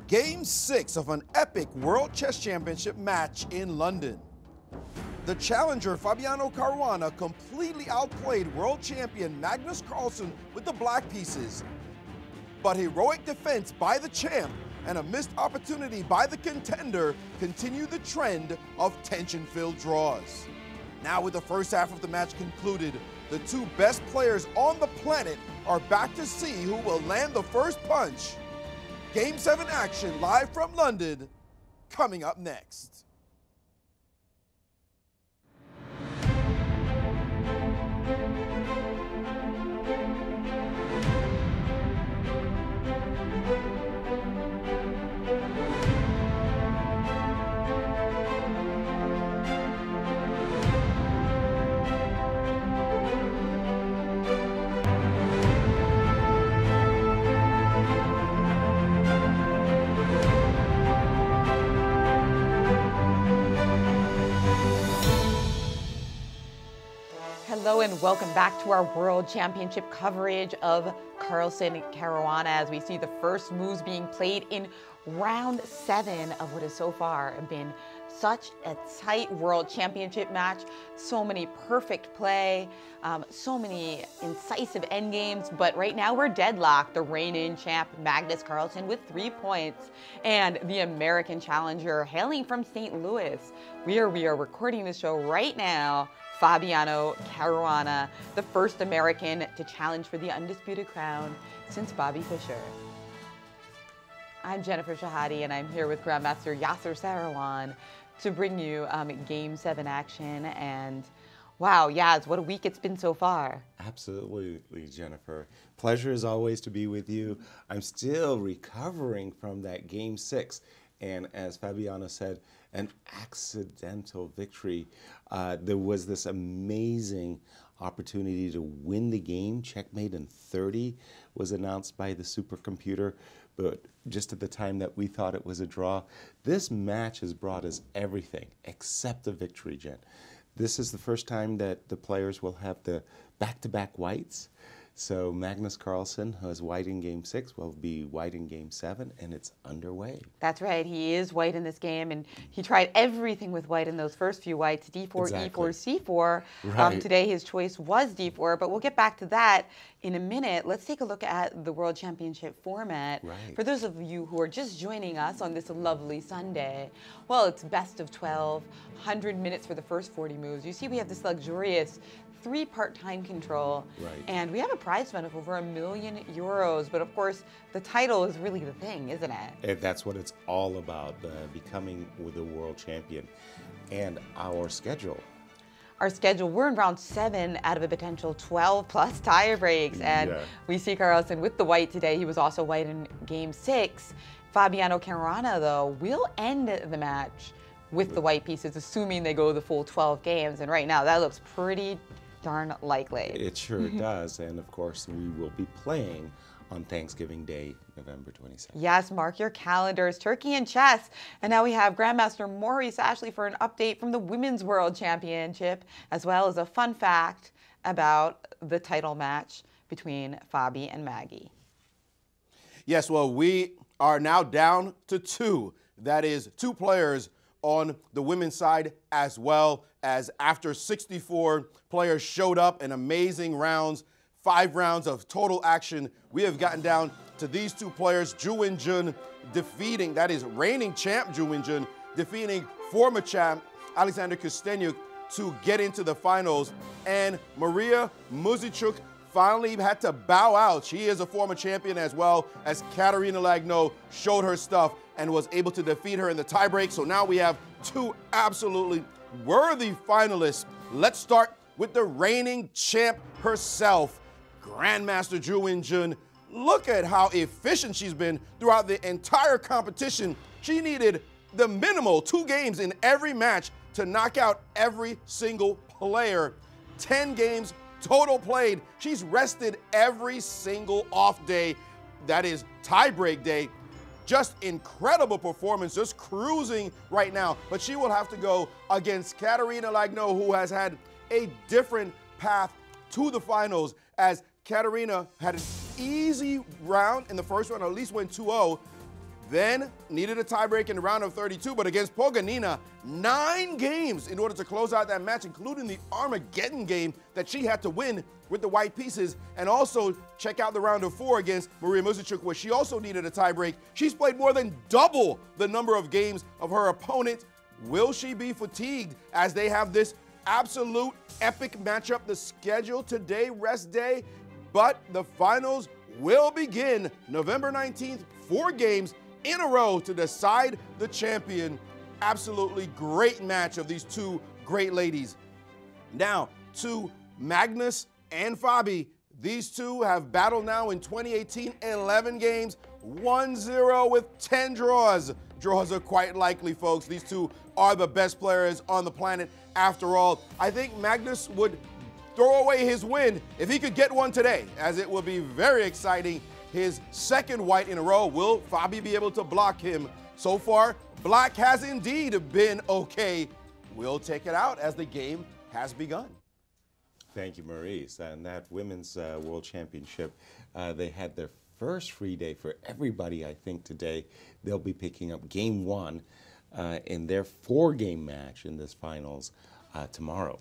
Game 6 of an epic World Chess Championship match in London. The challenger Fabiano Caruana completely outplayed world champion Magnus Carlsen with the black pieces. But heroic defense by the champ and a missed opportunity by the contender continued the trend of tension-filled draws. Now with the first half of the match concluded, the two best players on the planet are back to see who will land the first punch. Game 7 action live from London, coming up next. Hello and welcome back to our World Championship coverage of Carlsen Caruana as we see the first moves being played in round 7 of what has so far been such a tight World Championship match. So many perfect play, so many incisive endgames, but right now we're deadlocked. The reigning champ Magnus Carlsen with 3 points and the American challenger hailing from St. Louis. We are recording this show right now. Fabiano Caruana, the first American to challenge for the undisputed crown since Bobby Fischer. I'm Jennifer Shahade, and I'm here with Grandmaster Yasser Seirawan to bring you Game 7 action. And wow, Yaz, what a week it's been so far. Absolutely, Jennifer. Pleasure as always to be with you. I'm still recovering from that Game 6. And as Fabiano said, an accidental victory. There was this amazing opportunity to win the game. Checkmate in 30 was announced by the supercomputer, but just at the time that we thought it was a draw. This match has brought us everything except the victory, Jen. This is the first time that the players will have the back-to-back whites. So Magnus Carlsen, who is white in Game 6, will be white in Game 7, and it's underway. That's right. He is white in this game, and he tried everything with white in those first few whites, D4, Exactly. E4, C4. Right. Today his choice was D4, but we'll get back to that in a minute. Let's take a look at the World Championship format. Right. For those of you who are just joining us on this lovely Sunday, well, it's best of 12, 100 minutes for the first 40 moves. You see we have this luxurious 3-part time control, Right. and we have a prize fund of over €1 million. But of course, the title is really the thing, isn't it? And that's what it's all about, becoming the world champion. And our schedule. Our schedule, we're in round 7 out of a potential 12 plus tire breaks, and we see Carlsen with the white today. He was also white in Game 6. Fabiano Caruana, though, will end the match with the white pieces, assuming they go the full 12 games. And right now, that looks pretty darn likely. It sure does. And of course, we will be playing on Thanksgiving Day, November 22nd. Yes, mark your calendars. Turkey and chess. And now we have Grandmaster Maurice Ashley for an update from the Women's World Championship, as well as a fun fact about the title match between Fabi and Maggie. Yes, well, we are now down to 2. That is 2 players on the women's side, as well as after 64 players showed up in amazing rounds, 5 rounds of total action. We have gotten down to these 2 players, Joo Jun defeating, that is reigning champ Joo Jun, defeating former champ Alexander Kostenyuk to get into the finals. And Maria Muzichuk finally had to bow out. She is a former champion, as well as Katerina Lagno showed her stuff and was able to defeat her in the tiebreak. So now we have 2 absolutely worthy finalists. Let's start with the reigning champ herself, Grandmaster Joo Jun. Look at how efficient she's been throughout the entire competition. She needed the minimal 2 games in every match to knock out every single player. 10 games total played. She's rested every single off day. That is tiebreak day. Just incredible performance, just cruising right now. But she will have to go against Katerina Lagno, who has had a different path to the finals, as Katerina had an easy round in the first round, or at least went 2-0. Then needed a tiebreak in the round of 32, but against Poganina, 9 games in order to close out that match, including the Armageddon game that she had to win with the white pieces. And also check out the round of 4 against Maria Muzichuk, where she also needed a tiebreak. She's played more than double the number of games of her opponent. Will she be fatigued as they have this absolute epic matchup? The schedule today, rest day, but the finals will begin November 19th, 4 games in a row to decide the champion. Absolutely great match of these two great ladies. Now to Magnus and Fabi. These two have battled now in 2018, 11 games, 1-0 with 10 draws. Draws are quite likely, folks. These two are the best players on the planet after all. I think Magnus would throw away his win if he could get one today, as it will be very exciting. His second white in a row. Will Fabi be able to block him? So far, black has indeed been okay. We'll take it out as the game has begun. Thank you, Maurice. And that Women's World Championship, they had their first free day for everybody, I think, today. They'll be picking up game 1 in their 4-game match in this finals tomorrow.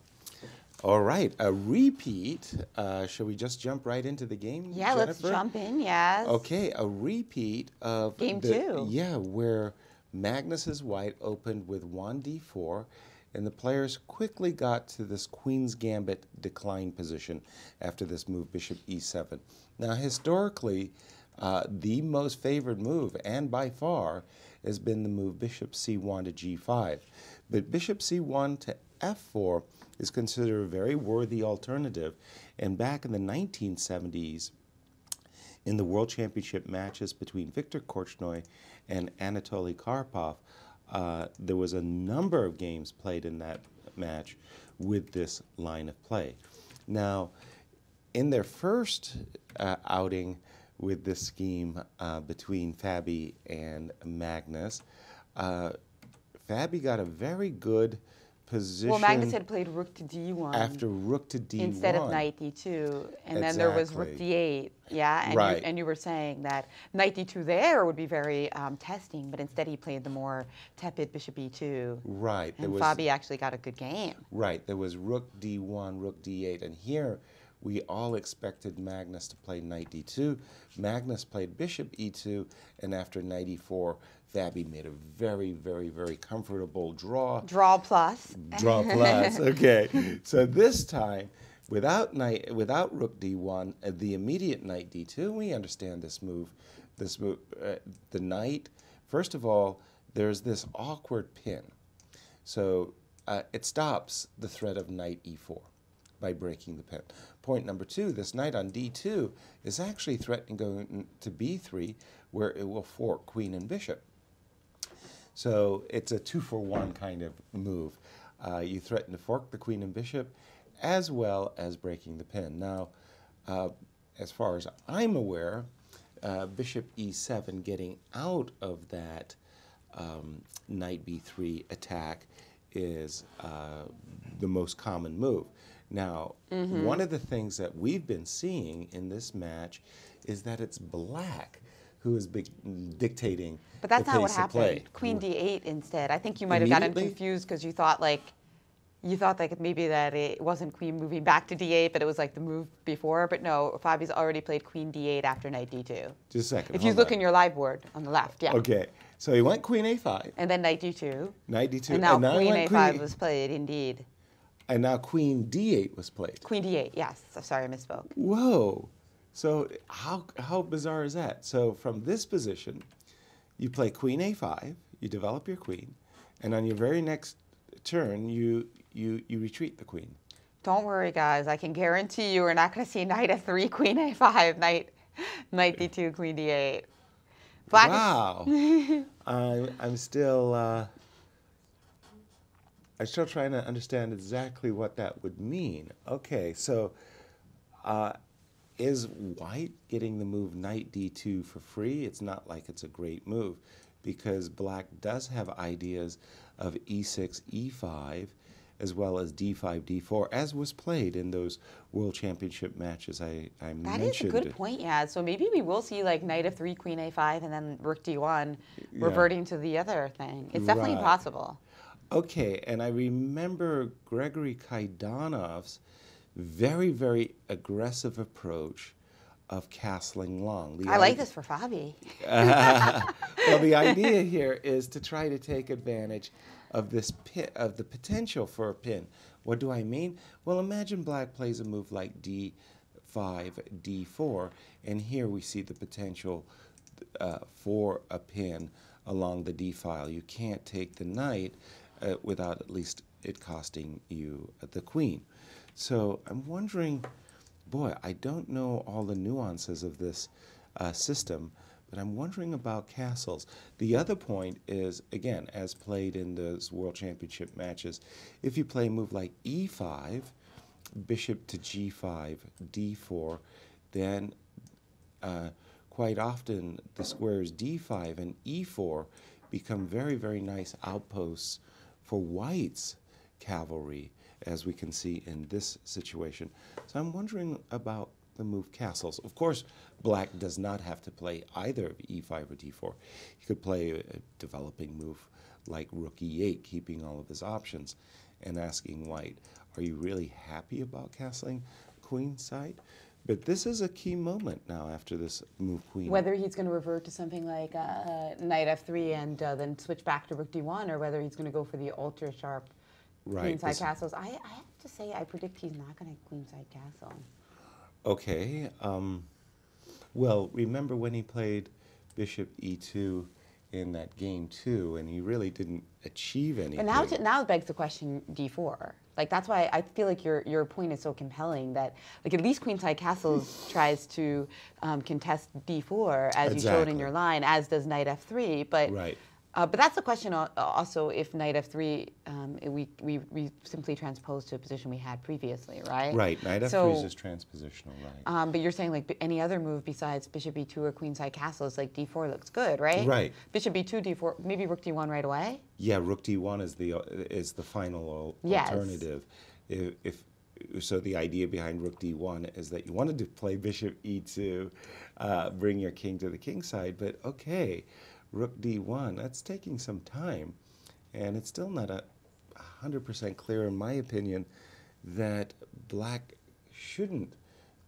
All right, a repeat. Shall we just jump right into the game, Yeah, Jennifer? let's jump in, yes. Okay, a repeat of Game 2. Yeah, where Magnus's white opened with 1d4, and the players quickly got to this Queen's Gambit decline position after this move, Bishop e7. Now, historically, the most favored move, and by far, has been the move Bishop c1 to g5. But Bishop c1 to f4 is considered a very worthy alternative. And back in the 1970s, in the World Championship matches between Viktor Korchnoi and Anatoly Karpov, there was a number of games played in that match with this line of play. Now, in their first outing with this scheme between Fabi and Magnus, Fabi got a very good position. Well, Magnus had played rook to d1. After rook to d1. Instead of knight d2. And then there was rook d8. Yeah, and, right. you were saying that knight d2 there would be very testing, but instead he played the more tepid bishop e2. Right. And Fabi actually got a good game. Right. There was rook d1, rook d8. And here we all expected Magnus to play knight d2. Magnus played bishop e2. And after knight e4, Fabi made a very, very, very comfortable draw. Draw plus. Draw plus. Okay. So this time, without rook d1, the immediate knight d2, we understand this move. The knight. First of all, there's this awkward pin, so it stops the threat of knight e4 by breaking the pin. Point number 2: this knight on d2 is actually threatening going to b3, where it will fork queen and bishop. So it's a 2-for-1 kind of move. You threaten to fork the queen and bishop, as well as breaking the pin. Now, as far as I'm aware, bishop e7 getting out of that knight b3 attack is the most common move. Now, one of the things that we've been seeing in this match is that it's black who is dictating But that's the not what pace of happened. play. Queen d8 instead. I think you might have gotten Immediately? confused because you thought maybe that it wasn't queen moving back to d8, but it was like the move before. But no, Fabi's already played queen d8 after knight d2. Just a second. If you look in your live board on the left, yeah. Okay, so he went queen a5. And then knight d2. Knight d2. And now he queen went a5 was played, indeed. And now queen d8 was played. Queen d8, yes. So sorry, I misspoke. Whoa. So how bizarre is that? So from this position, you play queen a5, you develop your queen, and on your very next turn, you retreat the queen. Don't worry, guys. I can guarantee you we're not going to see knight f3, queen a5, knight d2, queen d8. Black Wow. I'm still trying to understand exactly what that would mean. Okay, so is white getting the move knight d2 for free? It's not like it's a great move, because black does have ideas of e6, e5, as well as d5, d4, as was played in those World Championship matches I mentioned. That is a good point, yeah. So maybe we will see like knight f3, queen a5, and then rook d1 reverting to the other thing. It's definitely possible. Okay, and I remember Gregory Kaidanov's very, very aggressive approach of castling long. I like this for Fabi. Well, the idea here is to try to take advantage of this of the potential for a pin. What do I mean? Well, imagine black plays a move like d5, d4, and here we see the potential for a pin along the d file. You can't take the knight without at least it costing you the queen. So I'm wondering, boy, I don't know all the nuances of this system, but I'm wondering about castles. The other point is, again, as played in those World Championship matches, if you play a move like e5, bishop to g5, d4, then quite often the squares d5 and e4 become very, very nice outposts for white's cavalry, as we can see in this situation. So I'm wondering about the move castles. Of course, black does not have to play either of e5 or d4. He could play a developing move like rook e8, keeping all of his options, and asking white, are you really happy about castling queenside? But this is a key moment now after this move queen. Whether he's going to revert to something like knight f3 and then switch back to rook d1, or whether he's going to go for the ultra sharp queenside castles. I have to say I predict he's not going to queenside castle. Okay. Well, remember when he played bishop e2 in that game too, and he really didn't achieve anything. But now it begs the question d4. Like that's why I feel like your point is so compelling that like at least queenside castles tries to contest d4 as you showed in your line, as does knight f3. But but that's the question also if knight f3 we simply transpose to a position we had previously, right? Right, knight f3 is just transpositional, right? But you're saying like any other move besides bishop e2 or queenside castles, like d4 looks good, right? Right. Bishop e2, d4, maybe rook d1 right away? Yeah, rook d1 is the final alternative. So the idea behind rook d1 is that you wanted to play bishop e2, bring your king to the king side, but okay, rook d1, that's taking some time, and it's still not 100% clear, in my opinion, that black shouldn't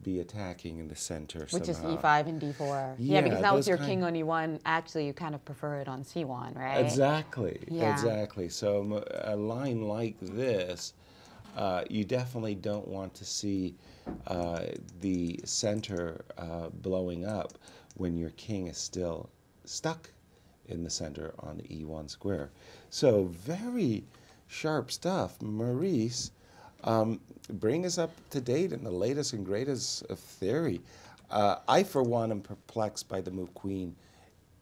be attacking in the center somehow. Which is e5 and d4. Yeah, because now with your king on e1, actually you kind of prefer it on c1, right? Exactly, exactly. So a line like this, you definitely don't want to see the center blowing up when your king is still stuck in the center on the e1 square. So very sharp stuff. Maurice, bring us up to date in the latest and greatest of theory. I, for one, am perplexed by the move queen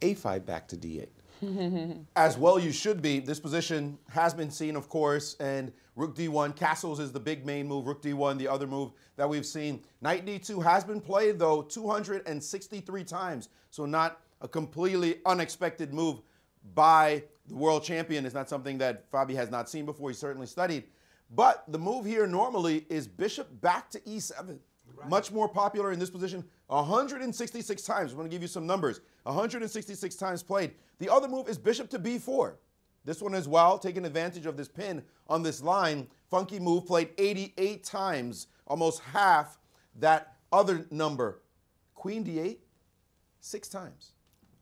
a5 back to d8. As well you should be. This position has been seen, of course, and rook d1, castles is the big main move, rook d1, the other move that we've seen. Knight d2 has been played, though, 263 times, so not a completely unexpected move by the world champion. It's not something that Fabi has not seen before. He's certainly studied. But the move here normally is bishop back to e7. Right. Much more popular in this position, 166 times. I'm going to give you some numbers. 166 times played. The other move is bishop to b4. This one as well, taking advantage of this pin on this line. Funky move played 88 times, almost half that other number. Queen d8, 6 times.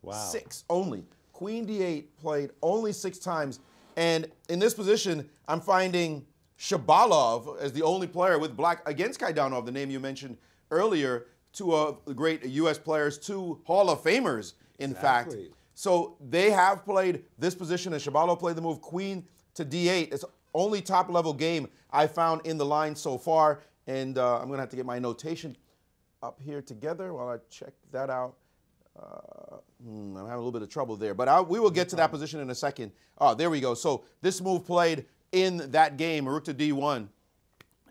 Wow. 6 only. Queen d8 played only 6 times. And in this position, I'm finding Shabalov as the only player with black against Kaidanov, the name you mentioned earlier, 2 of the great U.S. players, 2 Hall of Famers, in fact. So they have played this position, and Shabalov played the move queen to d8. It's only top-level game I found in the line so far. And I'm going to have to get my notation up here together while I check that out. I'm having a little bit of trouble there, but we will get to that position in a second. Oh, there we go. So this move played in that game, rook to d1,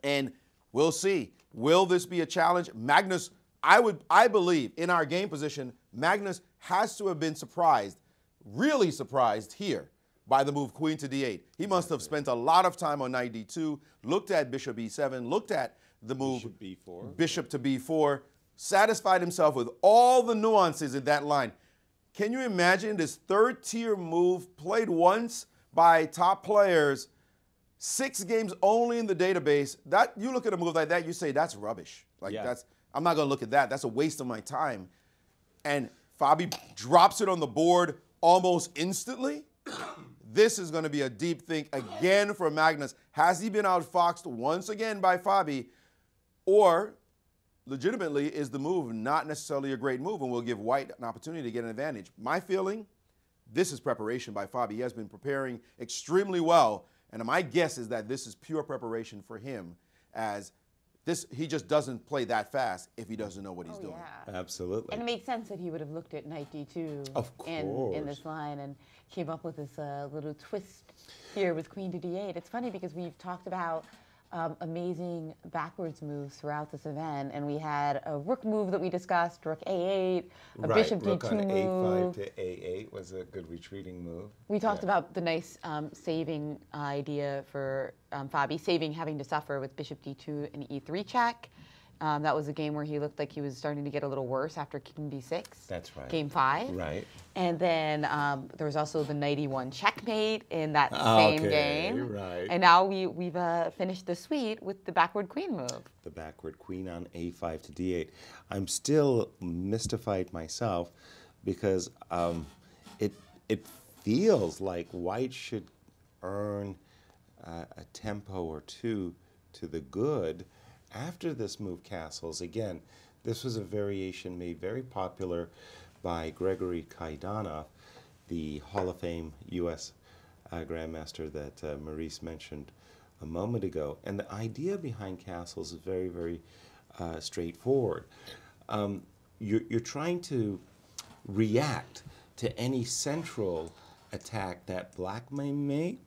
and we'll see. Will this be a challenge? Magnus, I believe, in our game position, Magnus has to have been surprised, really surprised here by the move queen to d8. He must have spent a lot of time on knight d2, looked at bishop e7, looked at the move Bishop b4. bishop to b4, satisfied himself with all the nuances in that line. Can you imagine this third-tier move played once by top players, 6 games only in the database? That you look at a move like that, you say that's rubbish. Like I'm not gonna look at that. That's a waste of my time. And Fabi drops it on the board almost instantly. This is going to be a deep think again for Magnus. Has he been outfoxed once again by Fabi, or legitimately is the move not necessarily a great move and will give White an opportunity to get an advantage? My feeling, this is preparation by Fabi. He has been preparing extremely well, and my guess is that this is pure preparation for him, as he just doesn't play that fast if he doesn't know what he's doing. Yeah. Absolutely. And it makes sense that he would have looked at knight d2 in this line and came up with this little twist here with queen to d8. It's funny because we've talked about amazing backwards moves throughout this event, and we had a rook move that we discussed, rook a8, a bishop rook d2 on move. a5 to a8 was a good retreating move. We talked about the nice saving idea for Fabi, having to suffer with bishop d2 and e3 check. That was a game where he looked like he was starting to get a little worse after king b6. That's right. Game 5. Right. And then there was also the knight e1 checkmate in that same game. Right. And now we've finished the suite with the backward queen move. The backward queen on a5 to d8. I'm still mystified myself because it feels like White should earn a tempo or two to the good after this move castles. Again, this was a variation made very popular by Gregory Kaidanov, the Hall of Fame U.S. Grandmaster that Maurice mentioned a moment ago. And the idea behind castles is very, very straightforward. You're trying to react to any central attack that black may make.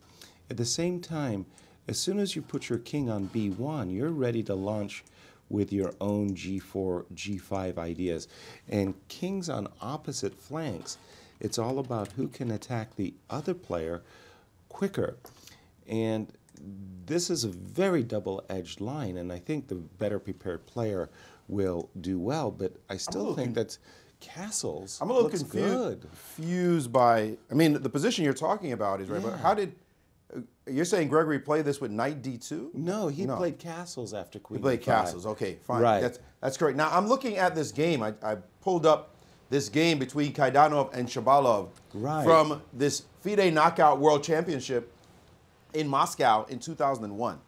At the same time, as soon as you put your king on b1, you're ready to launch with your own g4, g5 ideas. And kings on opposite flanks, it's all about who can attack the other player quicker. And this is a very double-edged line, and I think the better prepared player will do well, but I still think that castles I'm a little confused by, I mean, the position you're talking about is right, but how did, you're saying Gregory played this with knight d2? No, he played castles after queen He played d5. castles, okay, fine. Right. That's correct. Now, I'm looking at this game. I pulled up this game between Kaidanov and Shabalov from this FIDE Knockout World Championship in Moscow in 2001.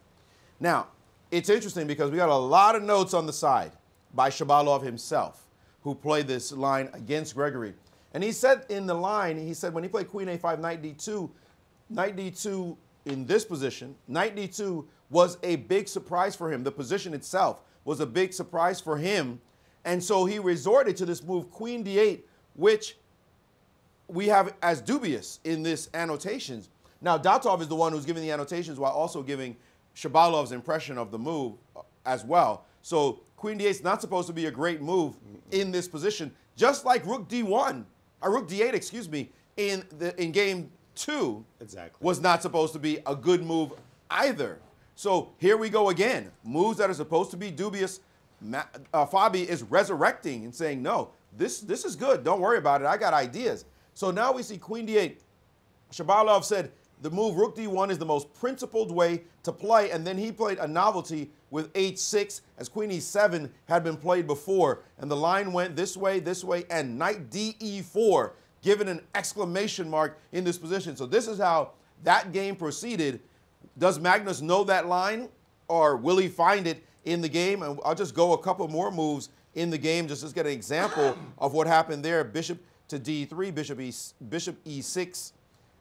Now, it's interesting because we got a lot of notes on the side by Shabalov himself, who played this line against Gregory. And he said in the line, he said when he played queen a5, knight d2 in this position, knight d2 was a big surprise for him. The position itself was a big surprise for him. And so he resorted to this move, queen d8, which we have as dubious in this annotations. Now, Datov is the one who's giving the annotations while also giving Shabalov's impression of the move as well. So queen d8 is not supposed to be a great move in this position, just like rook d1, or rook d8, excuse me, in game 2 was not supposed to be a good move either. So here we go again. Moves that are supposed to be dubious. Fabi is resurrecting and saying, no, this is good. Don't worry about it. I got ideas. So now we see queen d8. Shabalov said the move rook d1 is the most principled way to play, and then he played a novelty with h6 as queen e7 had been played before, and the line went this way, and knight de4, given an exclamation mark in this position. So this is how that game proceeded. Does Magnus know that line, or will he find it in the game? And I'll just go a couple more moves in the game just to get an example of what happened there. Bishop to d3, bishop e6,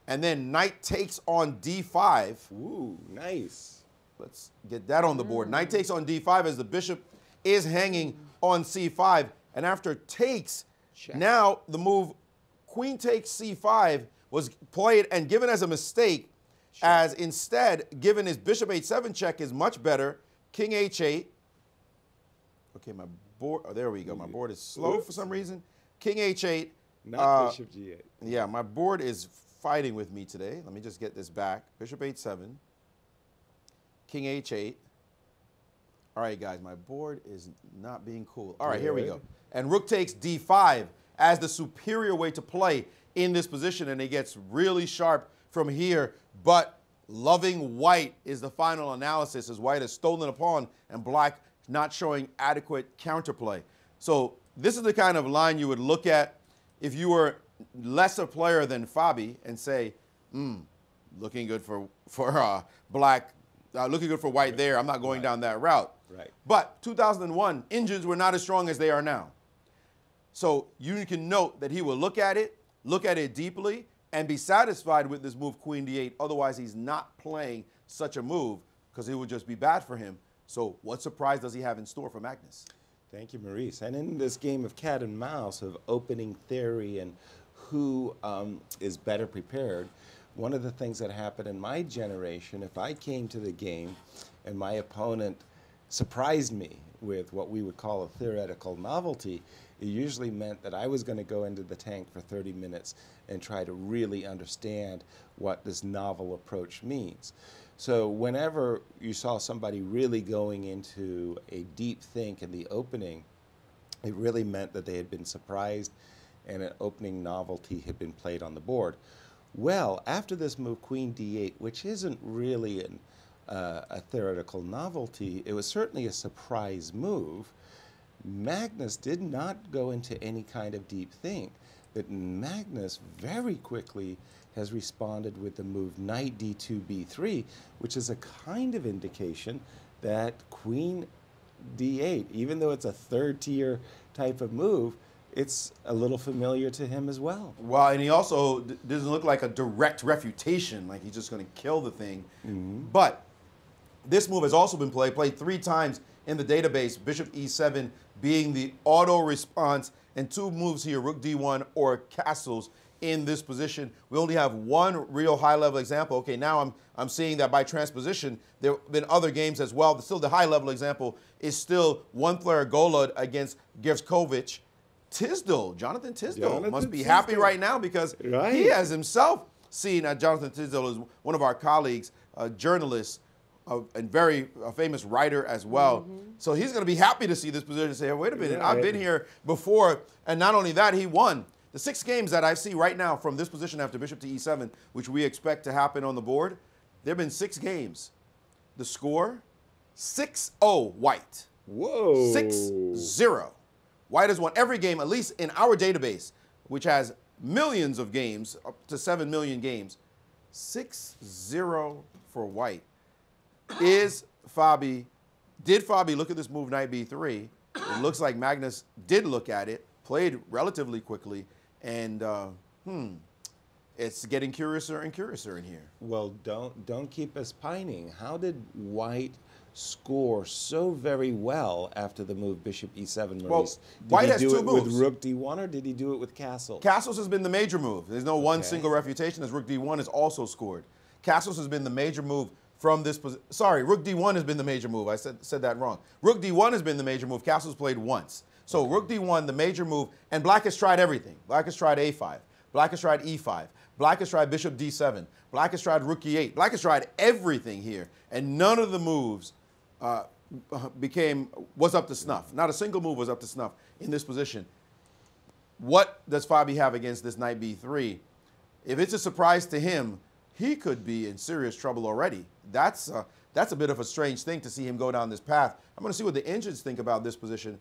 and then knight takes on d5. Ooh, nice. Let's get that on the board. Knight takes on d5 as the bishop is hanging on c5. And after takes, now the move queen takes c5 was played and given as a mistake, as instead, given his bishop h7 check is much better. King h8. Okay, my board, oh, there we go. My board is slow for some reason. King h8. Not bishop g8. Yeah, my board is fighting with me today. Let me just get this back. Bishop h7, king h8. All right, guys, my board is not being cool. All right, here we go. And rook takes d5 as the superior way to play in this position, and it gets really sharp from here. But loving white is the final analysis, as white has stolen a pawn and black not showing adequate counterplay. So this is the kind of line you would look at if you were lesser player than Fabi and say, looking good for black, looking good for white there. I'm not going down that route. Right. But 2001, engines were not as strong as they are now. So you can note that he will look at it deeply, and be satisfied with this move, queen d8. Otherwise, he's not playing such a move because it would just be bad for him. So what surprise does he have in store for Magnus? Thank you, Maurice. And in this game of cat and mouse of opening theory and who is better prepared, one of the things that happened in my generation, if I came to the game and my opponent surprised me with what we would call a theoretical novelty, it usually meant that I was going to go into the tank for 30 minutes and try to really understand what this novel approach means. So whenever you saw somebody really going into a deep think in the opening, it really meant that they had been surprised and an opening novelty had been played on the board. Well, after this move, queen d8, which isn't really a theoretical novelty, it was certainly a surprise move. Magnus did not go into any kind of deep think, but Magnus very quickly has responded with the move knight d2, b3, which is a kind of indication that queen d8, even though it's a third tier type of move, it's a little familiar to him as well. Well, and he also doesn't look like a direct refutation, like he's just going to kill the thing. But this move has also been played 3 times in the database, bishop e7 being the auto response, and 2 moves here, rook d1 or castles in this position. We only have one real high-level example. Okay, now I'm seeing that by transposition, there have been other games as well. Still, the high-level example is still one-player Golod against Gierszkowicz. Jonathan Tisdale must be happy right now because he has himself seen Jonathan Tisdale as one of our colleagues, a journalist, and very famous writer as well. So he's going to be happy to see this position and say, wait a minute, I've been here before. And not only that, he won. The 6 games that I see right now from this position after bishop to e7, which we expect to happen on the board, there have been 6 games. The score, 6-0 white. Whoa. 6-0. White has won every game, at least in our database, which has millions of games, up to 7 million games. 6-0 for white. Did Fabi look at this move knight b3? It looks like Magnus did look at it, played relatively quickly, and it's getting curiouser and curiouser in here. Well, don't keep us pining. How did white score so very well after the move bishop e7, Maurice? Well, white has 2 moves. Did he do it with rook d1 or did he do it with castles? Castles has been the major move. There's no one single refutation as rook d1 is also scored. Castles has been the major move from this position. Sorry, rook d1 has been the major move. I said that wrong. Rook d1 has been the major move. Castles played once. So rook d1, the major move, and black has tried everything. Black has tried a5. Black has tried e5. Black has tried bishop d7. Black has tried rook e8. Black has tried everything here, and none of the moves was up to snuff. Not a single move was up to snuff in this position. What does Fabi have against this knight b3? If it's a surprise to him, he could be in serious trouble already. That's a bit of a strange thing to see him go down this path. I'm going to see what the engines think about this position.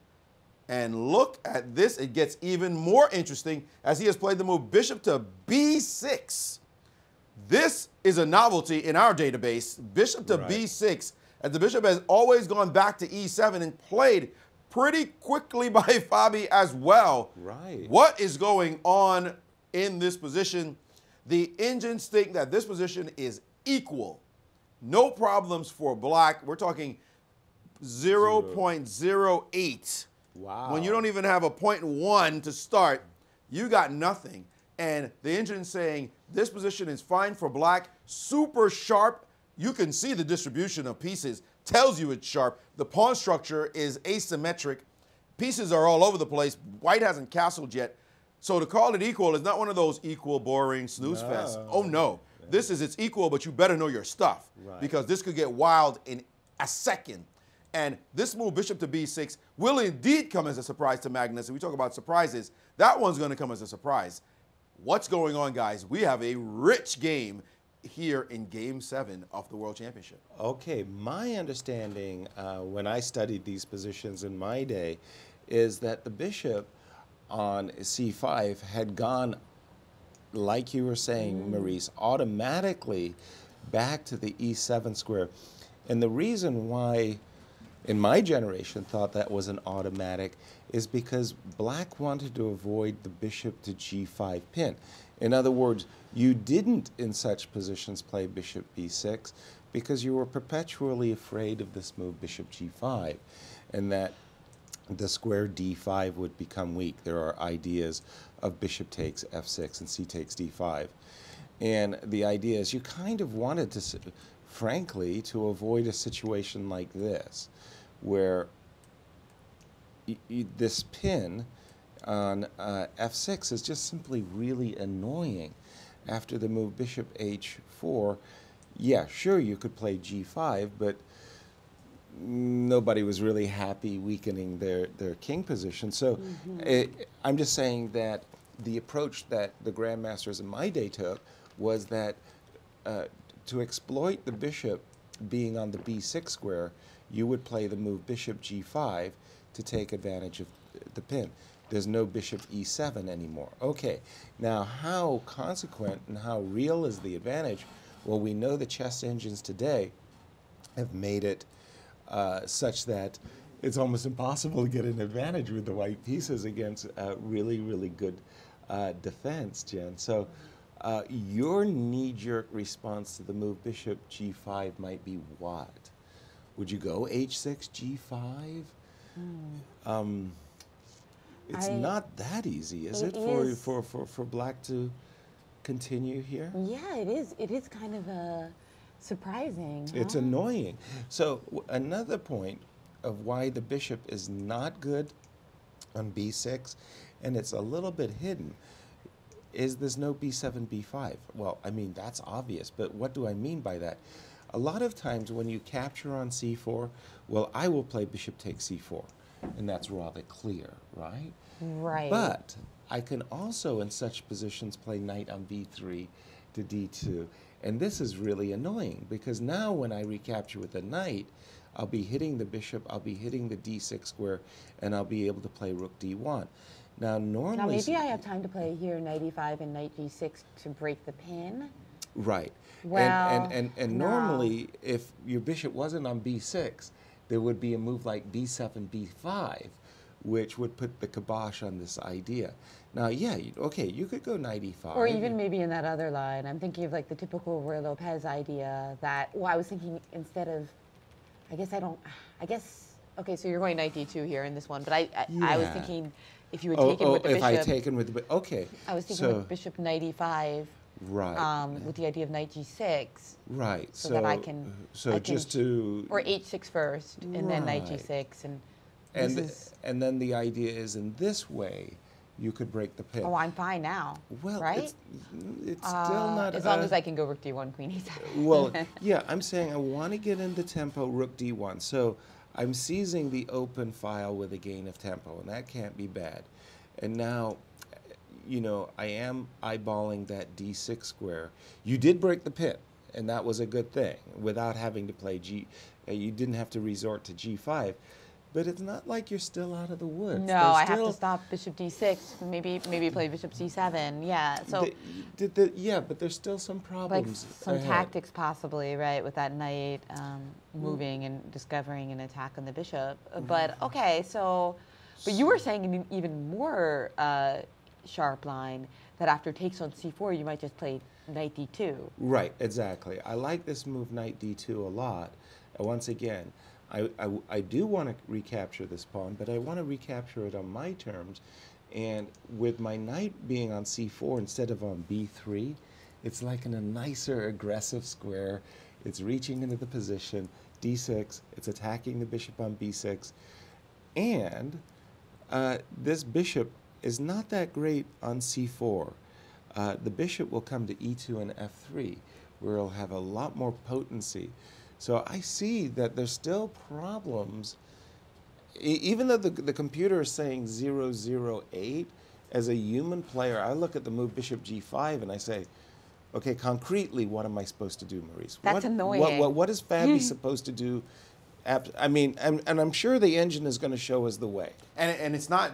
And look at this. It gets even more interesting as he has played the move bishop to b6. This is a novelty in our database. Bishop to b6. And the bishop has always gone back to e7 and played pretty quickly by Fabi as well. Right. What is going on in this position? The engines think that this position is equal. No problems for black. We're talking 0.08. Wow. When you don't even have a 0.1 to start, you got nothing. And the engine's saying this position is fine for black, super sharp. You can see the distribution of pieces, tells you it's sharp. The pawn structure is asymmetric. Pieces are all over the place. White hasn't castled yet. So to call it equal is not one of those equal, boring snooze fests. Oh no, this is it's equal, but you better know your stuff because this could get wild in a second. And this move, bishop to b6, will indeed come as a surprise to Magnus. And we talk about surprises, that one's going to come as a surprise. What's going on, guys? We have a rich game here in Game 7 of the World Championship. Okay, my understanding when I studied these positions in my day is that the bishop on c5 had gone, like you were saying, Maurice, automatically back to the e7 square. And the reason why in my generation thought that was an automatic is because black wanted to avoid the bishop to g5 pin. In other words, you didn't in such positions play bishop b6 because you were perpetually afraid of this move bishop g5 and that the square d5 would become weak. There are ideas of bishop takes f6 and c takes d5. And the idea is you kind of wanted to, frankly, to avoid a situation like this where this pin on f6 is just simply really annoying. After the move bishop h4, yeah, sure, you could play g5, but nobody was really happy weakening their king position. So I'm just saying that the approach that the grandmasters in my day took was that to exploit the bishop being on the b6 square, you would play the move bishop g5 to take advantage of the pin. There's no bishop e7 anymore. Okay, now how consequent and how real is the advantage? Well, we know the chess engines today have made it such that it's almost impossible to get an advantage with the white pieces against really, really good defense, Jen. So your knee-jerk response to the move bishop g5 might be what? Would you go h6, g5? It's not that easy, is it for black to continue here? Yeah, it is. It is kind of surprising. It's annoying. So another point of why the bishop is not good on b6, and it's a little bit hidden, is there's no b7, b5. Well, I mean, that's obvious, but what do I mean by that? A lot of times when you capture on c4, well, I will play bishop takes c4, and that's rather clear, right? Right. But I can also, in such positions, play knight on b3 to d2. And this is really annoying, because now when I recapture with a knight, I'll be hitting the bishop, I'll be hitting the d6 square, and I'll be able to play rook d1. Now, normally... Now, maybe I have time to play here knight e5 and knight g6 to break the pin. Right. Well, and normally, if your bishop wasn't on b6, there would be a move like b7, b5, which would put the kibosh on this idea. Now, yeah, okay, you could go knight e5. Or even maybe in that other line. I'm thinking of like the typical Roy Lopez idea that, well, I was thinking instead of, okay, so you're going knight d2 here in this one, but I was thinking if you had taken with the bishop. If I taken with the bishop, okay. I was thinking with bishop knight e5. Right. With the idea of knight g6. Right. So that I can. Just to. Or h6 first, and then knight g6, and then the idea is in this way, you could break the pin. Oh, I'm fine now. Well, right? It's still not. As long as I can go rook d1, queen e7. Well, yeah, I'm saying I want to get into tempo rook d1. So I'm seizing the open file with a gain of tempo, and that can't be bad. And now, you know, I am eyeballing that d6 square. You did break the pin, and that was a good thing, without having to play you didn't have to resort to g5. But it's not like you're still out of the woods. No, I have to stop bishop d6. Maybe play bishop c7. Yeah. So. Yeah, but there's still some problems. Like some tactics possibly, right, with that knight moving and discovering an attack on the bishop. But okay, so, but you were saying an even more sharp line that after takes on c4, you might just play knight d2. Right, exactly. I like this move knight d2 a lot. Once again, I do want to recapture this pawn, but I want to recapture it on my terms. And with my knight being on c4 instead of on b3, it's like in a nicer aggressive square. It's reaching into the position, d6, it's attacking the bishop on b6. And this bishop is not that great on c4. The bishop will come to e2 and f3, where it'll have a lot more potency. So I see that there's still problems. Even though the computer is saying 008, as a human player, I look at the move bishop g5 and I say, okay, concretely, what am I supposed to do, Maurice? That's annoying. What is Fabi supposed to do? I mean, and I'm sure the engine is going to show us the way. And it's not,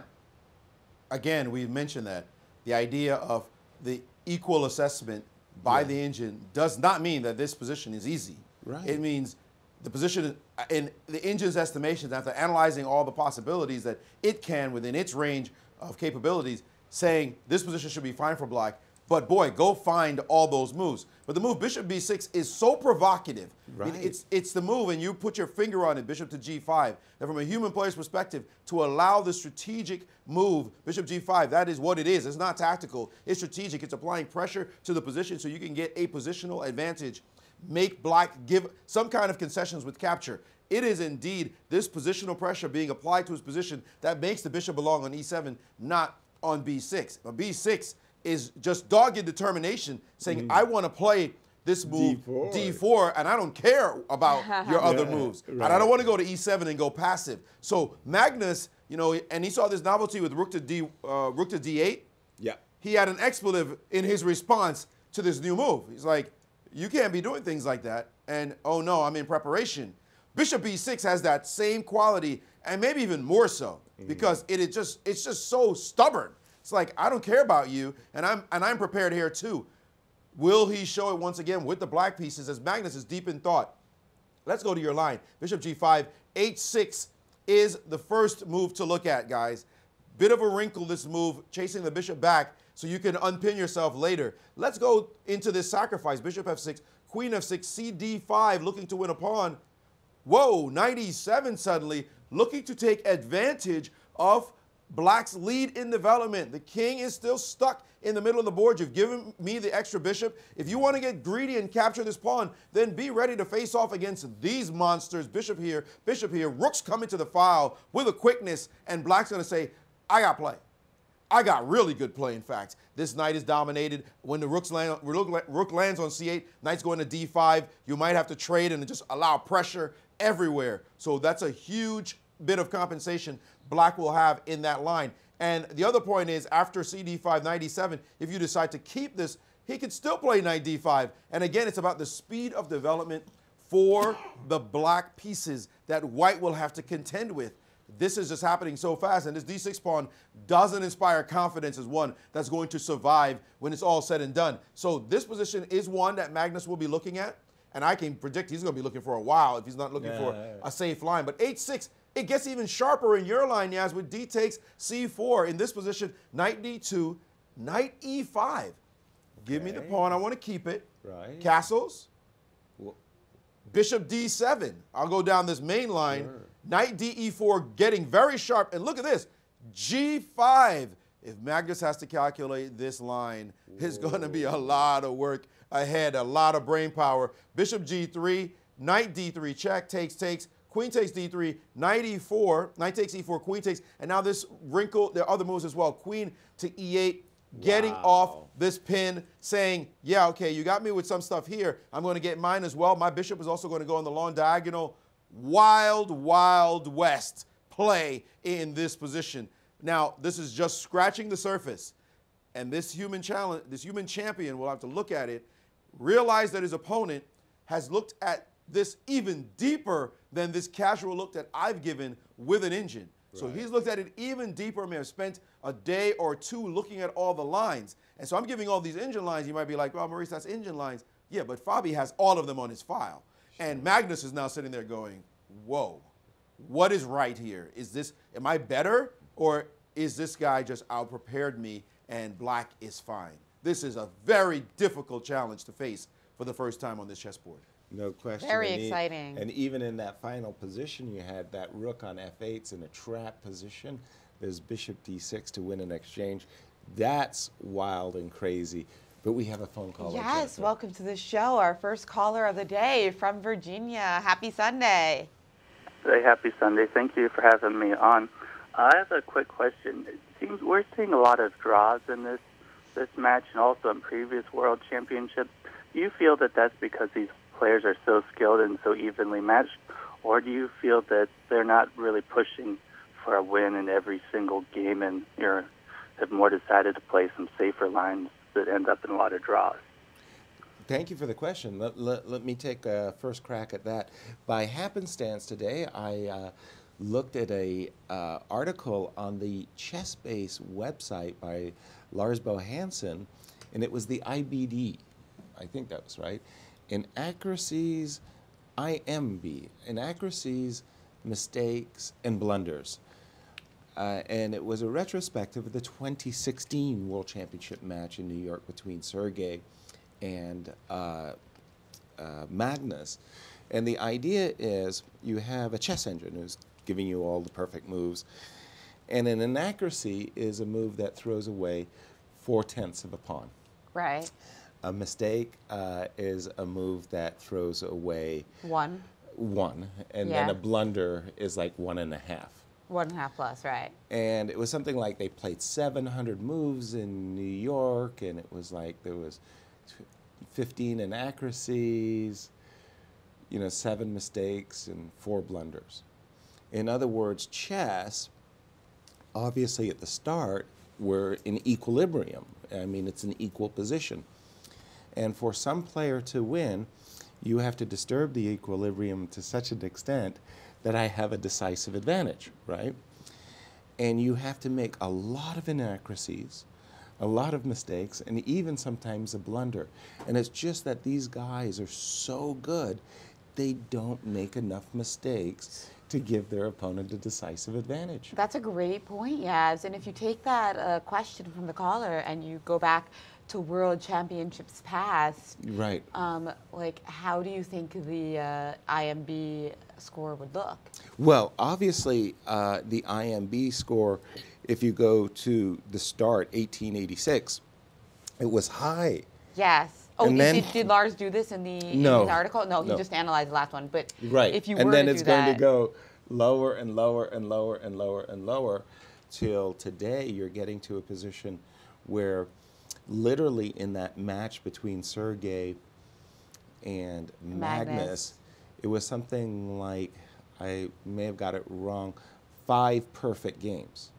again, we mentioned that, the idea of the equal assessment by the engine does not mean that this position is easy. Right. It means the position, in the engine's estimations, after analyzing all the possibilities that it can within its range of capabilities, saying this position should be fine for black, but boy, go find all those moves. But the move bishop b6 is so provocative. Right. It's the move, and you put your finger on it, bishop to g5, that from a human player's perspective, to allow the strategic move, bishop g5, that is what it is. It's not tactical. It's strategic. It's applying pressure to the position so you can get a positional advantage. Make black give some kind of concessions with capture. It is indeed this positional pressure being applied to his position that makes the bishop belong on e7, not on b6. On b6 is just dogged determination, saying, I want to play this move, d4, and I don't care about your other moves. Right. And I don't want to go to e7 and go passive. So Magnus, you know, and he saw this novelty with rook to d8. Yeah. He had an expletive in his response to this new move. He's like, you can't be doing things like that. And, oh no, I'm in preparation. Bishop b6 has that same quality, and maybe even more so, because it's just so stubborn. It's like, I don't care about you, and I'm prepared here too. Will he show it once again with the black pieces as Magnus is deep in thought? Let's go to your line. Bishop g5, h6 is the first move to look at, guys. Bit of a wrinkle, this move, chasing the bishop back so you can unpin yourself later. Let's go into this sacrifice. Bishop f6, queen f6, cd5, looking to win a pawn. Whoa, knight e7 suddenly, looking to take advantage of black's lead in development. The king is still stuck in the middle of the board. You've given me the extra bishop. If you want to get greedy and capture this pawn, then be ready to face off against these monsters. Bishop here, rook's coming to the file with a quickness, and black's going to say, I got play. I got really good play, in fact. This knight is dominated. When the rook lands on c8, knight's going to d5. You might have to trade and just allow pressure everywhere. So that's a huge bit of compensation black will have in that line. And the other point is, after cd5, knight e7, if you decide to keep this, he can still play knight d5. And again, it's about the speed of development for the black pieces that white will have to contend with. This is just happening so fast, and this d6 pawn doesn't inspire confidence as one that's going to survive when it's all said and done. So this position is one that Magnus will be looking at, and I can predict he's going to be looking for a while if he's not looking for a safe line. But h6, it gets even sharper in your line, Yaz, with d takes c4. In this position, knight d2, knight e5. Give me the pawn. I want to keep it. Right. Castles. Bishop d7. I'll go down this main line. Sure. Knight d4 getting very sharp. And look at this. g5. If Magnus has to calculate this line, it's going to be a lot of work ahead, a lot of brain power. Bishop g3, knight d3, check, takes, queen takes d3, knight e4, knight takes e4, queen takes, and now this wrinkle, there are other moves as well. Queen to e8, getting off this pin, saying, yeah, okay, you got me with some stuff here. I'm going to get mine as well. My bishop is also going to go on the long diagonal. Wild, wild west play in this position. Now, this is just scratching the surface. And this human champion will have to look at it, realize that his opponent has looked at this even deeper than this casual look that I've given with an engine. Right. So he's looked at it even deeper, may have spent a day or two looking at all the lines. And so I'm giving all these engine lines. You might be like, well, Maurice, that's engine lines. Yeah, but Fabi has all of them on his file. Sure. And Magnus is now sitting there going, whoa, what is right here? Am I better, or is this guy just out-prepared me and black is fine? This is a very difficult challenge to face for the first time on this chessboard. No question. Very exciting. And even in that final position, you had that rook on f8's in a trap position. There's bishop d6 to win an exchange. That's wild and crazy. But we have a phone call. Yes, welcome to the show. Our first caller of the day from Virginia. Happy Sunday. Very happy Sunday. Thank you for having me on. I have a quick question. It seems we're seeing a lot of draws in this match and also in previous World Championships. Do you feel that that's because these players are so skilled and so evenly matched, or do you feel that they're not really pushing for a win in every single game and have more decided to play some safer lines that end up in a lot of draws? Thank you for the question. Let me take a first crack at that. By happenstance today, I looked at a article on the ChessBase website by Lars Bo Hansen, and it was the IBD. I think that was right. Inaccuracies, IMB. Inaccuracies, mistakes, and blunders. And it was a retrospective of the 2016 World Championship match in New York between Sergey and Magnus. And the idea is you have a chess engine who's giving you all the perfect moves. And an inaccuracy is a move that throws away 4/10 of a pawn. Right. A mistake is a move that throws away One. And Yeah. then a blunder is like 1.5. 1.5 plus, right. And it was something like they played 700 moves in New York, and it was like there was 15 inaccuracies, 7 mistakes and 4 blunders. In other words, chess, obviously at the start, we're in equilibrium. I mean, it's an equal position. And for some player to win, you have to disturb the equilibrium to such an extent that I have a decisive advantage, right? And you have to make a lot of inaccuracies, a lot of mistakes, and even sometimes a blunder. And it's just that these guys are so good, they don't make enough mistakes to give their opponent a decisive advantage. That's a great point, Yaz. And if you take that question from the caller and you go back to World Championships past, right? Like, how do you think the IMB score would look? Well, obviously, the IMB score, if you go to the start, 1886, it was high. Yes. Oh, And then- did Lars do this in the article? No, he No. just analyzed the last one. But Right. if you and were then to it's do going that, to go lower and lower and lower and lower and lower till today you're getting to a position where literally in that match between Sergey and Magnus, it was something like, I may have got it wrong, 5 perfect games.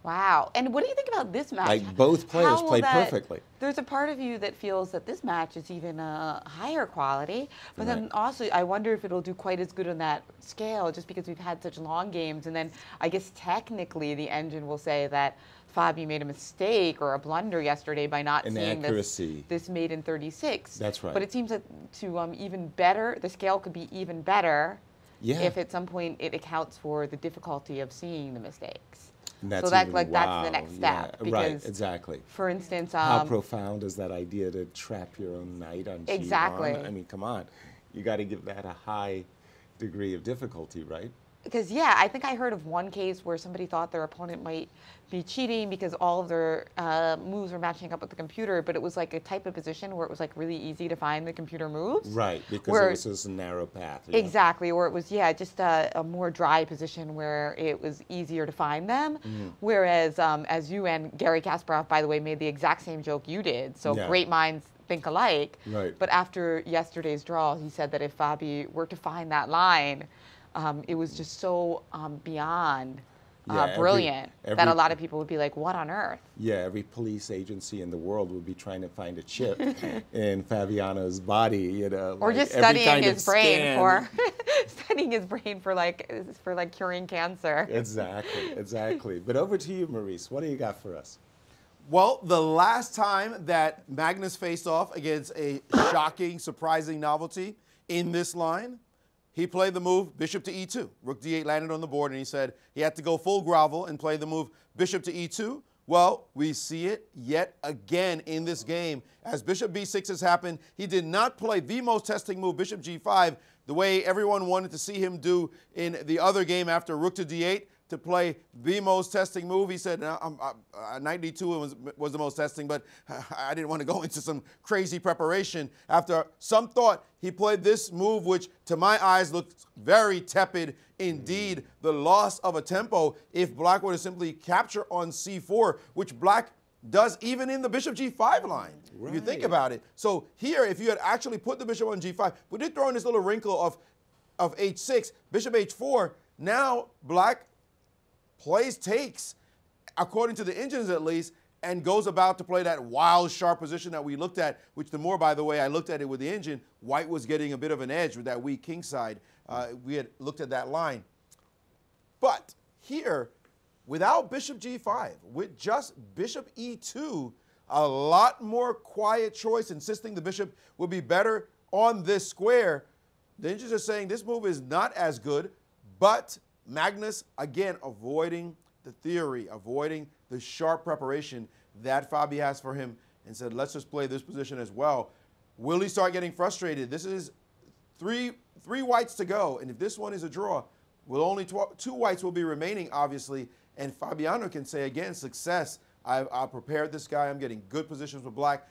Wow. And what do you think about this match? Like both players How will played that- perfectly. There's a part of you that feels that this match is even higher quality, but then Right. also I wonder if it'll do quite as good on that scale just because we've had such long games. And then I guess technically the engine will say that Fabi made a mistake or a blunder yesterday by not seeing Inaccuracy. this made in 36. That's right. But it seems that to even better, the scale could be even better Yeah. if at some point it accounts for the difficulty of seeing the mistakes. And that's So that's even- like that's the wow, next step. yeah, right, Because, exactly. for instance, How profound is that idea to trap your own knight on Exactly. G1? I mean, come on. You got to give that a high degree of difficulty, right? because yeah, I think I heard of one case where somebody thought their opponent might be cheating because all of their moves were matching up with the computer, but it was like a type of position where it was like really easy to find the computer moves. Right, because Where- it was just a narrow path. you know? Exactly, or it was, yeah, just a more dry position where it was easier to find them. Whereas, as you and Gary Kasparov, by the way, made the exact same joke you did, so Yeah. great minds think alike. Right. But after yesterday's draw, he said that if Fabi were to find that line, it was just so beyond Yeah, brilliant that a every- lot of people would be like, what on earth? Yeah, every police agency in the world would be trying to find a chip in Fabiano's body, you know. Or like just every studying kind of his brain scan. for studying his brain for like curing cancer. Exactly, exactly. But over to you, Maurice. What do you got for us? Well, the last time that Magnus faced off against a shocking, surprising novelty in this line, he played the move bishop to e2. Rook d8 landed on the board, and he said he had to go full grovel and play the move bishop to e2. Well, we see it yet again in this game. As bishop b6 has happened, he did not play the most testing move, bishop g5, the way everyone wanted to see him do in the other game after rook to d8. to play the most testing move. He said, 92 was the most testing, but I didn't want to go into some crazy preparation. After some thought, he played this move, which to my eyes looked very tepid indeed. The loss of a tempo if Black were to simply capture on C4, which Black does even in the bishop G5 line, if you think about it. So here, if you had actually put the bishop on G5, we did throw in this little wrinkle of H6, bishop H4. Now Black plays takes, according to the engines at least, and goes about to play that wild, sharp position that we looked at, which the more, by the way, I looked at it with the engine, White was getting a bit of an edge with that weak king side. We had looked at that line. But here, without bishop G5, with just bishop E2, a lot more quiet choice, insisting the bishop would be better on this square. The engines are saying this move is not as good, but Magnus, again, avoiding the theory, avoiding the sharp preparation that Fabi has for him, and said, let's just play this position as well. Will he start getting frustrated? This is three whites to go, and if this one is a draw, only 2 whites will be remaining, obviously, and Fabiano can say, again, success. I prepared this guy. I'm getting good positions with Black.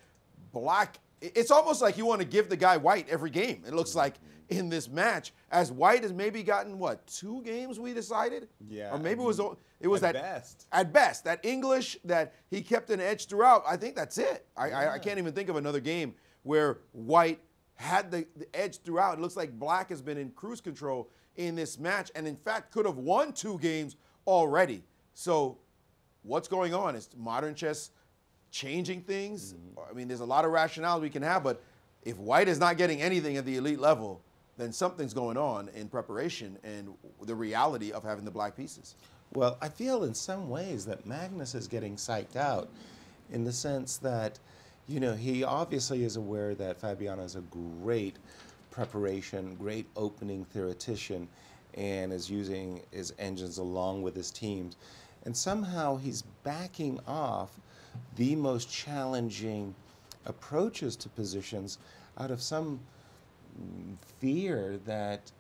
Black, it's almost like you want to give the guy White every game, it looks like, in this match, as White has maybe gotten, what, 2 games we decided? Yeah. Or maybe it was at that, best. At best, that English that he kept an edge throughout. I think that's it. I can't even think of another game where White had the edge throughout. It looks like Black has been in cruise control in this match, and in fact could have won 2 games already. So what's going on? Is modern chess changing things? I mean, there's a lot of rationale we can have, but if White is not getting anything at the elite level, then something's going on in preparation and the reality of having the Black pieces. Well, I feel in some ways that Magnus is getting psyched out in the sense that, you know, he obviously is aware that Fabiano is a great preparation, great opening theoretician, and is using his engines along with his teams. And somehow he's backing off the most challenging approaches to positions out of some fear that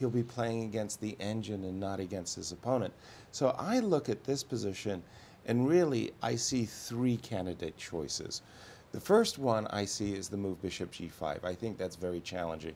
he'll be playing against the engine and not against his opponent. So I look at this position and really I see 3 candidate choices. The first one I see is the move bishop G5. I think that's very challenging.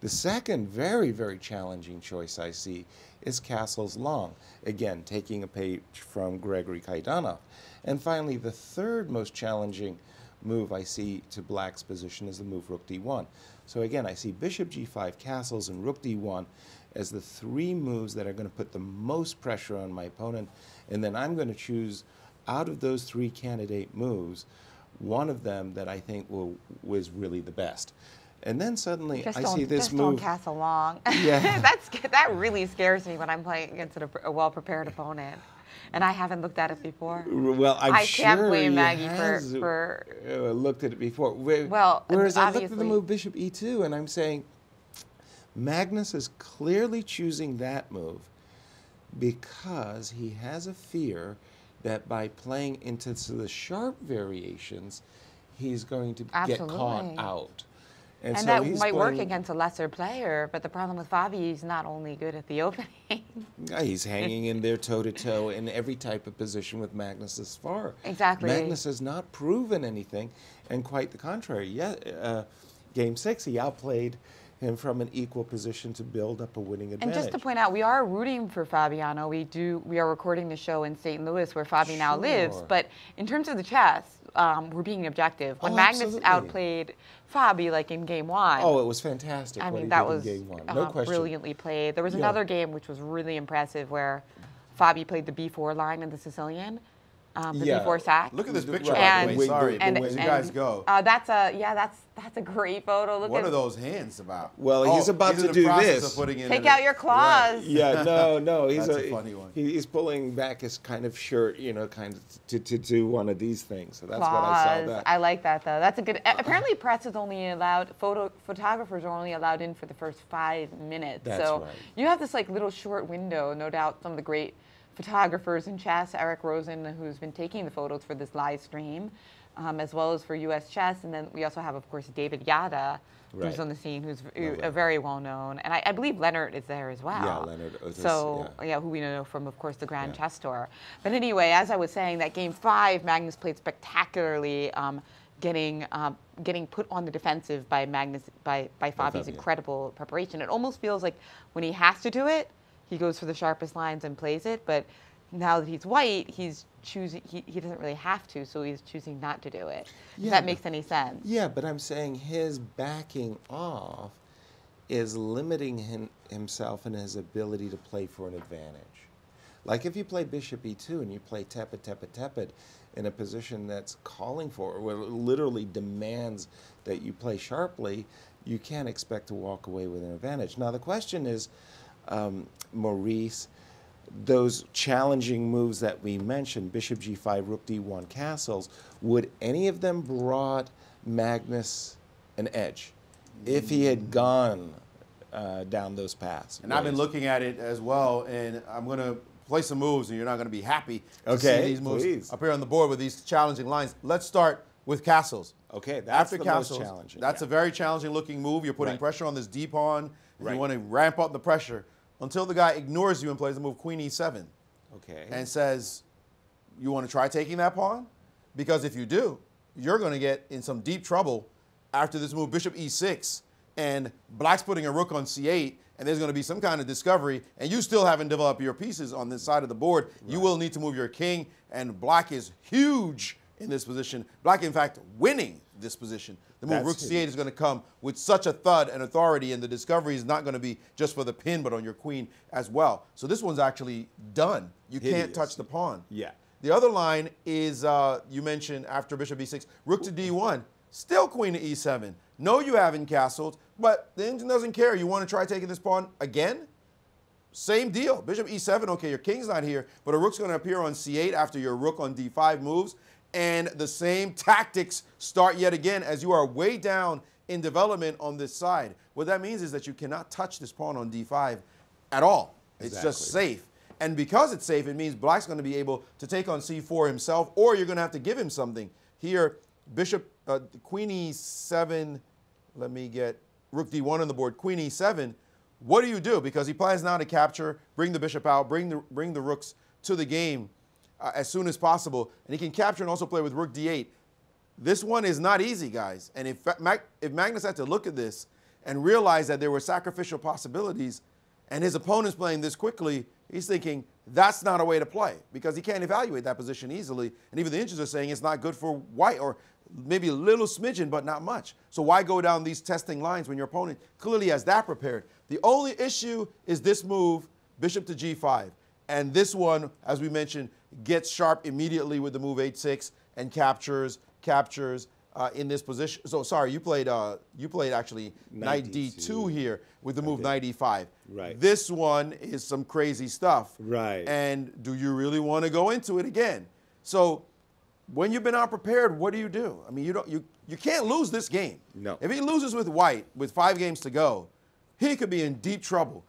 The second very, very challenging choice I see is castles long, again, taking a page from Gregory Kaidanov. And finally, the third most challenging move I see to Black's position is the move rook d1. So again, I see bishop g5, castles, and rook d1 as the 3 moves that are going to put the most pressure on my opponent. And then I'm going to choose out of those 3 candidate moves, one of them that I think was really the best. And then suddenly I see this move. Just don't castle long. Yeah. That really scares me when I'm playing against a well-prepared opponent. And I haven't looked at it before. Well, I can't blame Maggie has for looked at it before. Whereas I looked at the move bishop e2 and I'm saying, Magnus is clearly choosing that move because he has a fear that by playing into the sharp variations, he's going to get caught out. And so that might work against a lesser player, but the problem with Fabi, he's not only good at the opening. He's hanging in there toe-to-toe in every type of position with Magnus thus far. Exactly. Magnus has not proven anything, and quite the contrary. Game 6, he outplayed him from an equal position to build up a winning advantage. And just to point out, we are rooting for Fabiano. We are recording the show in St. Louis, where Fabi now lives. But in terms of the chess, we're being objective. When Magnus outplayed Fabi, like in game 1. Oh, it was fantastic. I mean, that was game 1. No question. Brilliantly played. There was another game which was really impressive where Fabi played the B4 line in the Sicilian. The B4 sack. Look at this picture, by the way. Sorry, as you guys go. That's a great photo. Look what at are those hands about? Well, he's about to do this. Take out your claws. Right. Yeah, no, he's That's a funny one. He's pulling back his kind of shirt, you know, kind of to do one of these things. So that's claws. what I saw. That. I like that though. That's a good. Apparently, press is only allowed. Photographers are only allowed in for the first 5 minutes. That's so right. you have this like little short window. No doubt, some of the great photographers in chess, Eric Rosen, who's been taking the photos for this live stream, as well as for U.S. chess. And then we also have, of course, David Yada, who's on the scene, who's very well known. And I believe Leonard is there as well. Yeah, Leonard Otis, so, who we know from, of course, the Grand Chess Tour. But anyway, as I was saying, that game 5, Magnus played spectacularly, getting put on the defensive by Fabi's incredible preparation. It almost feels like when he has to do it, he goes for the sharpest lines and plays it. But now that he's white, he's choosing. He doesn't really have to, so he's choosing not to do it. If that makes any sense. Yeah, but I'm saying his backing off is limiting himself in his ability to play for an advantage. Like if you play bishop e2 and you play tepid, tepid, tepid in a position that's calling for, or literally demands that you play sharply, you can't expect to walk away with an advantage. Now the question is, Maurice, those challenging moves that we mentioned, bishop g5, rook d1, castles, would any of them brought Magnus an edge if he had gone down those paths? And I've been looking at it as well, and I'm going to play some moves, and you're not going to be happy to see these moves appear on the board with these challenging lines. Let's start with castles. Okay, that's After the castles, most challenging. that's a very challenging looking move. You're putting pressure on this d pawn. You want to ramp up the pressure until the guy ignores you and plays the move queen e7. Okay. And says, you want to try taking that pawn? Because if you do, you're going to get in some deep trouble after this move, bishop e6, and black's putting a rook on c8, and there's going to be some kind of discovery, and you still haven't developed your pieces on this side of the board. You will need to move your king, and black is huge in this position. Black, in fact, winning this position. The move rook c8 is going to come with such a thud and authority, and the discovery is not going to be just for the pin, but on your queen as well. So this one's actually done. You can't touch the pawn. Yeah. The other line is, you mentioned after bishop e6, rook to d1, still queen to e7. No, you haven't castled, but the engine doesn't care. You want to try taking this pawn again? Same deal. Bishop e7, okay, your king's not here, but a rook's going to appear on c8 after your rook on d5 moves. And the same tactics start yet again as you are way down in development on this side. What that means is that you cannot touch this pawn on d5 at all. It's just safe. And because it's safe, it means black's going to be able to take on c4 himself, or you're going to have to give him something. Here, bishop, queen e7, let me get rook d1 on the board, queen e7. What do you do? Because he plans now to capture, bring the bishop out, bring the rooks to the game as soon as possible, and he can capture and also play with rook d8. This one is not easy, guys. And if Magnus had to look at this and realize that there were sacrificial possibilities, and his opponent's playing this quickly, he's thinking that's not a way to play, because he can't evaluate that position easily. And even the engines are saying it's not good for white, or maybe a little smidgen, but not much. So why go down these testing lines when your opponent clearly has that prepared? The only issue is this move, bishop to g5. And this one, as we mentioned, gets sharp immediately with the move h6 and captures in this position. So sorry, you played actually knight d2 here with the move knight e5. Right. This one is some crazy stuff. Right. And do you really want to go into it again? So when you've been unprepared, what do you do? I mean, you can't lose this game. No. If he loses with white with 5 games to go, he could be in deep trouble.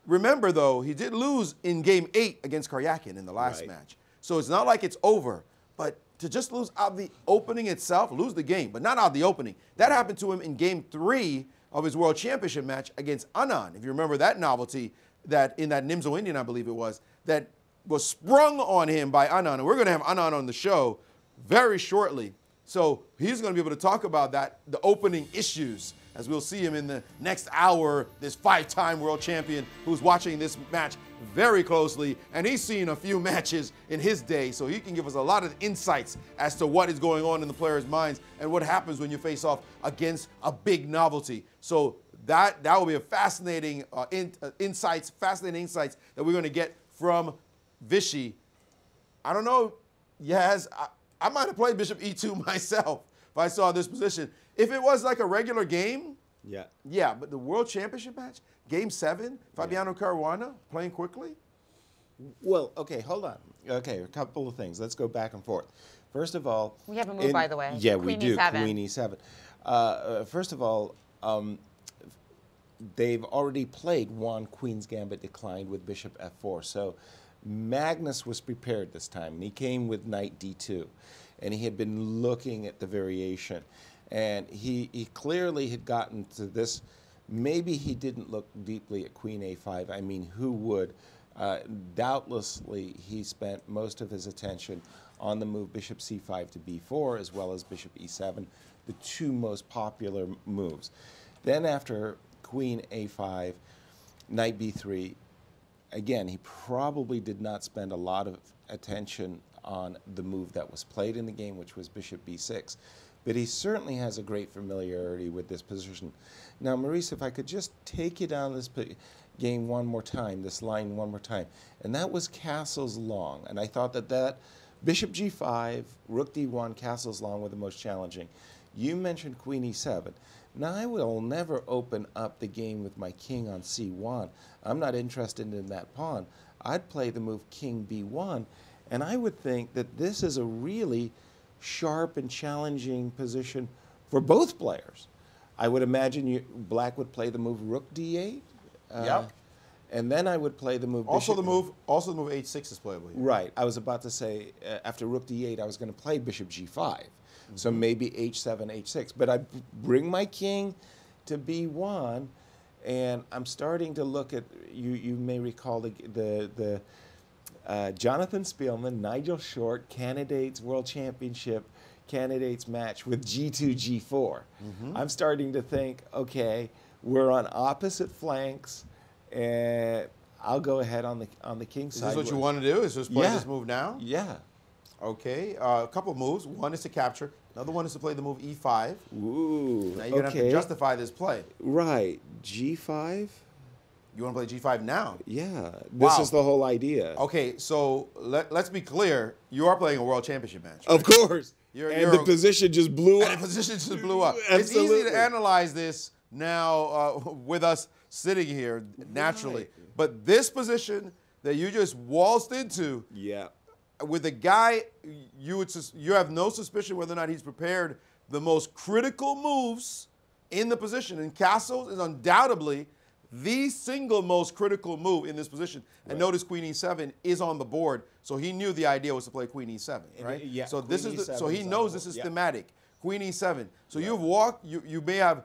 Remember, though, he did lose in game 8 against Karyakin in the last match. So it's not like it's over. But to just lose out the opening itself, lose the game, but not out the opening. That happened to him in game 3 of his World Championship match against Anand. If you remember that novelty, that in that Nimzo Indian, I believe it was, that was sprung on him by Anand. And we're going to have Anand on the show very shortly. So he's going to be able to talk about that, the opening issues, as we'll see him in the next hour, this 5-time world champion who's watching this match very closely, and he's seen a few matches in his day, so he can give us a lot of insights as to what is going on in the players' minds and what happens when you face off against a big novelty. So that will be a fascinating insights that we're going to get from Vichy. I don't know, Yaz, I might have played bishop e2 myself if I saw this position. If it was like a regular game, yeah, but the World Championship match, game 7, Fabiano Caruana playing quickly? Well, okay, hold on. Okay, a couple of things. Let's go back and forth. First of all, we have a move, by the way. Yeah, Queen we do. E7. Queen e7. First of all, they've already played one Queen's Gambit declined with bishop f4. So Magnus was prepared this time, and he came with knight d2, and he had been looking at the variation, and he clearly had gotten to this. Maybe he didn't look deeply at queen a5. I mean, who would? Doubtlessly, he spent most of his attention on the move bishop c5 to b4, as well as bishop e7, the two most popular moves. Then after queen a5, knight b3, again, he probably did not spend a lot of attention on the move that was played in the game, which was bishop b6. But he certainly has a great familiarity with this position. Now, Maurice, if I could just take you down this game one more time, this line one more time. And that was castles long. And I thought that bishop g5, rook d1, castles long were the most challenging. You mentioned queen e7. Now, I will never open up the game with my king on c1. I'm not interested in that pawn. I'd play the move king b1, and I would think that this is a really sharp and challenging position for both players. I would imagine black would play the move rook d8. Yep. And then I would play the move Also bishop. the move h6 is playable here. Right. I was about to say after rook d8, I was going to play bishop g5. So maybe h7, h6. But I bring my king to b1, and I'm starting to look at, you may recall the Jonathan Spielman, Nigel Short, candidates World Championship candidates match with g2, g4. I'm starting to think, okay, we're on opposite flanks, and I'll go ahead on the king side. Is this what you want to do? Is just play this move now? Yeah. Okay, a couple of moves. One is to capture. Another one is to play the move e5. Ooh, Now you're going to have to justify this play. Right. G5? You want to play g5 now? Yeah. This is the whole idea. Okay, so let's be clear. You are playing a world championship match. Right? Of course. You're the position just blew up. And the position just blew up. It's Absolutely. easy to analyze this now with us sitting here naturally. Right. But this position that you just waltzed into, Yeah. with a guy, you have no suspicion whether or not he's prepared the most critical moves in the position. And castles is undoubtedly the single most critical move in this position. And notice queen e7 is on the board, so he knew the idea was to play queen e7, right? Yeah. So Queen this is E7 so he is on knows the this board. is Yeah. thematic. Queen e7. So you've walked. You may have,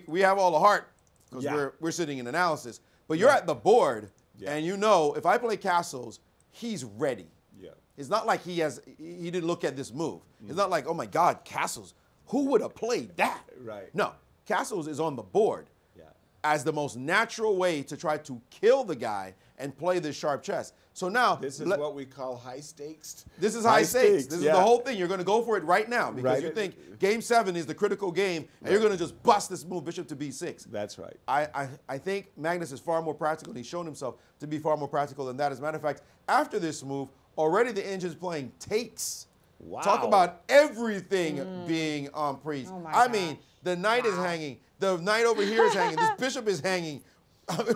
we have all the heart because we're sitting in analysis. But you're at the board, and you know if I play castles, he's ready. Yeah. It's not like he didn't look at this move. It's not like, oh my God, castles. Who would have played that? Right. No, castles is on the board Yeah. as the most natural way to try to kill the guy and play this sharp chess. So now This is what we call high stakes. this is high stakes. This is the whole thing. You're going to go for it right now because you think game 7 is the critical game, and you're going to just bust this move, bishop to b6. That's right. I think Magnus is far more practical, and he's shown himself to be far more practical than that. As a matter of fact, after this move, already the engine's playing takes. Wow. Talk about everything being on priest. Oh my I mean, gosh. the knight is hanging. The knight over here is hanging. This bishop is hanging. I mean,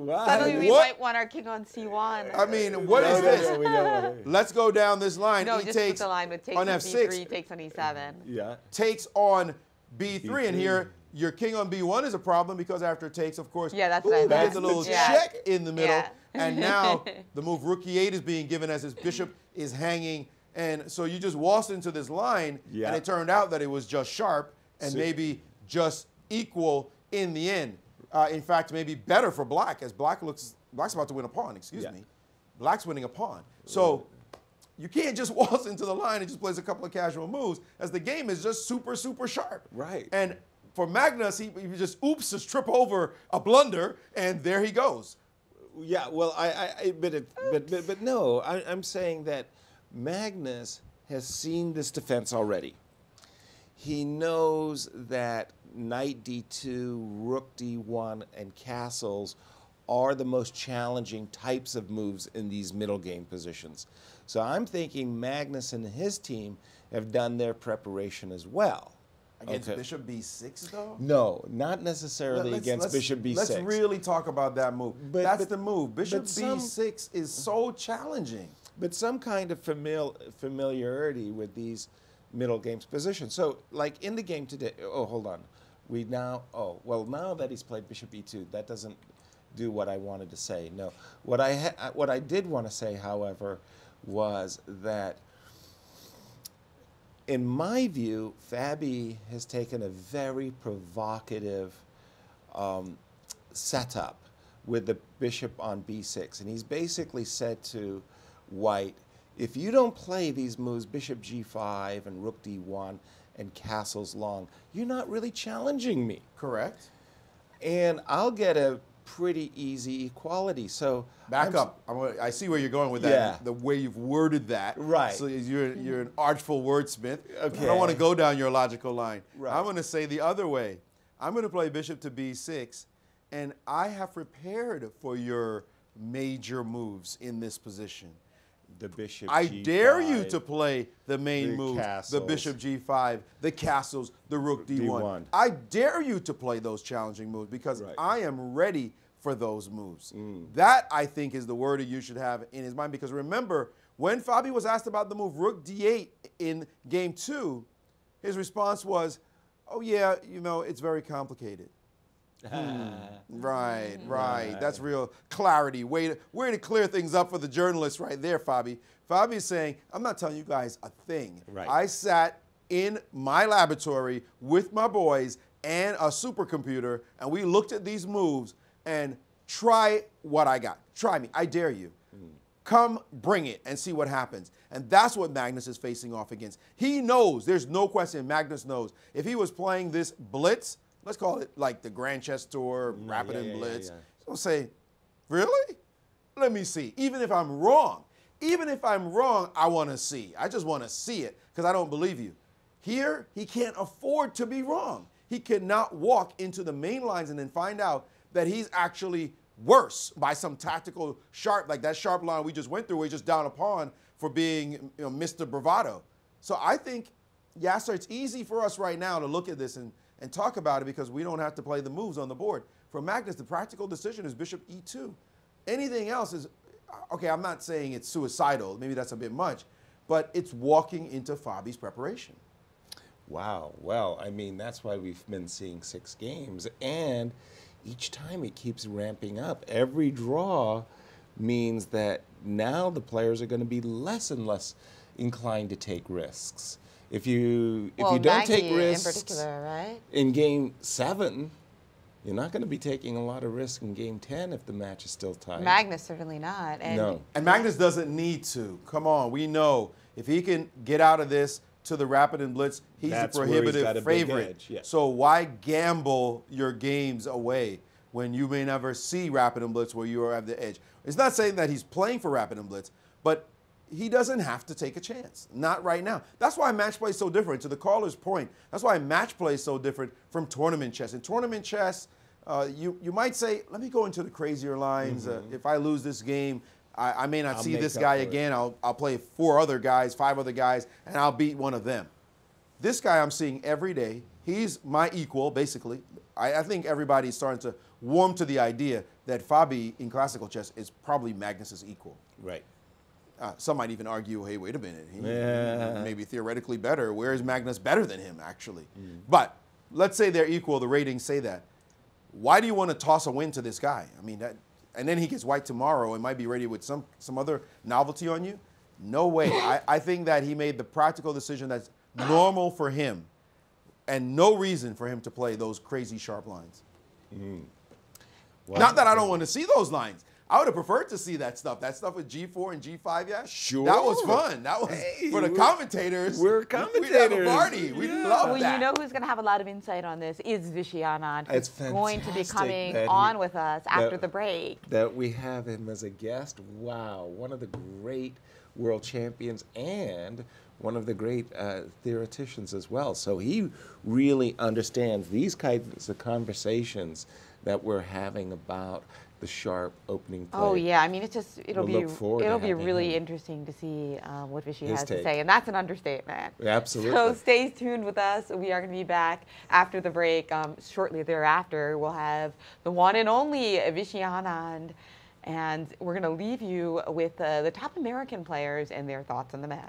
Suddenly we what? might want our king on c1. I mean, what is this? we don't want to. Let's go down this line. No, he just takes put the line with takes on on f6, b3, takes on e7. Yeah. takes on b3, B3. and here your king on b1 is a problem because after takes, of course, Yeah, that's what I he meant. gets a little Yeah. check in the middle, Yeah. and now the move rook e8 is being given as his bishop is hanging, and so you just waltzed into this line, Yeah. and it turned out that it was just sharp and So- maybe just equal in the end. In fact, maybe better for black, as black's about to win a pawn. Excuse Yeah. me, black's winning a pawn. So you can't just waltz into the line and just play a couple of casual moves, as the game is just super, super sharp. Right. And for Magnus, he just just trip over a blunder, and there he goes. Yeah, well, but no, I'm saying that Magnus has seen this defense already. He knows that knight d2, rook d1, and castles are the most challenging types of moves in these middle game positions. So I'm thinking Magnus and his team have done their preparation as well. Against bishop b6, though? No, not necessarily against bishop b6. Let's really talk about that move. That's the move. Bishop but some- b6 is so challenging. But some kind of familiarity with these middle games positions. So, like in the game today, oh, hold on. Now that he's played bishop e2, that doesn't do what I wanted to say. No, what I did want to say, however, was that in my view, Fabi has taken a very provocative setup with the bishop on b6. And he's basically said to White, if you don't play these moves, bishop g5 and rook d1 and castles long, you're not really challenging me. Correct. And I'll get a pretty easy equality. So back up. I see where you're going with that. Yeah. The way you've worded that. Right. So you're an artful wordsmith. Okay. I don't want to go down your logical line. Right. I'm going to say the other way. I'm going to play bishop to b6, and I have prepared for your major moves in this position. The bishop I g5, dare you to play the main the moves, the castles. bishop g5, the castles, the rook d1. I dare you to play those challenging moves because I am ready for those moves. That, I think, is the word you should have in his mind, because remember, when Fabi was asked about the move rook d8 in game 2, his response was, oh yeah, you know, it's very complicated. Right. That's real clarity. Way to clear things up for the journalists right there, Fabi. Fabi's saying, I'm not telling you guys a thing. Right. I sat in my laboratory with my boys and a supercomputer, and we looked at these moves and try what I got. Try me. I dare you. Come bring it and see what happens. And that's what Magnus is facing off against. He knows, there's no question, Magnus knows. If he was playing this blitz, let's call it like the Grand Chess Tour, Rapid and Blitz. He's going to say, really? Let me see. Even if I'm wrong, I want to see. I just want to see it because I don't believe you. Here, he can't afford to be wrong. He cannot walk into the main lines and then find out that he's actually worse by some tactical sharp, like that sharp line we just went through, where he's just down a pawn for being Mr. Bravado. So I think, Yasser, it's easy for us right now to look at this and talk about it because we don't have to play the moves on the board. For Magnus, the practical decision is bishop e2. Anything else is, okay, I'm not saying it's suicidal. Maybe that's a bit much. But it's walking into Fabi's preparation. Wow. Well, I mean, that's why we've been seeing 6 games. And each time it keeps ramping up. Every draw means that now the players are going to be less and less inclined to take risks. If you don't take risks in particular, right? in game 7, you're not going to be taking a lot of risk in game 10 if the match is still tight. Magnus certainly not. And no. And Magnus doesn't need to. Come on, we know if he can get out of this to the Rapid and Blitz, he's a prohibitive favorite. Yeah. So why gamble your games away when you may never see Rapid and Blitz where you have the edge? It's not saying that he's playing for Rapid and Blitz, but he doesn't have to take a chance. Not right now. That's why match play is so different. To the caller's point, that's why match play is so different from tournament chess. In tournament chess, you might say, let me go into the crazier lines. If I lose this game, I may not see this guy again. I'll play 4 other guys, 5 other guys, and I'll beat one of them. This guy I'm seeing every day, he's my equal, basically. I think everybody's starting to warm to the idea that Fabi in classical chess is probably Magnus's equal. Right. Some might even argue, hey, wait a minute. He may be theoretically better. Where is Magnus better than him, actually? But let's say they're equal. The ratings say that. Why do you want to toss a win to this guy? I mean, and then he gets white tomorrow and might be ready with some other novelty on you? No way. I think that he made the practical decision that's normal for him and no reason for him to play those crazy sharp lines. Well, not that I don't want to see those lines. I would have preferred to see that stuff with G4 and G5, yeah? Sure. That was fun. That was, for the commentators. We're commentators. We'd have a party. We'd love well, that. you know who's going to have a lot of insight on this is Vishy Anand, who's It's going to be fantastic coming on with us after the break. That we have him as a guest. Wow, one of the great world champions and one of the great theoreticians as well. So he really understands these kinds of conversations that we're having about the sharp opening play. Oh yeah, I mean it'll be really him. interesting to see what Vishy His has take. to say, and that's an understatement. Absolutely. So stay tuned with us. We are going to be back after the break. Shortly thereafter, we'll have the one and only Vishy Anand, and we're going to leave you with the top American players and their thoughts on the match.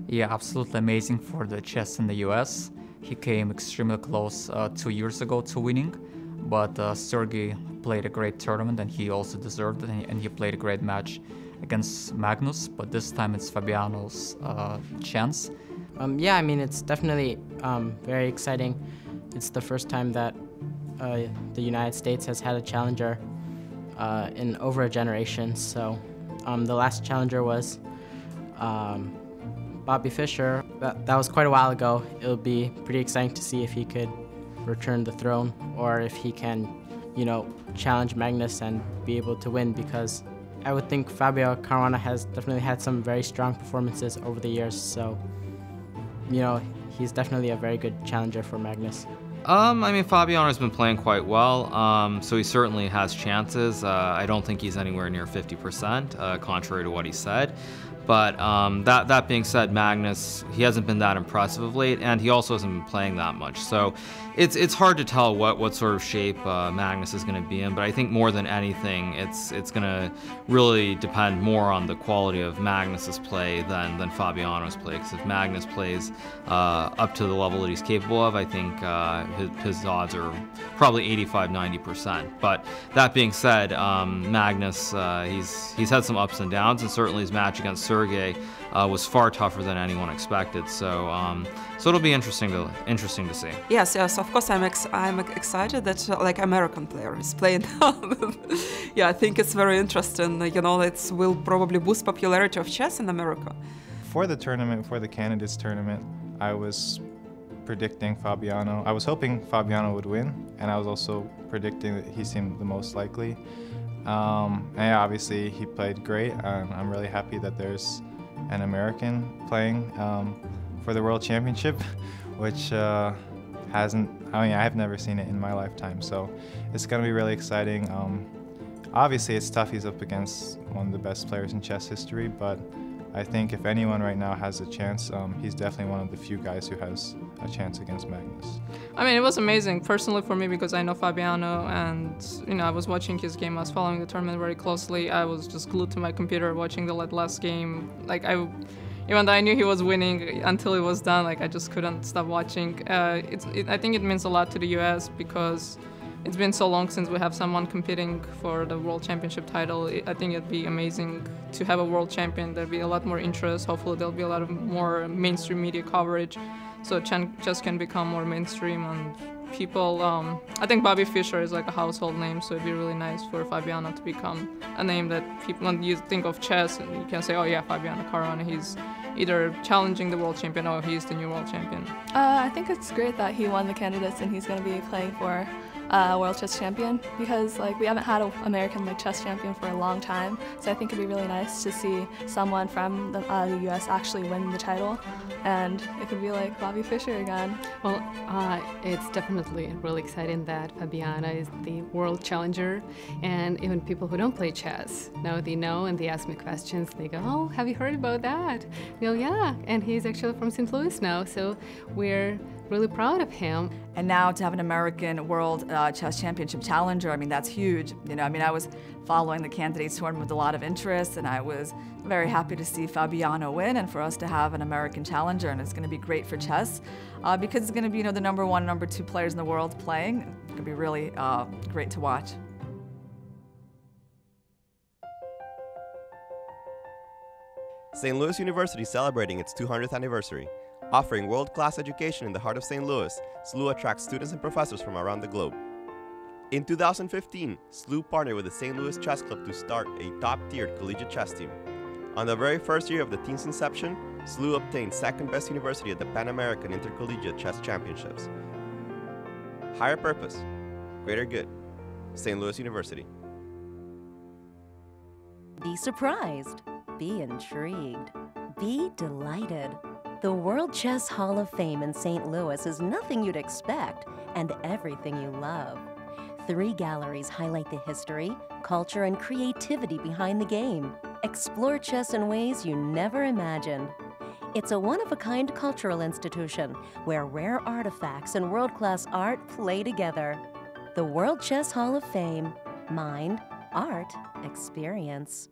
Yeah, absolutely amazing for the chess in the US. He came extremely close 2 years ago to winning, but Sergey played a great tournament and he also deserved it, and he played a great match against Magnus, but this time it's Fabiano's chance. Yeah, I mean, it's definitely very exciting. It's the first time that the United States has had a challenger in over a generation. So the last challenger was Bobby Fischer. That was quite a while ago. It'll be pretty exciting to see if he could return the throne or if he can, you know, challenge Magnus and be able to win, because I would think Fabiano Caruana has definitely had some very strong performances over the years. So, you know, he's definitely a very good challenger for Magnus. I mean, Fabiano's been playing quite well, so he certainly has chances. I don't think he's anywhere near 50%, contrary to what he said. But that being said, Magnus, he hasn't been that impressive of late, and he also hasn't been playing that much. So it's hard to tell what sort of shape Magnus is going to be in. But I think more than anything, it's going to really depend more on the quality of Magnus's play than Fabiano's play. Because if Magnus plays up to the level that he's capable of, I think his odds are probably 85–90%. But that being said, Magnus, he's had some ups and downs, and certainly his match against Sergey was far tougher than anyone expected. So it'll be interesting to see. Yes, of course I'm excited that like American player is playing. Yeah, I think it's very interesting. You know, it will probably boost popularity of chess in America. For the tournament, for the candidates tournament, I was predicting Fabiano. I was hoping Fabiano would win, and I was also predicting that he seemed the most likely. And yeah, obviously he played great. I'm really happy that there's an American playing for the World Championship, which I've never seen it in my lifetime. So it's going to be really exciting. Obviously it's tough. He's up against one of the best players in chess history, but I think if anyone right now has a chance, he's definitely one of the few guys who has a chance against Magnus. I mean, it was amazing personally for me because I know Fabiano, and you know, I was watching his game. I was following the tournament very closely. I was just glued to my computer watching the last game. Like even though I knew he was winning until it was done, like I just couldn't stop watching. I think it means a lot to the U.S. because it's been so long since we have someone competing for the World Championship title. I think it'd be amazing to have a world champion. There'd be a lot more interest. Hopefully there'll be a lot of more mainstream media coverage, so chess can become more mainstream, and people, I think Bobby Fischer is like a household name, so it'd be really nice for Fabiano to become a name that people, when you think of chess, and you can say, oh yeah, Fabiano Caruana, he's either challenging the world champion or he's the new world champion. I think it's great that he won the candidates and he's going to be playing for world chess champion, because like we haven't had an American like chess champion for a long time, so I think it'd be really nice to see someone from the US actually win the title, and it could be like Bobby Fischer again. Well, it's definitely really exciting that Fabiano is the world challenger, and even people who don't play chess now they know, and they ask me questions. They go, oh, have you heard about that? I go, yeah, and he's actually from St. Louis now, so we're really proud of him. And now to have an American World Chess Championship challenger, I mean, that's huge. You know, I mean, I was following the candidates tournament with a lot of interest, and I was very happy to see Fabiano win and for us to have an American challenger, and it's going to be great for chess because it's going to be, you know, the number one, number two players in the world playing. It's going to be really great to watch. St. Louis University is celebrating its 200th anniversary. Offering world-class education in the heart of St. Louis, SLU attracts students and professors from around the globe. In 2015, SLU partnered with the St. Louis Chess Club to start a top-tiered collegiate chess team. On the very first year of the team's inception, SLU obtained second best university at the Pan American Intercollegiate Chess Championships. Higher purpose, greater good. St. Louis University. Be surprised. Be intrigued. Be delighted. The World Chess Hall of Fame in St. Louis is nothing you'd expect and everything you love. 3 galleries highlight the history, culture, and creativity behind the game. Explore chess in ways you never imagined. It's a one-of-a-kind cultural institution where rare artifacts and world-class art play together. The World Chess Hall of Fame. Mind, art, experience.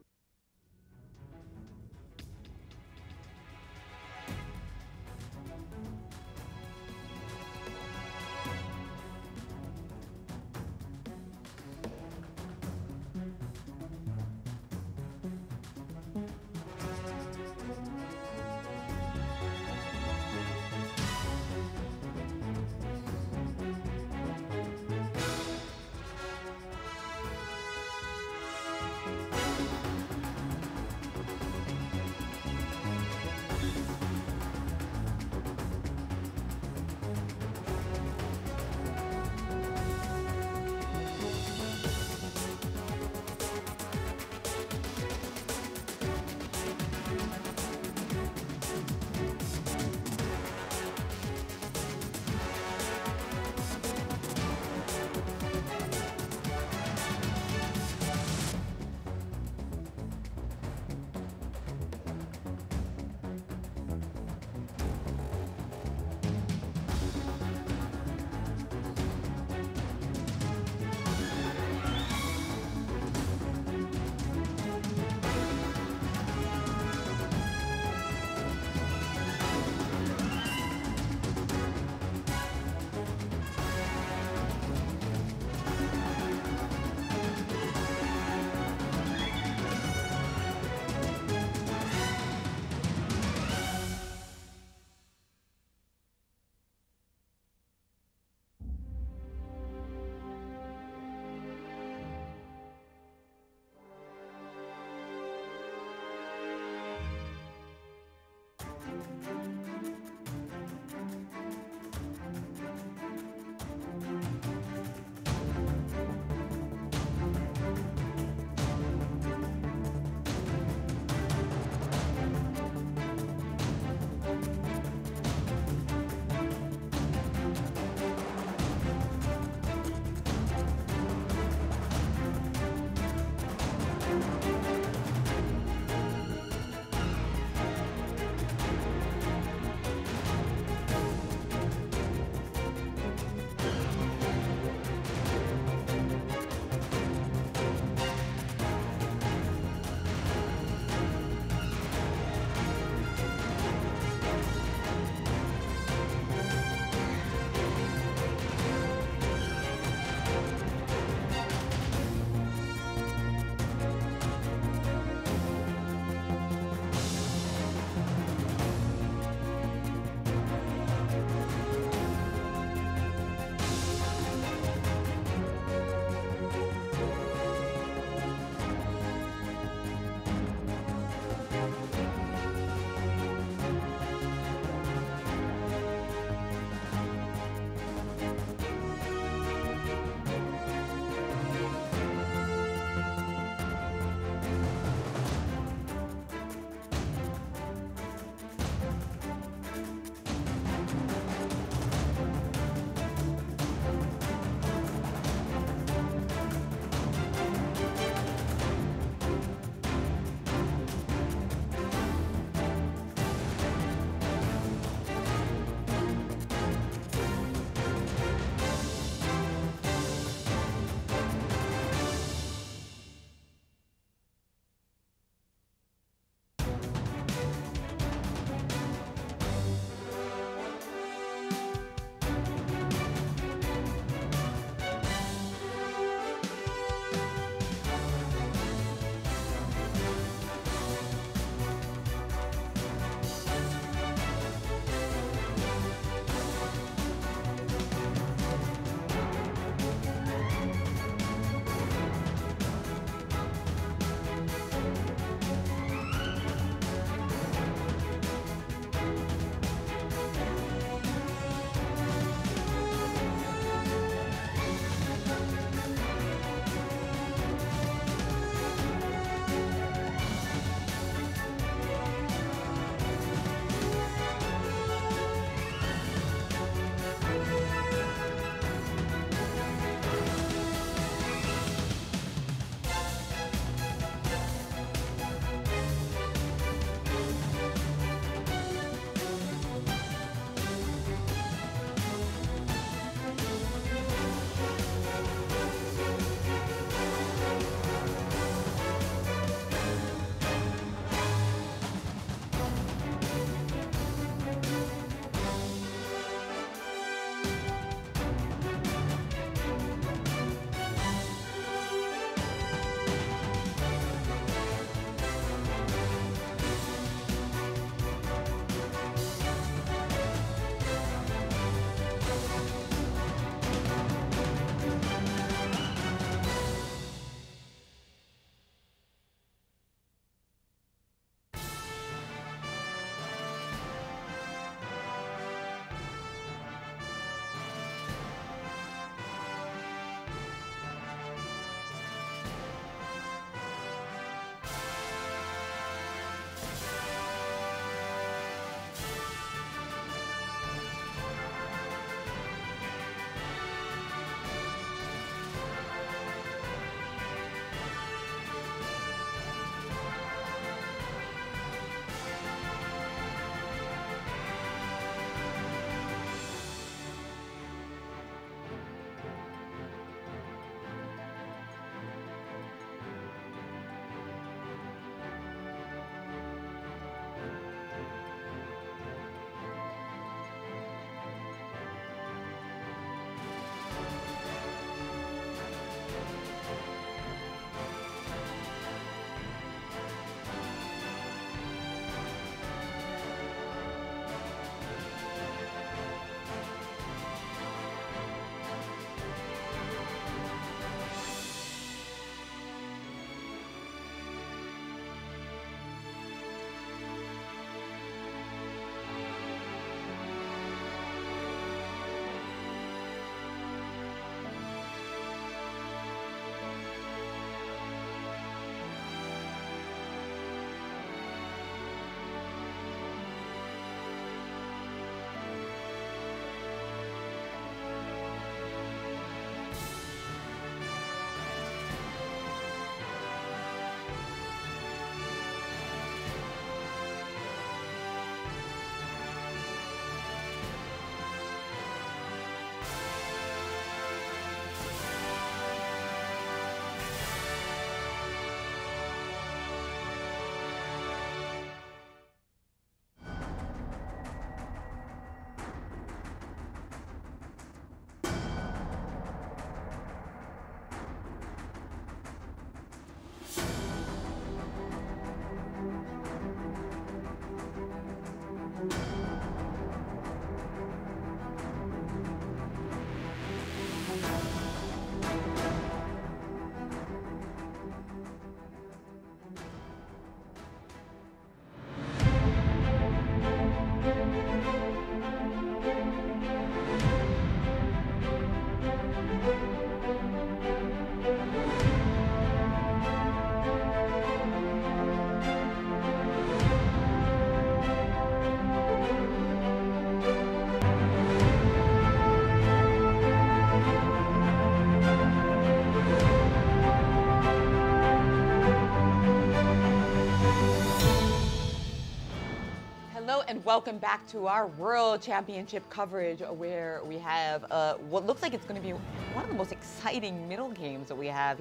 Welcome back to our World Championship coverage, where we have what looks like it's going to be one of the most exciting middle games that we have,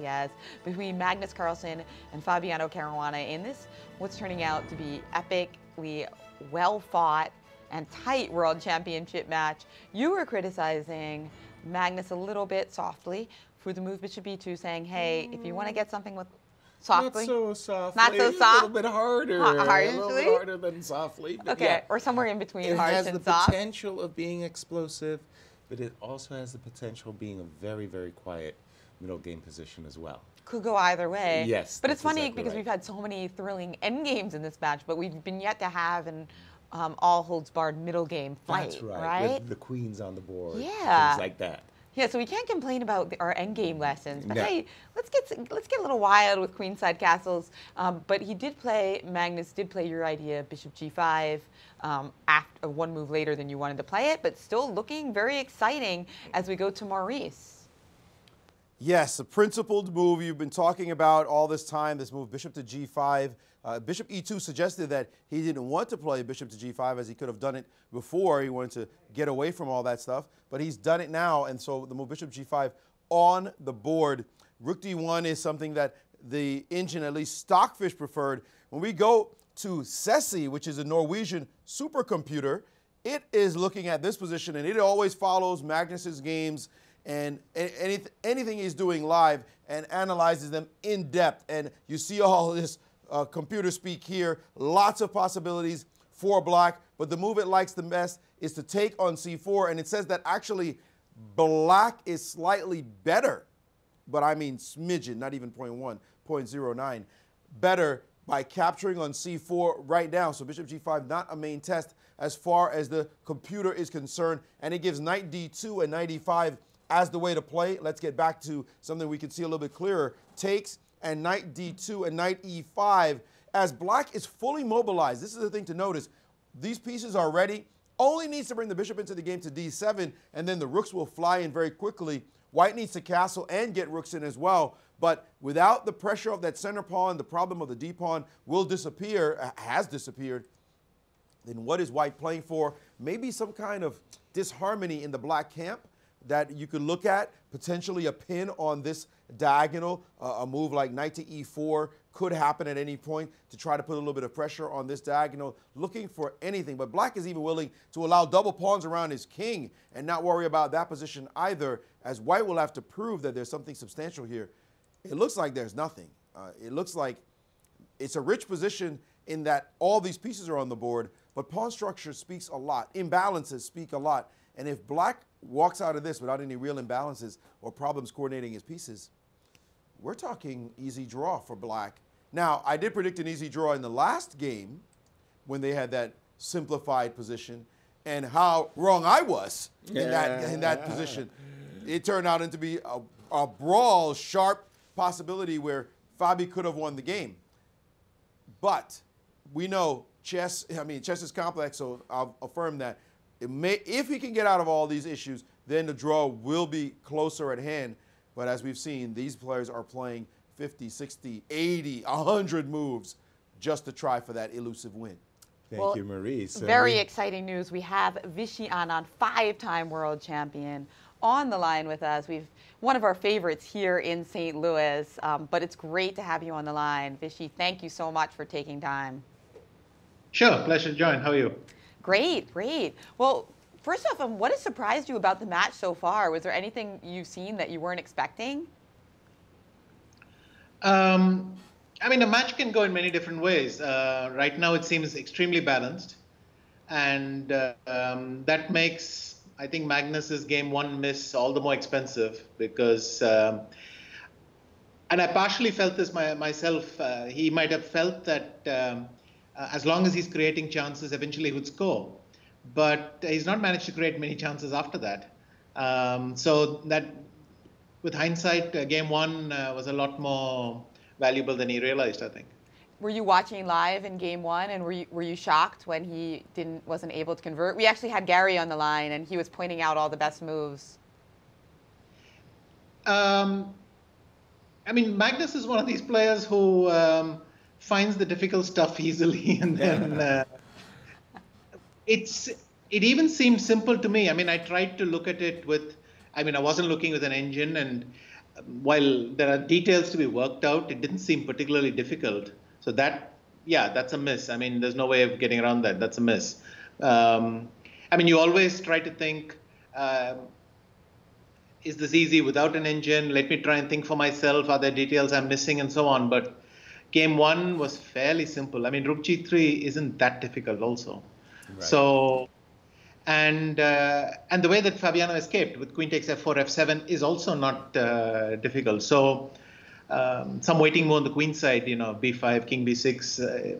between Magnus Carlsen and Fabiano Caruana in this, what's turning out to be epically well-fought and tight World Championship match. You were criticizing Magnus a little bit softly for the move Bishop E2, saying, hey, if you want to get something with softly. Not so softly. Not so soft. A little bit harder. Harshly? A little bit harder than softly. Okay, yeah. or somewhere in between harsh and soft. It has the potential of being explosive, but it also has the potential of being a very, very quiet middle game position as well. Could go either way. Yes. But it's funny exactly because right. we've had so many thrilling end games in this match, but we've been yet to have an all holds barred middle game fight. That's right. Right? With the queens on the board. Yeah. Things like that. Yeah, so we can't complain about our endgame lessons, but No. hey, let's get a little wild with queenside castles. But Magnus did play your idea, Bishop G5, after one move later than you wanted to play it, but still looking very exciting as we go to Maurice. Yes, a principled move you've been talking about all this time, this move, Bishop to G5. Bishop E2 suggested that he didn't want to play Bishop to G5 as he could have done it before. He wanted to get away from all that stuff, but he's done it now, and so the move Bishop G5 on the board. Rook D1 is something that the engine, at least Stockfish, preferred. When we go to Sessi, which is a Norwegian supercomputer, it is looking at this position, and it always follows Magnus's games and anything he's doing live and analyzes them in depth. And you see all this computer speak here, lots of possibilities for black, but the move it likes the best is to take on C4, and it says that actually black is slightly better, but I mean smidgen, not even 0.1, 0.09, better by capturing on C4 right now. So Bishop G5 not a main test as far as the computer is concerned, and it gives Knight D2 and Knight E5 as the way to play. Let's get back to something we can see a little bit clearer. Takes and Knight D2 and Knight E5 as black is fully mobilized. This is the thing to notice. These pieces are ready. Only needs to bring the bishop into the game to D7, and then the rooks will fly in very quickly. White needs to castle and get rooks in as well, but without the pressure of that center pawn, the problem of the D pawn will disappear, has disappeared. Then what is white playing for? Maybe some kind of disharmony in the black camp that you could look at, potentially a pin on this diagonal. A move like Knight to E4 could happen at any point to try to put a little bit of pressure on this diagonal, looking for anything. But black is even willing to allow double pawns around his king and not worry about that position either, as white will have to prove that there's something substantial here. It looks like there's nothing. It looks like it's a rich position in that all these pieces are on the board, but pawn structure speaks a lot. Imbalances speak a lot. And if black walks out of this without any real imbalances or problems coordinating his pieces, we're talking easy draw for black. Now, I did predict an easy draw in the last game when they had that simplified position, and how wrong I was in that position. It turned out to be a brawl, sharp possibility where Fabi could have won the game. But we know chess is complex, so I'll affirm that. If he can get out of all these issues, then the draw will be closer at hand. But as we've seen, these players are playing 50, 60, 80, 100 moves just to try for that elusive win. Thank you, Maurice. Very exciting news. We have Vishy Anand, 5-time world champion, on the line with us. We've one of our favorites here in St. Louis, but it's great to have you on the line. Vishy, thank you so much for taking time. Sure, pleasure to join. How are you? Great, great. Well, first off, what has surprised you about the match so far? Was there anything you've seen that you weren't expecting? I mean, a match can go in many different ways. Right now, it seems extremely balanced. And that makes, I think, Magnus's game one miss all the more expensive because, and I partially felt this myself, he might have felt that as long as he's creating chances, eventually he would score. But he's not managed to create many chances after that. So that, with hindsight, game one was a lot more valuable than he realized, I think. Were you watching live in game one, and were you shocked when he wasn't able to convert? We actually had Gary on the line, and he was pointing out all the best moves. I mean, Magnus is one of these players who finds the difficult stuff easily, and then it even seemed simple to me. I mean, I tried to look at it with, I mean, I wasn't looking with an engine, and while there are details to be worked out, it didn't seem particularly difficult. So that, yeah, that's a miss. I mean, there's no way of getting around that. That's a miss. I mean, you always try to think, is this easy without an engine? Let me try and think for myself. Are there details I'm missing and so on? But game one was fairly simple. I mean, Rook G3 isn't that difficult also. Right. So, and the way that Fabiano escaped with Queen takes F4, F7 is also not difficult. So some waiting move on the Queen side, you know, B5, King B6,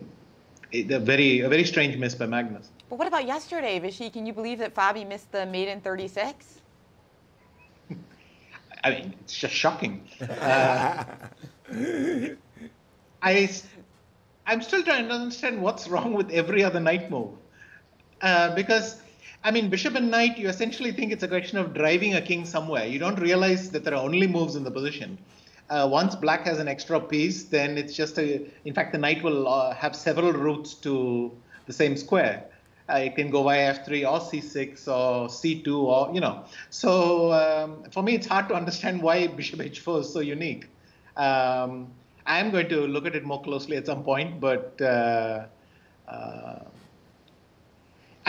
a very strange miss by Magnus. But what about yesterday, Vishy? Can you believe that Fabi missed the maiden 36? I mean, it's just shocking. I'm still trying to understand what's wrong with every other knight move. Because, I mean, bishop and knight, you essentially think it's a question of driving a king somewhere. You don't realize that there are only moves in the position. Once black has an extra piece, then it's just in fact, the knight will have several routes to the same square. It can go via f3 or c6 or c2 or, you know. So for me, it's hard to understand why bishop h4 is so unique. I'm going to look at it more closely at some point, but I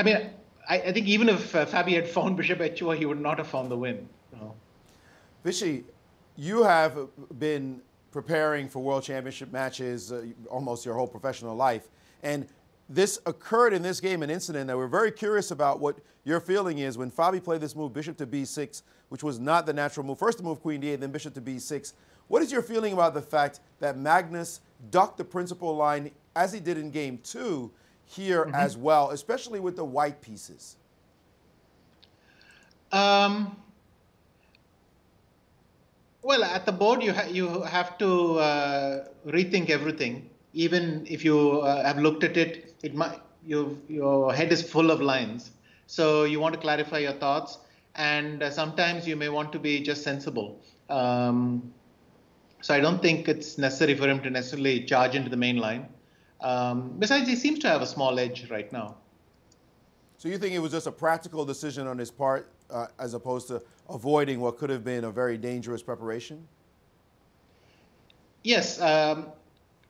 mean, I think even if Fabi had found bishop h4, he would not have found the win. So. Vishy, you have been preparing for World Championship matches almost your whole professional life, and this occurred in this game, an incident that we're very curious about what your feeling is when Fabi played this move, bishop to b6, which was not the natural move. First the move, queen d8, then bishop to b6. What is your feeling about the fact that Magnus ducked the principal line as he did in game 2 here as well, especially with the white pieces? Well, at the board, you have to rethink everything. Even if you have looked at it, your head is full of lines. So you want to clarify your thoughts, and sometimes you may want to be just sensible. So I don't think it's necessary for him to necessarily charge into the main line. Besides, he seems to have a small edge right now. So you think it was just a practical decision on his part as opposed to avoiding what could have been a very dangerous preparation? Yes,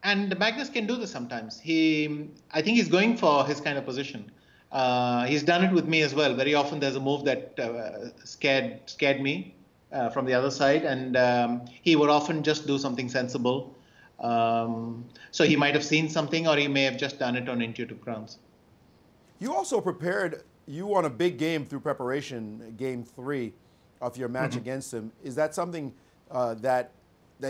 and Magnus can do this sometimes. I think he's going for his kind of position. He's done it with me as well. Very often there's a move that scared me from the other side, and he would often just do something sensible. So he might have seen something, or he may have just done it on intuitive grounds. You also prepared, you won a big game through preparation, game 3 of your match against him. Is that something that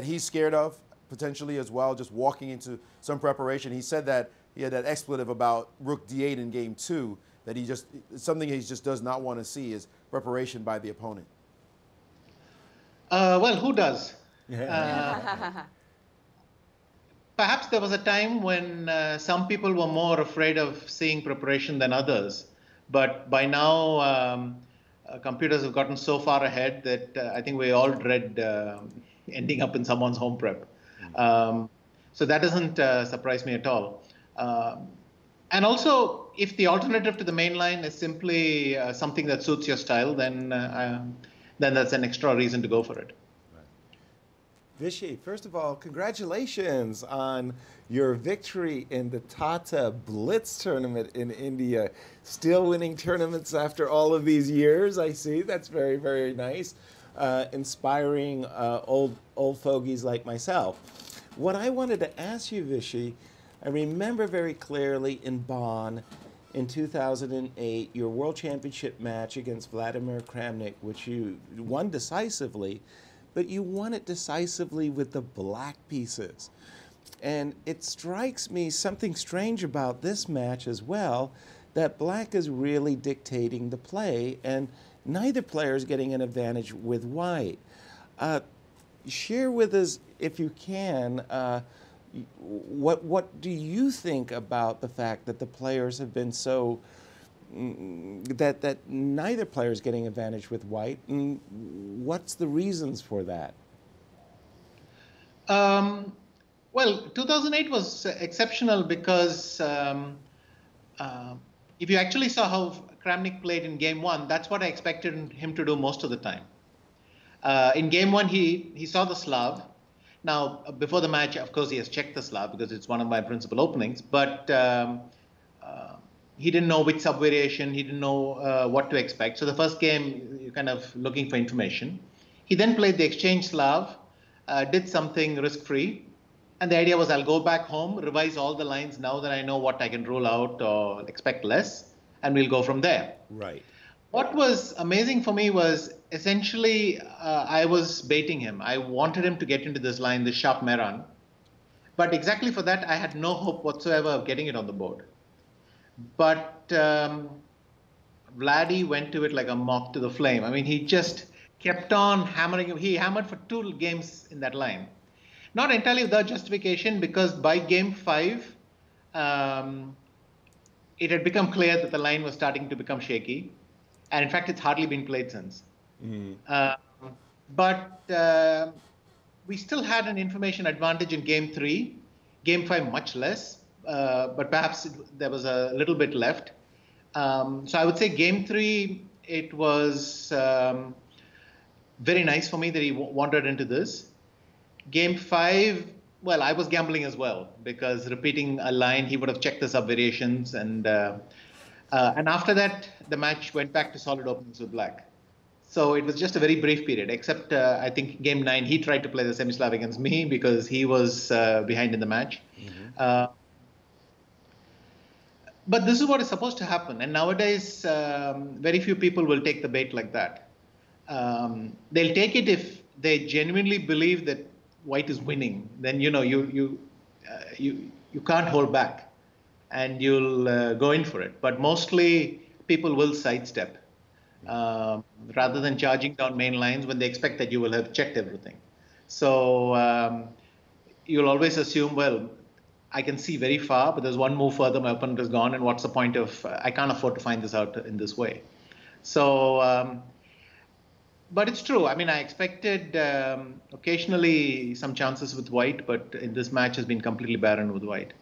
he's scared of potentially as well, just walking into some preparation? He said that he had that expletive about rook d8 in game 2, that something he just does not want to see is preparation by the opponent. Well, who does? Perhaps there was a time when some people were more afraid of seeing preparation than others. But by now, computers have gotten so far ahead that I think we all dread ending up in someone's home prep. So that doesn't surprise me at all. And also, if the alternative to the main line is simply something that suits your style, then that's an extra reason to go for it. Vishy, first of all, congratulations on your victory in the Tata Blitz tournament in India. Still winning tournaments after all of these years, I see. That's very, very nice. Inspiring old fogies like myself. What I wanted to ask you, Vishy, I remember very clearly in Bonn in 2008, your World Championship match against Vladimir Kramnik, which you won decisively, but you won it decisively with the black pieces. And it strikes me something strange about this match as well, that black is really dictating the play, and neither player is getting an advantage with white. Share with us, if you can, what do you think about the fact that the players have been so that neither player is getting advantage with white, and what's the reasons for that? Well, 2008 was exceptional because if you actually saw how Kramnik played in game 1, that's what I expected him to do most of the time. In game 1, he saw the Slav. Now, before the match, of course, he has checked the Slav because it's one of my principal openings, but he didn't know which sub-variation, he didn't know what to expect. So the first game, you're kind of looking for information. He then played the exchange Slav, did something risk-free, and the idea was I'll go back home, revise all the lines now that I know what I can rule out or expect less, and we'll go from there. Right. What was amazing for me was essentially I was baiting him. I wanted him to get into this line, the sharp Meran. But exactly for that, I had no hope whatsoever of getting it on the board. But Vladdy went to it like a moth to the flame. I mean, he just kept on hammering. He hammered for 2 games in that line. Not entirely without justification, because by game 5, it had become clear that the line was starting to become shaky. And in fact, it's hardly been played since. But we still had an information advantage in game 3. Game 5, much less. But perhaps there was a little bit left. So I would say game 3, it was very nice for me that he wandered into this. Game 5, well, I was gambling as well, because repeating a line, he would have checked the sub-variations. And after that, the match went back to solid openings with black. So it was just a very brief period, except I think game 9, he tried to play the semi-Slav against me because he was behind in the match. But this is what is supposed to happen. And nowadays, very few people will take the bait like that. They'll take it if they genuinely believe that white is winning. Then, you know, you can't hold back and you'll go in for it. But mostly people will sidestep rather than charging down main lines when they expect that you will have checked everything. So you'll always assume, well, I can see very far, but there's one move further, my opponent is gone, and what's the point of, I can't afford to find this out in this way. So, but it's true. I mean, I expected occasionally some chances with white, but in this match has been completely barren with white.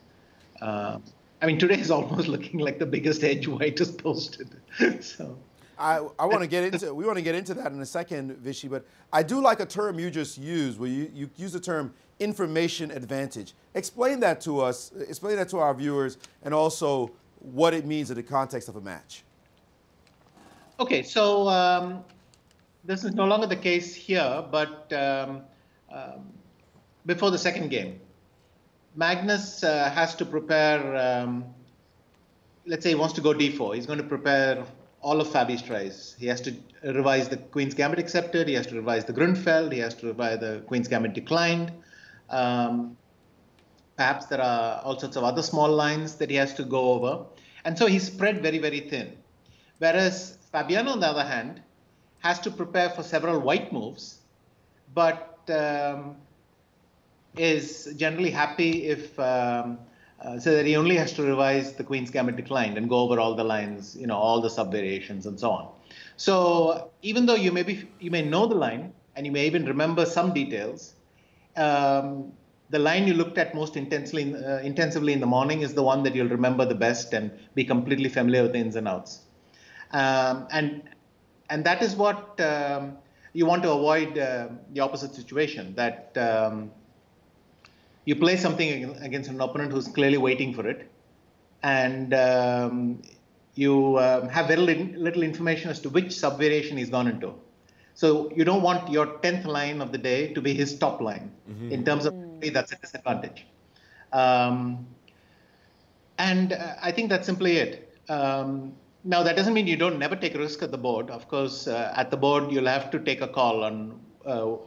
I mean, today is almost looking like the biggest edge white has posted. So. I want to get into, we want to get into that in a second, Vishy, but I do like a term you just used where you use the term information advantage. Explain that to us, explain that to our viewers, and also what it means in the context of a match. Okay, so this is no longer the case here, but before the second game, Magnus has to prepare, let's say he wants to go d4. He's going to prepare all of Fabi's tries. He has to revise the Queen's Gambit accepted, he has to revise the Grunfeld, he has to revise the Queen's Gambit declined. Perhaps there are all sorts of other small lines that he has to go over. And so he's spread very, very thin. Whereas Fabiano, on the other hand, has to prepare for several white moves, but is generally happy if so that he only has to revise the Queen's Gambit declined and go over all the lines, you know, all the sub-variations and so on. So even though you may know the line and you may even remember some details, the line you looked at most intensively in the morning is the one that you'll remember the best and be completely familiar with the ins and outs. And that is what you want to avoid the opposite situation, that you play something against an opponent who's clearly waiting for it, and you have very little information as to which sub-variation he's gone into. So you don't want your 10th line of the day to be his top line. In terms of play, that's a disadvantage. And I think that's simply it. Now, that doesn't mean you don't never take a risk at the board. Of course, at the board, you'll have to take a call on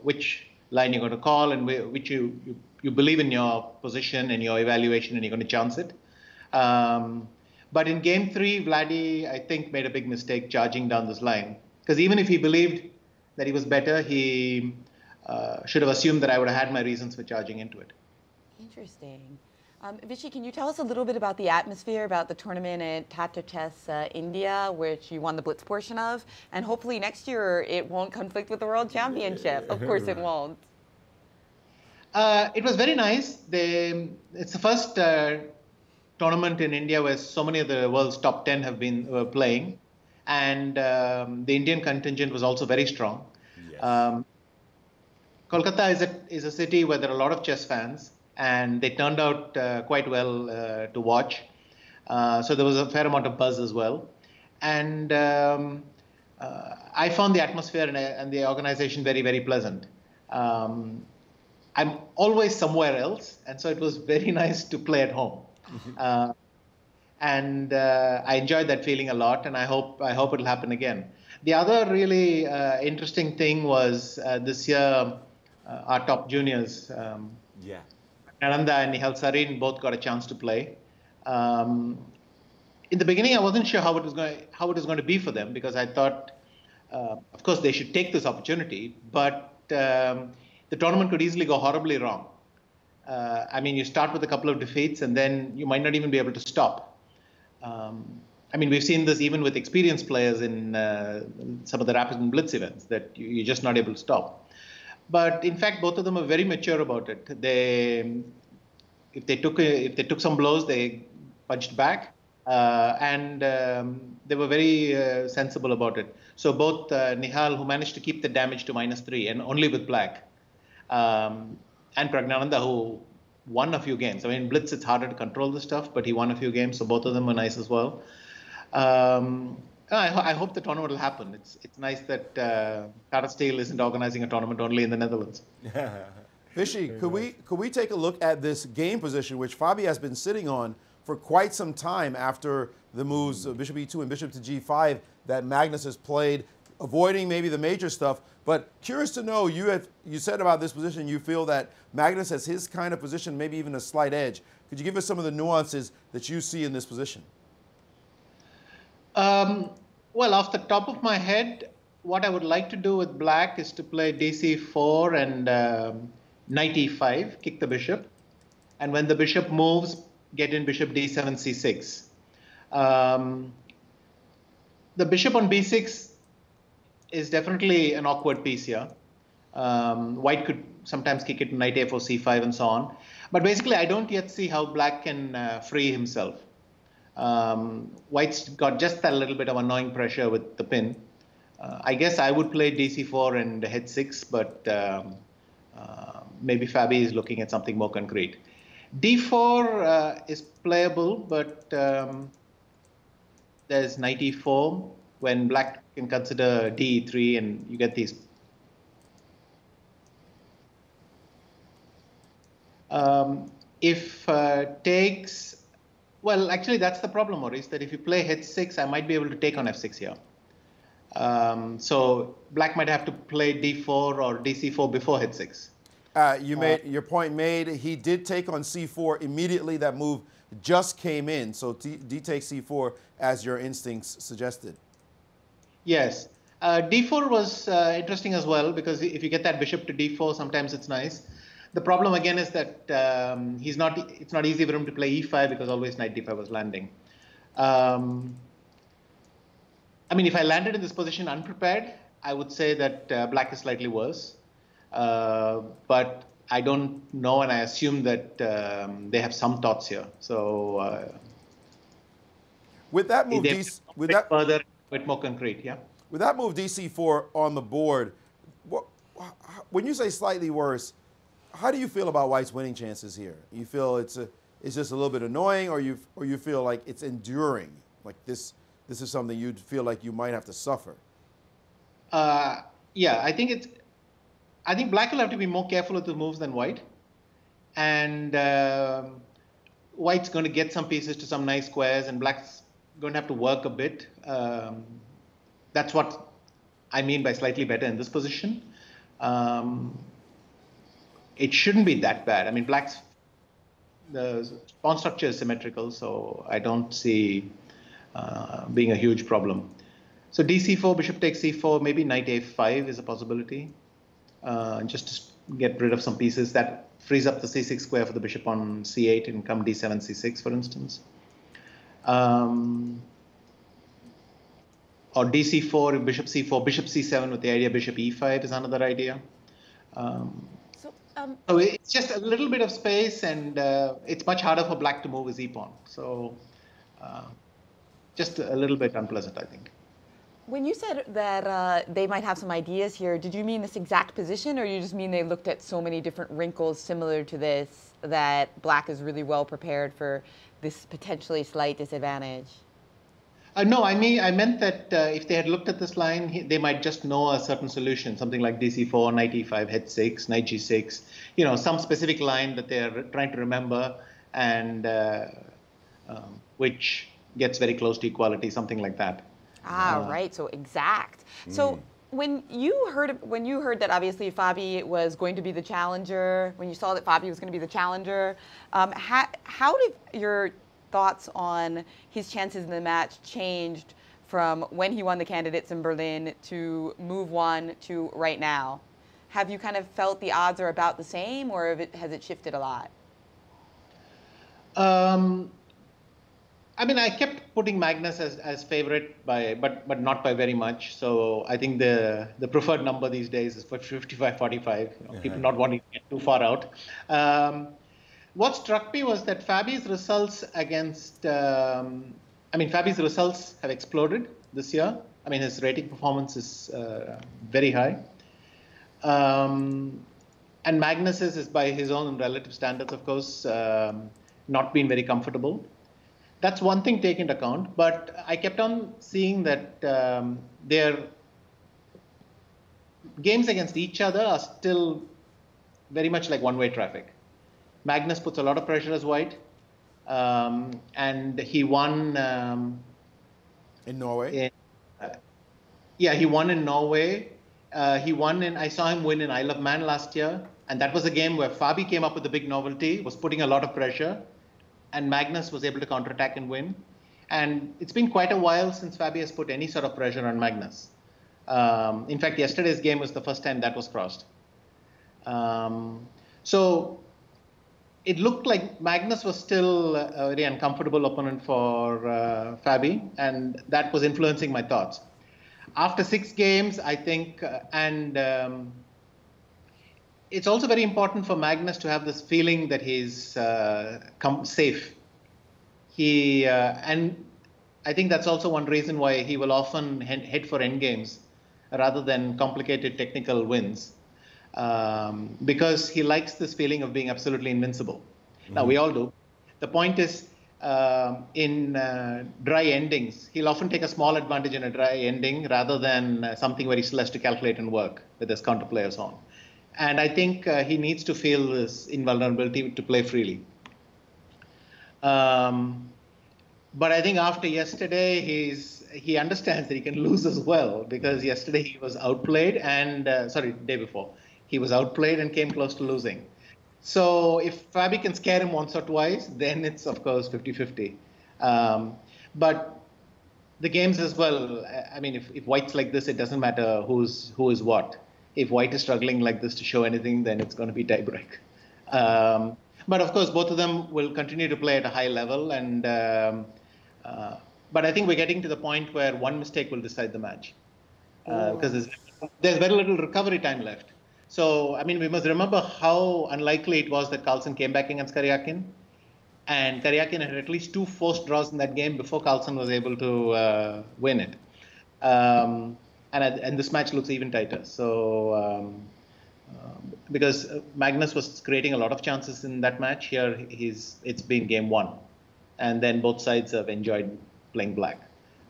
which line you're going to call and which you believe in your position and your evaluation and you're going to chance it. But in game 3, Vladdy, I think, made a big mistake charging down this line. Because even if he believed that he was better, he should have assumed that I would have had my reasons for charging into it. Interesting. Vishy, can you tell us a little bit about the atmosphere, about the tournament at Tata Chess India, which you won the Blitz portion of, and hopefully next year it won't conflict with the World Championship. Of course it won't. It was very nice. It's the first tournament in India where so many of the world's top 10 have been playing, and the Indian contingent was also very strong. Yes. Kolkata is a city where there are a lot of chess fans, and they turned out quite well to watch. So there was a fair amount of buzz as well. And I found the atmosphere and the organization very, very pleasant. I'm always somewhere else, and so it was very nice to play at home. And I enjoyed that feeling a lot, and I hope it'll happen again. The other really interesting thing was this year, our top juniors, Nalanda and Nihal Sarin, both got a chance to play. In the beginning, I wasn't sure how it was going to be for them, because I thought, of course, they should take this opportunity, but the tournament could easily go horribly wrong. I mean, you start with a couple of defeats, and then you might not even be able to stop. I mean, we've seen this even with experienced players in some of the rapid and blitz events, that you're just not able to stop. But in fact, both of them are very mature about it. If they took some blows, they punched back, and they were very sensible about it. So both Nihal, who managed to keep the damage to -3 and only with black, and Pragnananda, who won a few games. I mean, blitz, it's harder to control the stuff, but he won a few games, so both of them were nice as well. I hope the tournament will happen. It's nice that Tata Steel isn't organizing a tournament only in the Netherlands. Fishy, could we take a look at this game position, which Fabi has been sitting on for quite some time after the moves of Bishop E2 and Bishop to G5 that Magnus has played, avoiding maybe the major stuff. But curious to know, you said about this position, you feel that Magnus has his kind of position, maybe even a slight edge. Could you give us some of the nuances that you see in this position? Well, off the top of my head, what I would like to do with black is to play DC4 and Knight E5, kick the bishop. And when the bishop moves, get in Bishop D7, C6. The bishop on B6 is definitely an awkward piece here. White could sometimes kick it to Knight A4, C5, and so on. But basically, I don't yet see how black can free himself. White's got just that little bit of annoying pressure with the pin. I guess I would play DC4 and H6, but maybe Fabi is looking at something more concrete. D4 is playable, but there's Knight E4 when black can consider D3, and you get these. If takes, well, actually that's the problem, Maurice, that if you play H6, I might be able to take on F6 here. So black might have to play D4 or DC4 before H6. You made your point made. He did take on C4 immediately. That move just came in. So D takes C4 as your instincts suggested. Yes. D4 was interesting as well, because if you get that bishop to D4, sometimes it's nice. The problem again is that it's not easy for him to play E5 because always Knight D5 was landing. I mean, if I landed in this position unprepared, I would say that black is slightly worse. But I don't know, and I assume that they have some thoughts here. So with that move, further, a bit more concrete, yeah. With that move, DC4 on the board, when you say slightly worse, how do you feel about White's winning chances here? You feel it's just a little bit annoying, or you feel like it's enduring, like this is something you'd feel like you might have to suffer? Yeah, I think black will have to be more careful with the moves than white, and white's going to get some pieces to some nice squares, and black's going to have to work a bit. That's what I mean by slightly better in this position. It shouldn't be that bad. I mean, the pawn structure is symmetrical, so I don't see being a huge problem. So DC4, bishop takes C4, maybe Knight A5 is a possibility, just to get rid of some pieces. That frees up the C6 square for the bishop on C8 and come D7, C6, for instance. Or DC4, bishop C4, bishop C7 with the idea bishop E5 is another idea. So it's just a little bit of space, and it's much harder for black to move his e-pawn. So just a little bit unpleasant, I think. When you said that they might have some ideas here, did you mean this exact position, or you just mean they looked at so many different wrinkles similar to this that black is really well prepared for this potentially slight disadvantage? No, I meant that if they had looked at this line, they might just know a certain solution, something like dc4, knight e5, head 6, knight g6, some specific line that they're trying to remember, and which gets very close to equality, something like that. Right. So exact. So when you heard that obviously Fabi was going to be the challenger, when you saw that Fabi was going to be the challenger, how did your thoughts on his chances in the match changed from when he won the candidates in Berlin to move one to right now? Have you kind of felt the odds are about the same, or has it shifted a lot? I mean, I kept putting Magnus as favorite but not by very much. So I think the preferred number these days is for 55-45. People not wanting to get too far out. What struck me was that Fabi's results Fabi's results have exploded this year. I mean, his rating performance is very high. And Magnus's is, by his own relative standards, of course, not been very comfortable. That's one thing taken into account, but I kept on seeing that their games against each other are still very much like one-way traffic. Magnus puts a lot of pressure as white, and he won in Norway. He won in Norway. I saw him win in Isle of Man last year, and that was a game where Fabi came up with a big novelty, was putting a lot of pressure, and Magnus was able to counterattack and win. And it's been quite a while since Fabi has put any sort of pressure on Magnus. In fact, yesterday's game was the first time that was crossed. So it looked like Magnus was still a very uncomfortable opponent for Fabi, and that was influencing my thoughts. After 6 games, I think, it's also very important for Magnus to have this feeling that he's safe. And I think that's also one reason why he will often head for endgames rather than complicated technical wins, because he likes this feeling of being absolutely invincible. Now, we all do. The point is, in dry endings, he'll often take a small advantage in a dry ending rather than something where he still has to calculate and work with his counter players on. And I think he needs to feel this invulnerability to play freely. But I think after yesterday, he understands that he can lose as well, because yesterday he was outplayed day before. He was outplayed and came close to losing. So if Fabi can scare him once or twice, then it's, of course, 50-50. But the games as well, I mean, if white's like this, it doesn't matter who is what. If white is struggling like this to show anything, then it's going to be tiebreak. But of course, both of them will continue to play at a high level. But I think we're getting to the point where one mistake will decide the match, because there's very little recovery time left. So, I mean, we must remember how unlikely it was that Carlsen came back against Karyakin. And Karyakin had at least 2 forced draws in that game before Carlsen was able to win it. And this match looks even tighter. So, because Magnus was creating a lot of chances in that match, here it's been game 1. And then both sides have enjoyed playing black.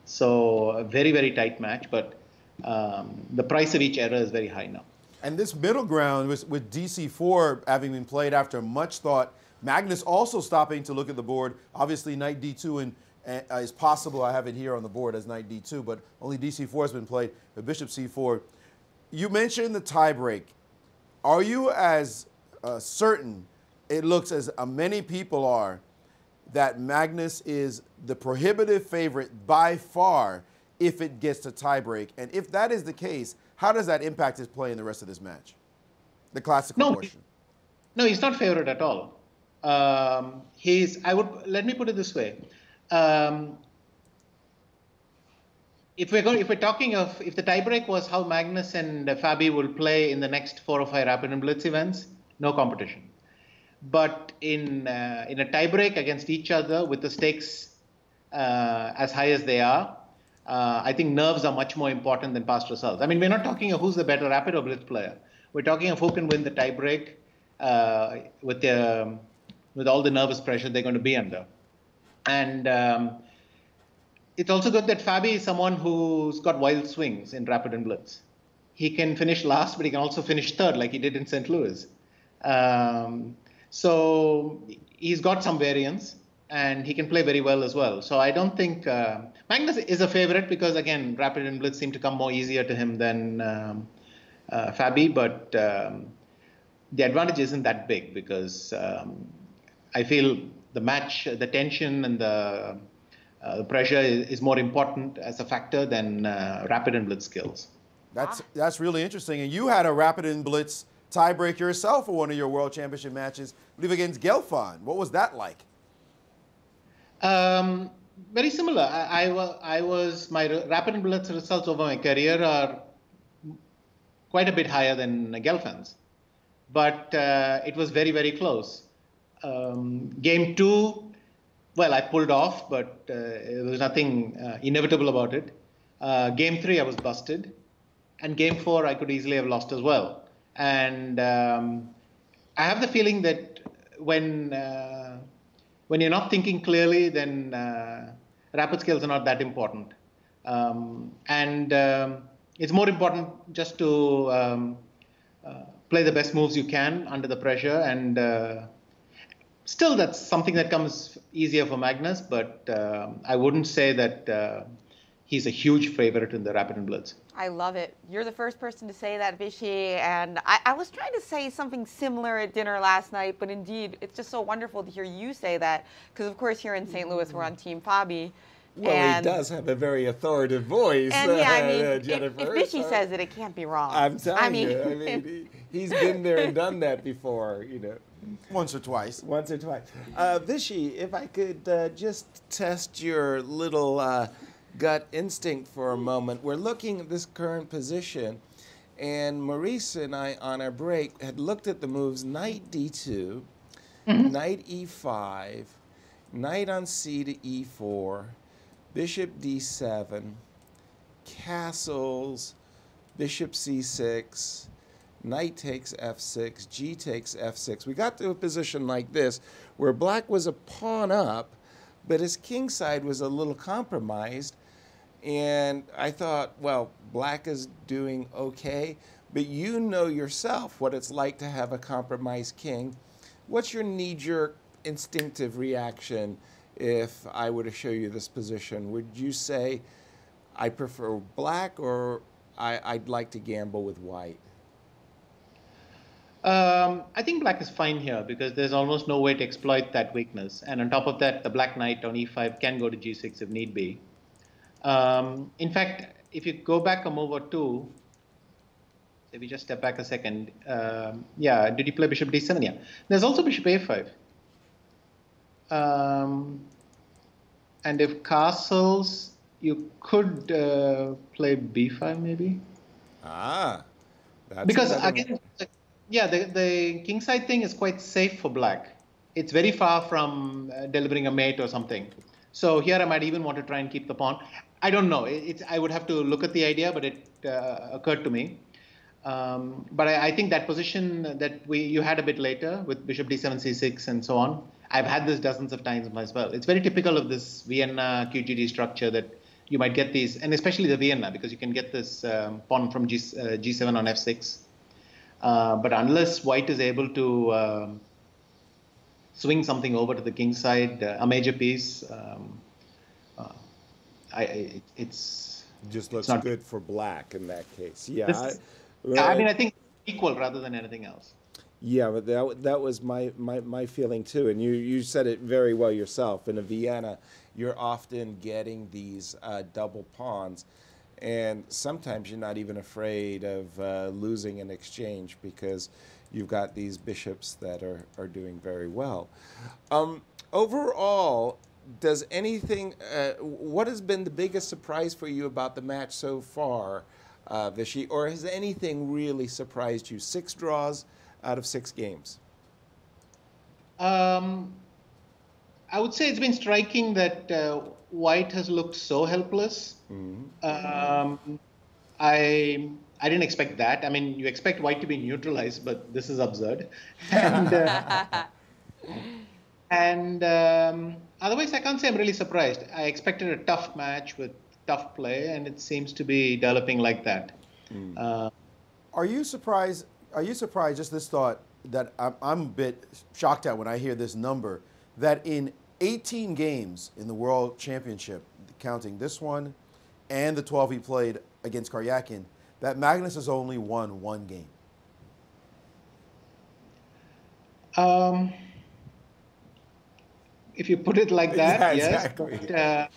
So, a very, very tight match, but the price of each error is very high now. And this middle ground with DC4 having been played after much thought, Magnus also stopping to look at the board. Obviously, knight D2 is possible. I have it here on the board as knight D2, but only DC4 has been played, the bishop C4. You mentioned the tiebreak. Are you as certain, it looks as many people are, that Magnus is the prohibitive favorite by far if it gets to tiebreak? And if that is the case, how does that impact his play in the rest of this match? The classical portion. No, he's not favored at all. Let me put it this way. If we're talking of, if the tiebreak was how Magnus and Fabi will play in the next 4 or 5 Rapid and Blitz events, no competition. But in a tiebreak against each other with the stakes as high as they are, I think nerves are much more important than past results. I mean, we're not talking of who's the better rapid or blitz player. We're talking of who can win the tiebreak with all the nervous pressure they're going to be under. And it's also good that Fabi is someone who's got wild swings in rapid and blitz. He can finish last, but he can also finish third like he did in St. Louis. So he's got some variance, and he can play very well as well. So I don't think Magnus is a favorite because, again, rapid and blitz seem to come more easier to him than Fabi, but the advantage isn't that big because I feel the match, the tension and the pressure is more important as a factor than rapid and blitz skills. That's really interesting. And you had a rapid and blitz tiebreak yourself for one of your World Championship matches, I believe against Gelfand. What was that like? Very similar. My rapid and blitz results over my career are quite a bit higher than Gelfand's, but it was very, very close. Game 2, well, I pulled off, but there was nothing inevitable about it. Game 3, I was busted. And Game 4, I could easily have lost as well. And I have the feeling that when you're not thinking clearly, then rapid skills are not that important. It's more important just to play the best moves you can under the pressure. And still, that's something that comes easier for Magnus, but I wouldn't say that he's a huge favorite in the rapid and blitz. I love it. You're the first person to say that, Vichy, and I was trying to say something similar at dinner last night, but indeed, it's just so wonderful to hear you say that, because of course here in St. Louis, we're on Team Fabi. Well, he does have a very authoritative voice, and yeah, I mean, Jennifer. if Vichy says it, it can't be wrong. I'm telling you. I mean, he's been there and done that before, you know. Once or twice. Once or twice. Vichy, if I could just test your little gut instinct for a moment. We're looking at this current position, and Maurice and I, on our break, had looked at the moves knight d2, knight e5, knight on c to e4, bishop d7, castles, bishop c6, knight takes f6, g takes f6. We got to a position like this where black was a pawn up, but his king side was a little compromised. And I thought, well, black is doing okay, but you know yourself what it's like to have a compromised king. What's your knee-jerk instinctive reaction if I were to show you this position? Would you say, I prefer black, or I'd like to gamble with white? I think black is fine here because there's almost no way to exploit that weakness. And on top of that, the black knight on e5 can go to g6 if need be. In fact, if you go back a move or two, if we just step back a second, yeah, did you play bishop d7? Yeah. There's also bishop a5. And if castles, you could play b5 maybe. That's because again, yeah, the kingside thing is quite safe for black. It's very far from delivering a mate or something. So here I might even want to try and keep the pawn. I don't know. I would have to look at the idea, but it occurred to me. But I think that position that you had a bit later with bishop d7, c6, and so on, I've had this dozens of times as well. It's very typical of this Vienna QGD structure that you might get these, and especially the Vienna, because you can get this pawn from g7 on f6. But unless white is able to swing something over to the king side, a major piece, it's just looks not good for black in that case. Yeah, I mean, I think equal rather than anything else. Yeah, but that was my feeling too, and you said it very well yourself. In a Vienna, you're often getting these double pawns, and sometimes you're not even afraid of losing an exchange because you've got these bishops that are doing very well. Overall, does anything, what has been the biggest surprise for you about the match so far, Vichy, or has anything really surprised you? 6 draws out of 6 games? I would say it's been striking that White has looked so helpless. I didn't expect that. I mean, you expect White to be neutralized, but this is absurd. And otherwise, I can't say I'm really surprised. I expected a tough match with tough play, and it seems to be developing like that. Are you surprised? Are you surprised? Just this thought that I'm a bit shocked at when I hear this number, that in 18 games in the World Championship, counting this one and the 12 he played against Karyakin, that Magnus has only won 1 game. If you put it like that, yeah, yes. exactly. But,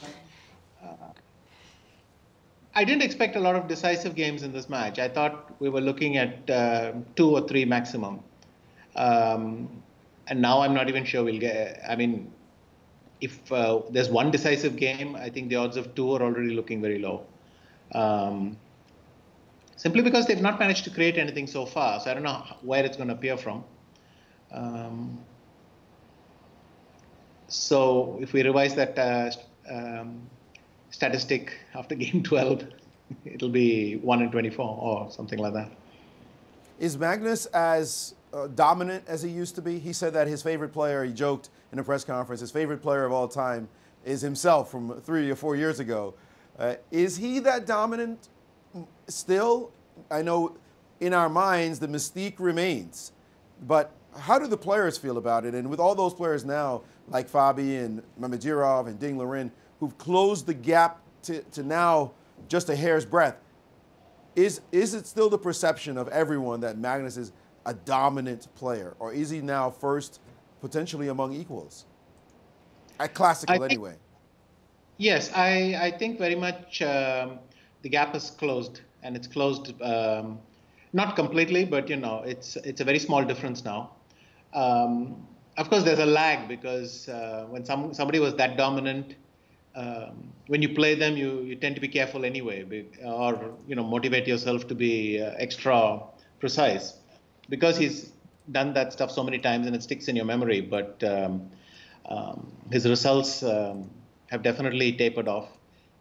I didn't expect a lot of decisive games in this match. I thought we were looking at 2 or 3 maximum. And now I'm not even sure we'll get, I mean, if there's one decisive game, I think the odds of 2 are already looking very low. Simply because they've not managed to create anything so far. So I don't know where it's going to appear from. So if we revise that statistic after game 12, it'll be 1-24 or something like that. Is Magnus as dominant as he used to be? He said that his favorite player, he joked in a press conference, his favorite player of all time is himself from 3 or 4 years ago. Is he that dominant still? I know in our minds the mystique remains, but how do the players feel about it? And with all those players now, like Fabi and Mamedjerov and Ding Liren, who've closed the gap to now just a hair's breadth, is it still the perception of everyone that Magnus is a dominant player, or is he now first potentially among equals? At classical anyway. Yes, I think very much the gap is closed, and it's closed not completely, but it's a very small difference now. Of course, there's a lag because when somebody was that dominant, when you play them, you tend to be careful anyway, or motivate yourself to be extra precise, because he's done that stuff so many times and it sticks in your memory. But his results have definitely tapered off.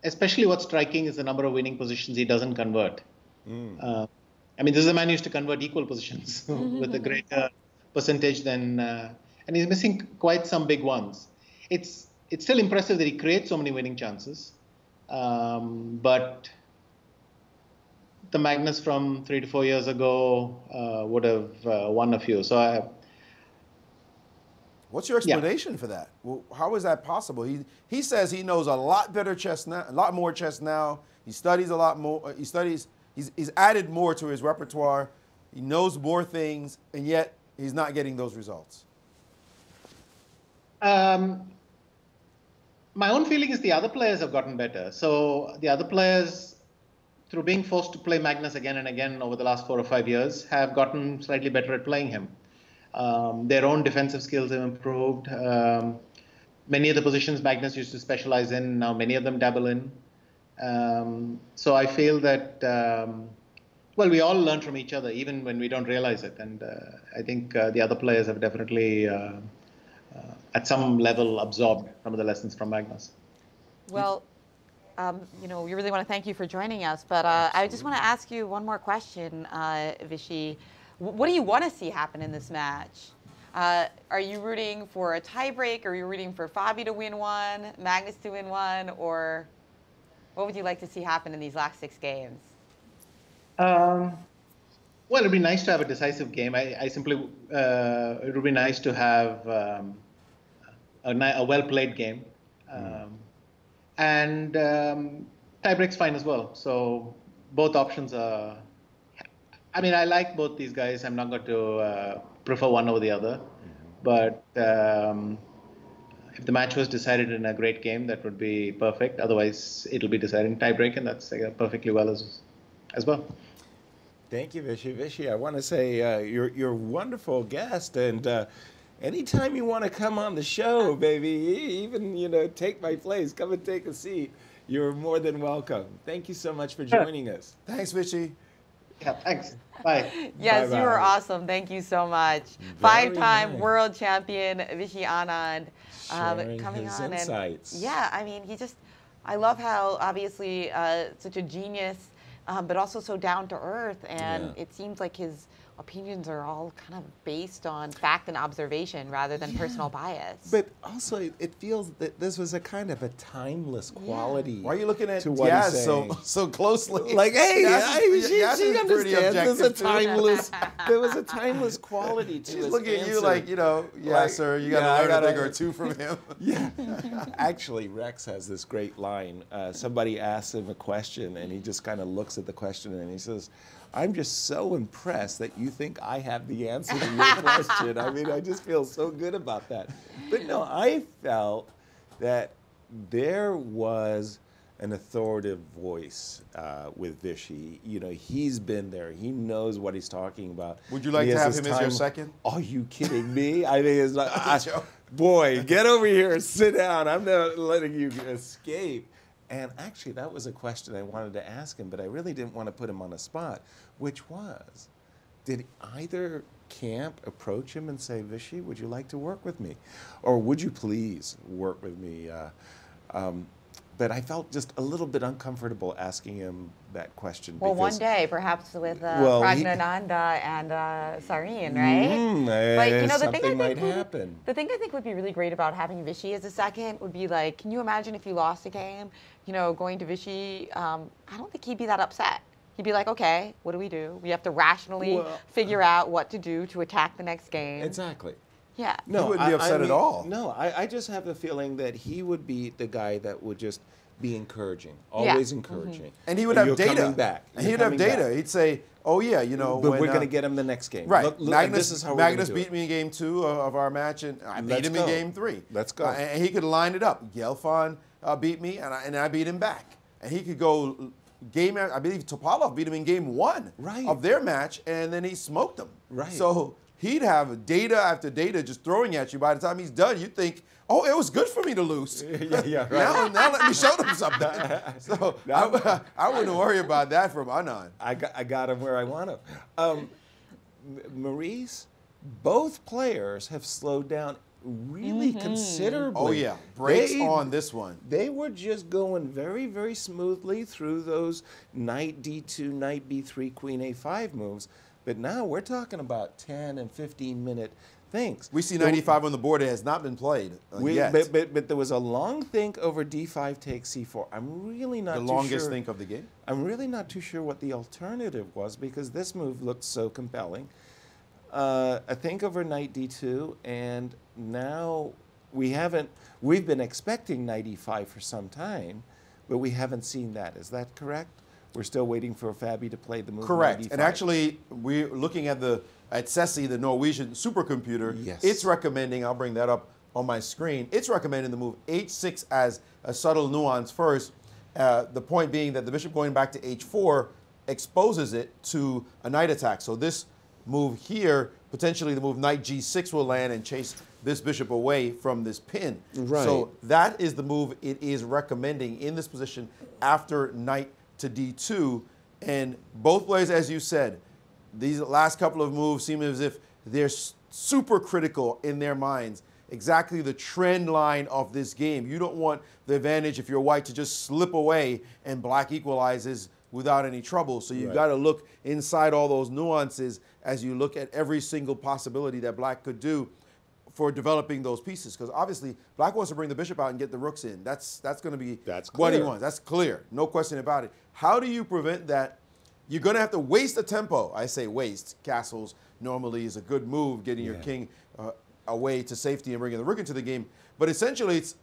Especially what's striking is the number of winning positions he doesn't convert. I mean, this is a man who used to convert equal positions with a greater percentage than, and he's missing quite some big ones. It's still impressive that he creates so many winning chances, but the Magnus from 3 to 4 years ago would have won a few. So, what's your explanation for that? Well, how is that possible? He says he knows a lot better chess now, a lot more chess now. He studies a lot more. He studies. He's added more to his repertoire. He knows more things, and yet he's not getting those results. My own feeling is the other players have gotten better. So the other players, through being forced to play Magnus again and again over the last 4 or 5 years, have gotten slightly better at playing him. Their own defensive skills have improved. Many of the positions Magnus used to specialize in, now many of them dabble in. So I feel that, well, we all learn from each other, even when we don't realize it. And I think the other players have definitely, at some level, absorbed some of the lessons from Magnus. Well, we really want to thank you for joining us, but I just want to ask you one more question, Vishy. What do you want to see happen in this match? Are you rooting for a tiebreak? Are you rooting for Fabi to win one, Magnus to win one, or what would you like to see happen in these last 6 games? Well, it'd be nice to have a decisive game. I simply, it would be nice to have a well-played game. And tiebreak's fine as well. So both options are, I mean, I like both these guys. I'm not going to prefer one over the other. But if the match was decided in a great game, that would be perfect. Otherwise, it'll be decided in tiebreak, and that's perfectly well as well. Thank you, Vishy. Vishy, I want to say you're a wonderful guest, and anytime you want to come on the show, baby, even take my place, come and take a seat. You're more than welcome. Thank you so much for joining us. Thanks, Vishy. Yeah, thanks. Bye. Yes, Bye-bye. you were awesome. Thank you so much. Very Five-time nice. world champion Vichy Anand Sharing coming his on. insights. And yeah, I mean, I love how obviously such a genius, but also so down to earth. And it seems like his opinions are all kind of based on fact and observation rather than personal bias. But also, it feels that this was a kind of a timeless quality. Why are you looking at to what Yaz he's saying? so closely? Like, hey, she pretty understands. There's a objective, too. timeless. There was a timeless quality to She's his looking at you answer. like, yeah, sir, you got to learn a thing or two from him. Yeah. Actually, Rex has this great line. Somebody asks him a question, and he just kind of looks at the question, and he says, "I'm just so impressed that you think I have the answer to your question." I mean, I just feel so good about that. But no, I felt that there was an authoritative voice with Vichy. You know, he's been there. He knows what he's talking about. Would you like to have him as your second? Are you kidding me? I mean, it's like, boy, get over here and sit down. I'm not letting you escape. And actually, that was a question I wanted to ask him, but I really didn't want to put him on the spot, which was, did either camp approach him and say, Vichy, would you like to work with me? Or would you please work with me? But I felt just a little bit uncomfortable asking him that question. Well, because, one day, perhaps with Pragnananda and Sareen, right? But you know, something might happen. The thing I think would be really great about having Vichy as a second would be like, can you imagine if you lost a game, you know, going to Vichy? I don't think he'd be that upset. He'd be like, okay, what do? We have to rationally figure out what to do to attack the next game. Exactly. Yeah. No, he wouldn't be upset at all. No, I just have a feeling that he would be the guy that would just be encouraging, always encouraging. And he would have data. Coming back. And he'd have data. He'd say, oh, yeah, you know. But we're going to get him the next game. Right. Look, Magnus, this is how Magnus we're beat me in game 2 of our match, and I beat him in game 3. Let's go. And he could line it up. Gelfand beat me, and I beat him back. And he could go game, I believe Topalov beat him in game 1 of their match, and then he smoked him. Right. So he'd have data after data just throwing at you. By the time he's done, you think, oh, it was good for me to lose. Yeah, right. now let me show them something. So I wouldn't worry about that from Anand. I got him where I want him. Maurice, both players have slowed down really considerably. Oh, yeah. Brakes on this one. They were just going very, very smoothly through those knight d2, knight b3, queen a5 moves. But now we're talking about 10 and 15-minute things. We see 95 on the board. It has not been played yet. But there was a long think over d5 takes c4. I'm really not too sure. The longest think of the game? I'm really not too sure what the alternative was because this move looked so compelling. A think over knight d2, and now we've been expecting knight e5 for some time, but we haven't seen that. Is that correct? We're still waiting for Fabi to play the move. Correct. Knight e5. And actually, we're looking at SESI, the Norwegian supercomputer. Yes. It's recommending, I'll bring that up on my screen, it's recommending the move h6 as a subtle nuance first. The point being that the bishop going back to h4 exposes it to a knight attack. So this move here, potentially the move knight g6 will land and chase this bishop away from this pin. Right. So that is the move it is recommending in this position after knight to d2. And both players, as you said, these last couple of moves seem as if they're super critical in their minds. Exactly the trend line of this game. You don't want the advantage if you're white to just slip away and black equalizes without any trouble. So you've got to look inside all those nuances as you look at every single possibility that black could do for developing those pieces. Because obviously, black wants to bring the bishop out and get the rooks in. That's going to be what he wants. That's clear. No question about it. How do you prevent that? You're going to have to waste a tempo. I say waste. Castles normally is a good move, getting your king away to safety and bringing the rook into the game. But essentially, it's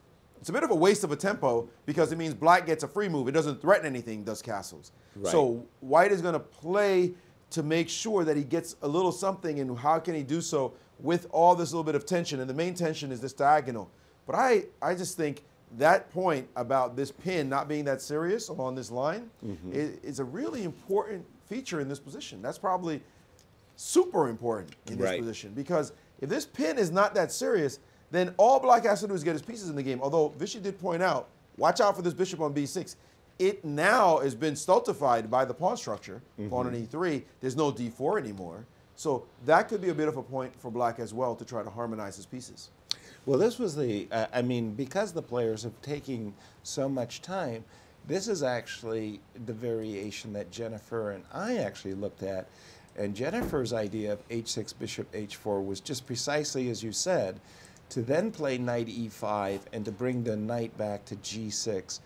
a bit of a waste of a tempo because it means black gets a free move. It doesn't threaten anything, does castles. Right. So white is going to play to make sure that he gets a little something, and how can he do so with all this little bit of tension? And the main tension is this diagonal. But I just think that point about this pin not being that serious along this line is a really important feature in this position. That's probably super important in this position, because if this pin is not that serious, then all black has to do is get his pieces in the game. Although Vichy did point out, watch out for this bishop on b6. it now has been stultified by the pawn structure. Pawn on e3, there's no d4 anymore. So that could be a bit of a point for black as well to try to harmonize his pieces. Well, this was the, I mean, because the players have taken so much time, this is actually the variation that Jennifer and I actually looked at. And Jennifer's idea of h6, bishop h4 was just precisely as you said, to then play knight e5 and to bring the knight back to g6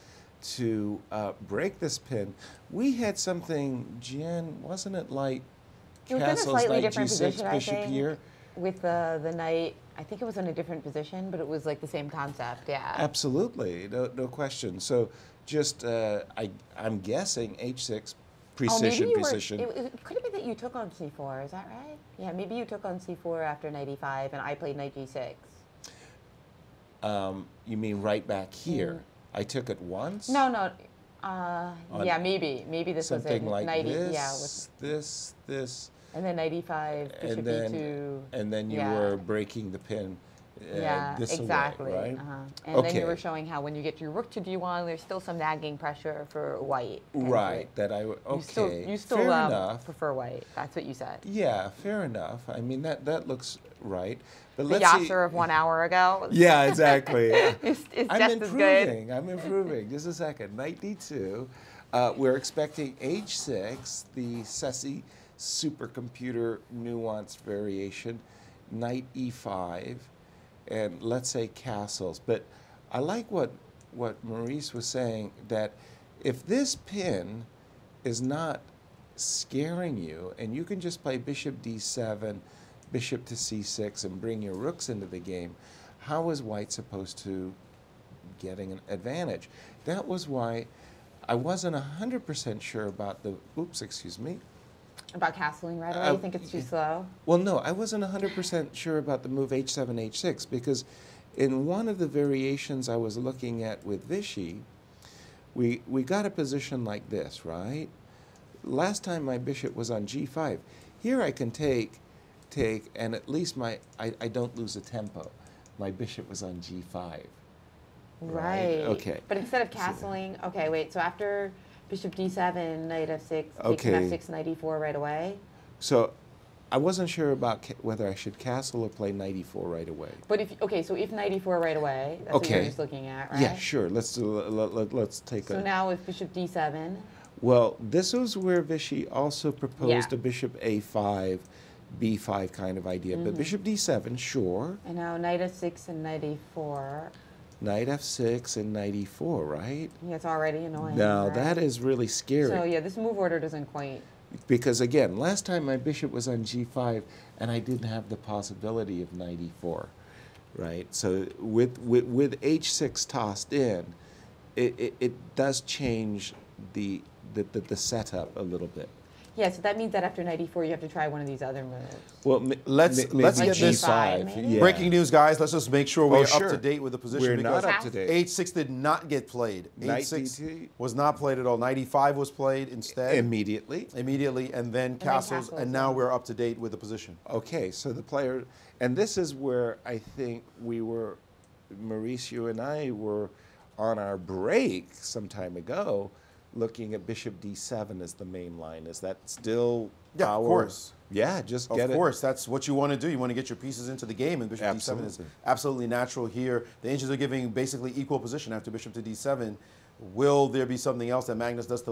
to break this pin. We had something, Jen, wasn't it like castles, knight g6, bishop here? With the knight, I think it was in a different position, but it was like the same concept, yeah. Absolutely, no question. So just, I'm guessing h6, precision, precision. It could have been that you took on c4, is that right? Yeah, maybe you took on c4 after knight e5 and I played knight g6. You mean right back here? I took it once? No. Yeah, maybe this was it. Something like knight this, this. And then knight e5, bishop e2. And then you were breaking the pin. This exactly. Away, right? And then you were showing how when you get your rook to d1, there's still some nagging pressure for white. Right. You still fair enough. prefer white. That's what you said. Yeah, fair enough. I mean, that looks right. But the Yasser of 1 hour ago. Yeah, exactly. It's just as good. I'm improving. Just a second. Knight d2. We're expecting h6, the SESI supercomputer nuanced variation, knight e5, and let's say castles. But I like what Maurice was saying, that if this pin is not scaring you and you can just play bishop d7, bishop to c6 and bring your rooks into the game, how is white supposed to getting an advantage? That was why I wasn't 100% sure about the, About castling right away? You think it's too slow? Well, no, I wasn't 100% sure about the move h7, h6, because in one of the variations I was looking at with Vichy, we got a position like this, right? Last time my bishop was on g5. Here I can take, and at least I don't lose a tempo. My bishop was on g5. Right. Okay. But instead of castling, okay, wait, so after bishop d7, knight f6, f6, knight e4 right away? So I wasn't sure about whether I should castle or play knight e4 right away. But if knight e4 right away, that's what you're just looking at, right? Yeah, sure. Let's take So now with bishop d7. Well, this was where Vichy also proposed a bishop a5, b5 kind of idea. But bishop d7, sure. And now knight f6 and knight e4. Knight f6 and knight e4, right? Yeah, it's already annoying. Now, right? that is really scary. So, yeah, this move order doesn't quite... Because, again, last time my bishop was on g5, and I didn't have the possibility of knight e4, right? So with h6 tossed in, it does change the setup a little bit. Yeah, so that means that after knight e4, you have to try one of these other moves. Well, let's get this. Breaking news, guys. Let's just make sure we're up to date with the position. We're not up to date. h6 did not get played. h6 was not played at all. Knight e5 was played instead. Immediately, and then castles, and now we're up to date with the position. Okay, so the player, and this is where I think we were, Maurice, you and I were on our break some time ago, looking at bishop d7 as the main line. Is that still of course. Yeah, just get it. Of course, that's what you want to do. You want to get your pieces into the game, and bishop d7 is absolutely natural here. The ancients are giving basically equal position after bishop to d7. Will there be something else that Magnus does to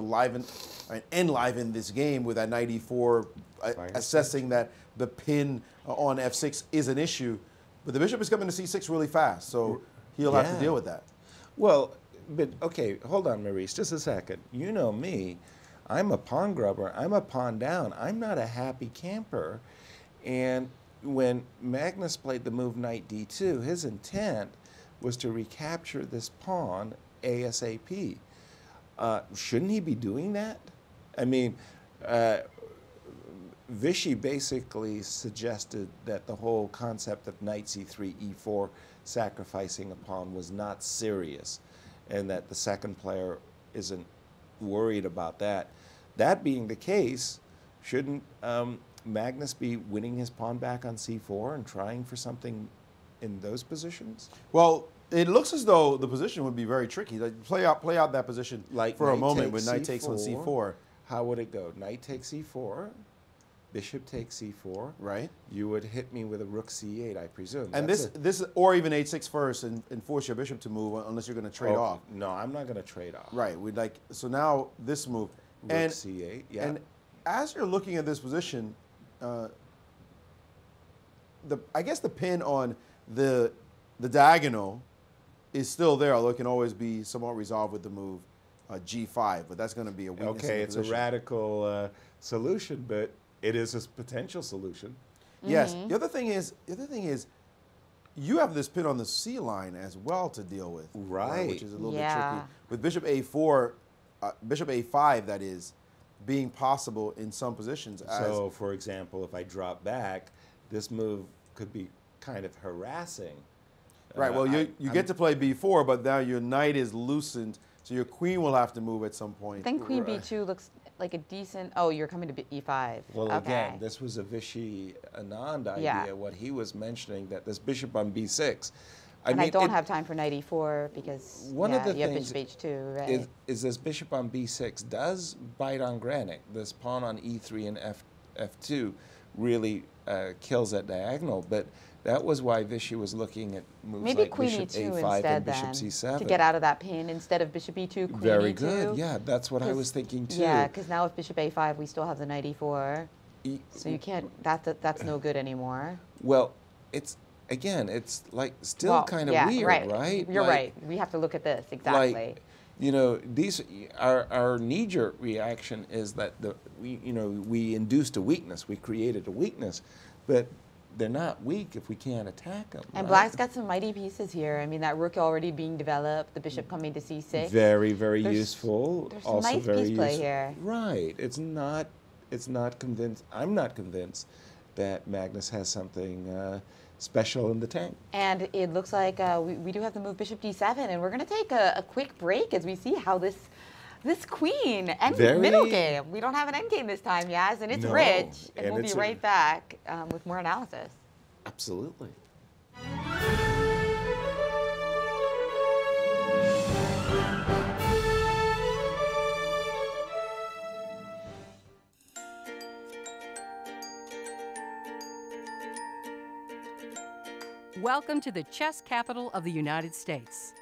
enliven this game with that knight e4, assessing that the pin on f6 is an issue? But the bishop is coming to c6 really fast, so he'll have to deal with that. Well, but okay, hold on, Maurice, just a second. You know me, I'm a pawn grubber. I'm a pawn down. I'm not a happy camper. And when Magnus played the move knight d2, his intent was to recapture this pawn ASAP. Shouldn't he be doing that? I mean, Vichy basically suggested that the whole concept of knight c3, e4, sacrificing a pawn was not serious, and that the second player isn't worried about that. That being the case, shouldn't Magnus be winning his pawn back on c4 and trying for something in those positions? Well, It looks as though the position would be very tricky. Like play out that position Like for a knight moment takes when knight takes on c4. How would it go? Knight takes e4, bishop takes c4. Right. You would hit me with a rook c8, I presume. And this or even h6 first and force your bishop to move unless you're going to trade off. No, I'm not going to trade off. Right. So now this move. Rook c8. Yeah. And as you're looking at this position, I guess the pin on the diagonal is still there, although it can always be somewhat resolved with the move g5, but that's going to be a weakness. Okay, it's a radical solution, but it is a potential solution. Yes. The other thing is, you have this pin on the C line as well to deal with, right? Which is a little bit tricky. With bishop a4, bishop a5, that is, being possible in some positions. So, for example, if I drop back, this move could be kind of harassing. Right. Well, you get to play b4, but now your knight is loosened, so your queen will have to move at some point. Then queen b2 looks like a decent. Oh, you're coming to e5. Well, again, this was a Vishy Anand idea. Yeah. What he was mentioning, that this bishop on b6. I don't have time for knight e4 because one of the you have things bishop h2, right? is this bishop on b6 does bite on granite. This pawn on e3 and f2 really kills that diagonal, but that was why Vishy was looking at moves Maybe like queen bishop e2 a5 instead and bishop then, c7. to get out of that pin instead of bishop e2, queen Very e2. good. Yeah, that's what I was thinking too. Yeah, because now with bishop a5, we still have the knight e4. So you can't. That's no good anymore. Well, it's like still kind of weird, right? You're right. We have to look at this exactly. Like, you know, our knee-jerk reaction is that we induced a weakness, we created a weakness, but they're not weak if we can't attack them. And right? Black's got some mighty pieces here. I mean, that rook already being developed, the bishop coming to c6. Very, very useful. There's some also nice very piece play useful. here. Right. It's not convinced. I'm not convinced that Magnus has something special in the tank. And it looks like we do have to move bishop d7, and we're going to take a quick break as we see how this queen middle game. We don't have an end game this time, Yaz, and it's rich. And we'll be right back with more analysis. Absolutely. Welcome to the chess capital of the United States.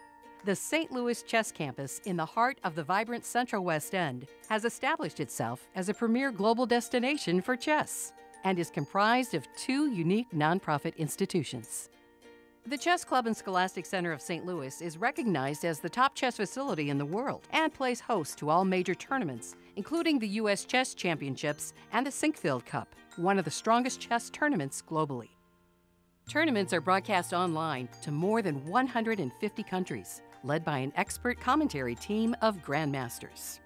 The St. Louis Chess Campus, in the heart of the vibrant Central West End, has established itself as a premier global destination for chess and is comprised of two unique nonprofit institutions. The Chess Club and Scholastic Center of St. Louis is recognized as the top chess facility in the world and plays host to all major tournaments, including the U.S. Chess Championships and the Sinkfield Cup, one of the strongest chess tournaments globally. Tournaments are broadcast online to more than 150 countries, led by an expert commentary team of grandmasters.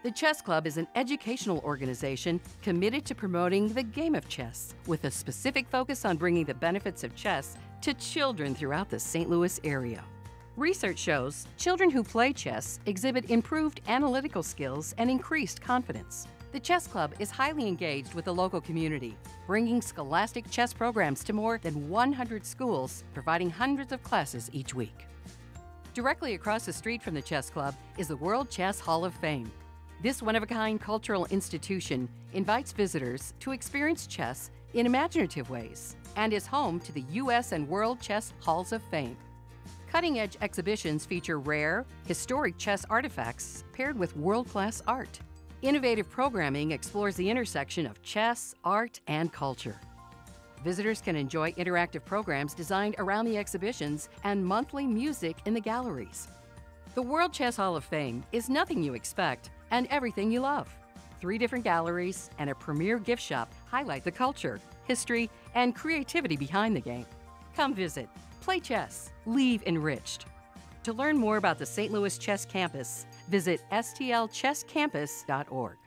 The Chess Club is an educational organization committed to promoting the game of chess, with a specific focus on bringing the benefits of chess to children throughout the St. Louis area. Research shows children who play chess exhibit improved analytical skills and increased confidence. The Chess Club is highly engaged with the local community, bringing scholastic chess programs to more than 100 schools, providing hundreds of classes each week. Directly across the street from the Chess Club is the World Chess Hall of Fame. This one-of-a-kind cultural institution invites visitors to experience chess in imaginative ways and is home to the U.S. and World Chess Halls of Fame. Cutting-edge exhibitions feature rare, historic chess artifacts paired with world-class art. Innovative programming explores the intersection of chess, art, and culture. Visitors can enjoy interactive programs designed around the exhibitions and monthly music in the galleries. The World Chess Hall of Fame is nothing you expect and everything you love. 3 different galleries and a premier gift shop highlight the culture, history, and creativity behind the game. Come visit, play chess, leave enriched. To learn more about the St. Louis Chess Campus, visit stlchesscampus.org.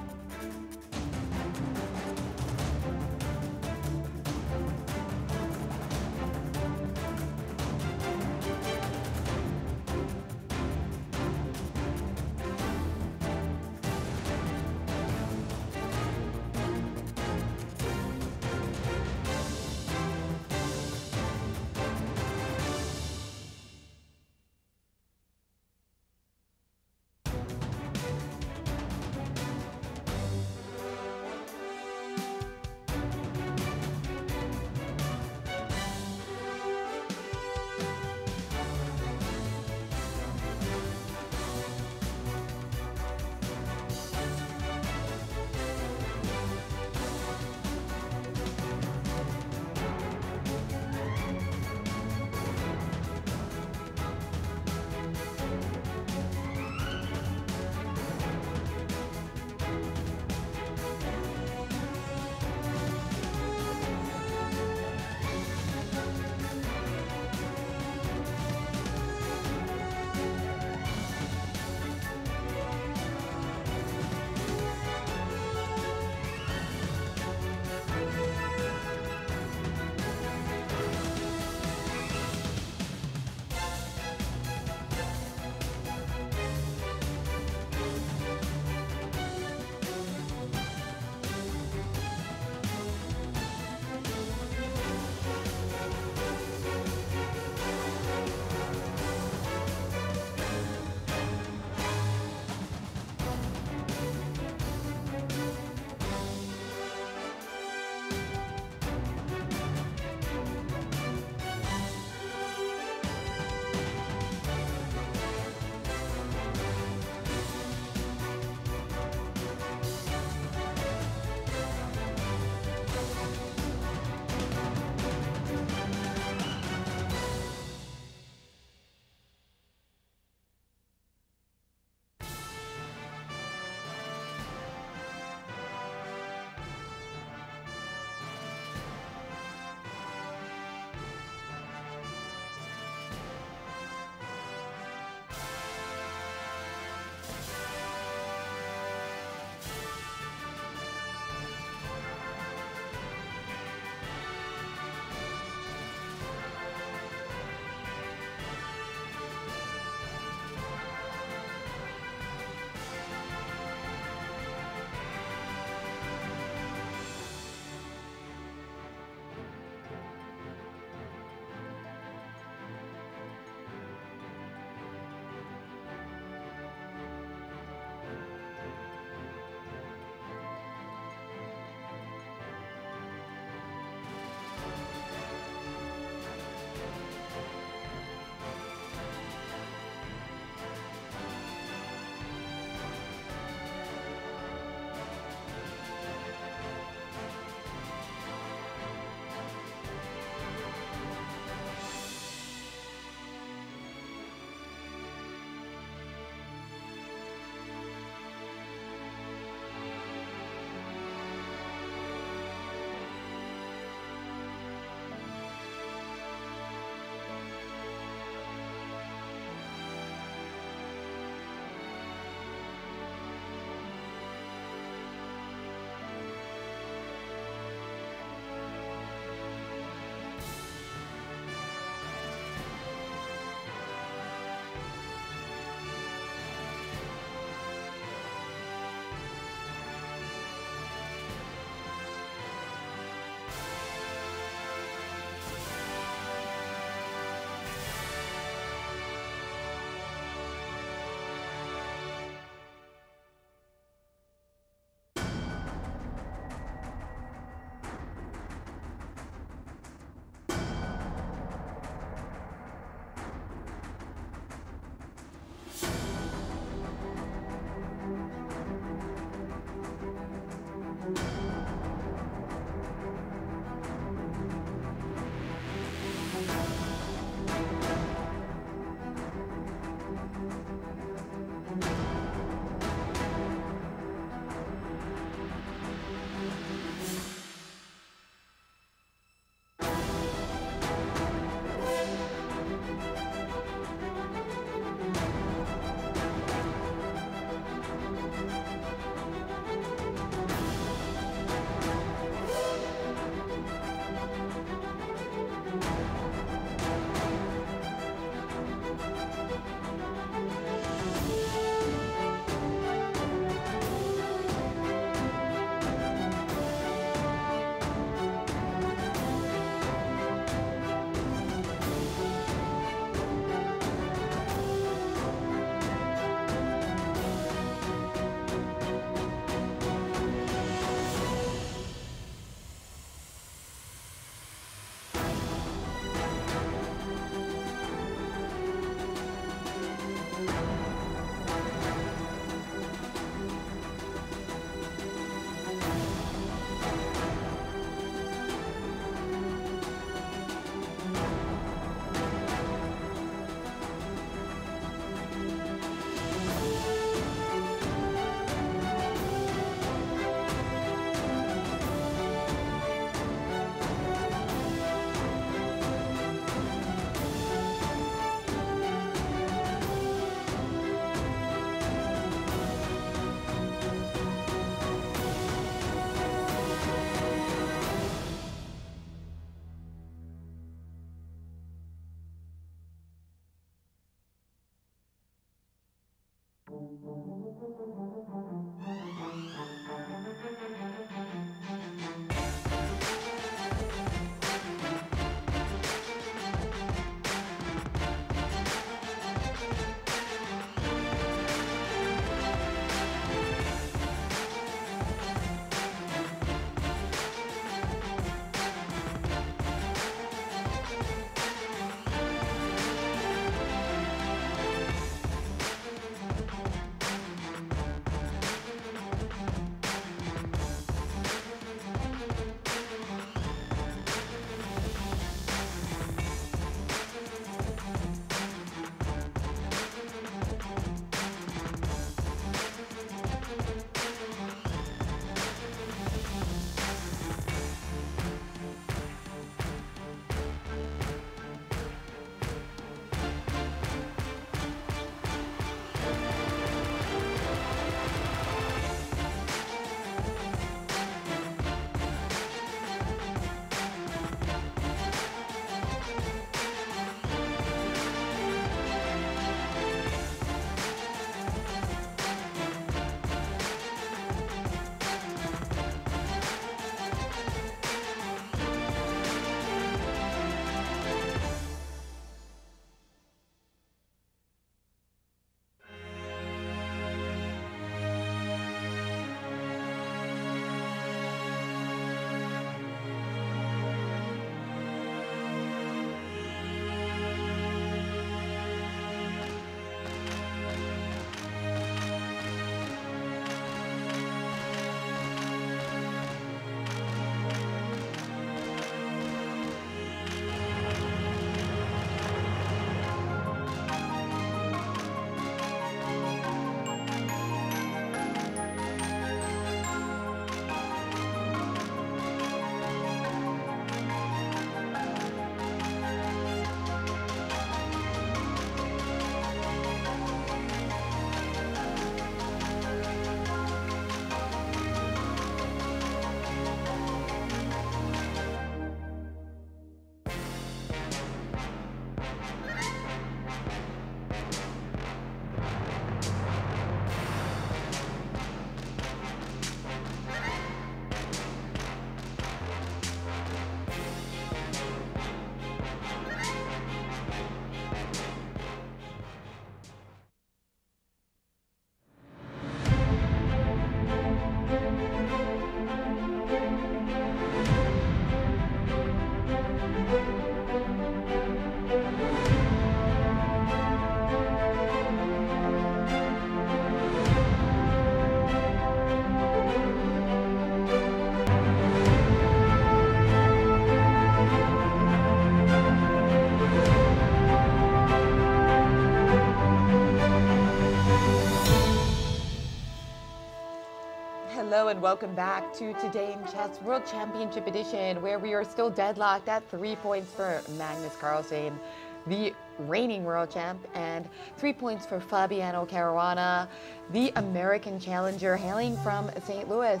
welcome back to Today in Chess World Championship Edition, where we are still deadlocked at 3 points for Magnus Carlsen, the reigning world champ, and 3 points for Fabiano Caruana, the American challenger hailing from St. Louis.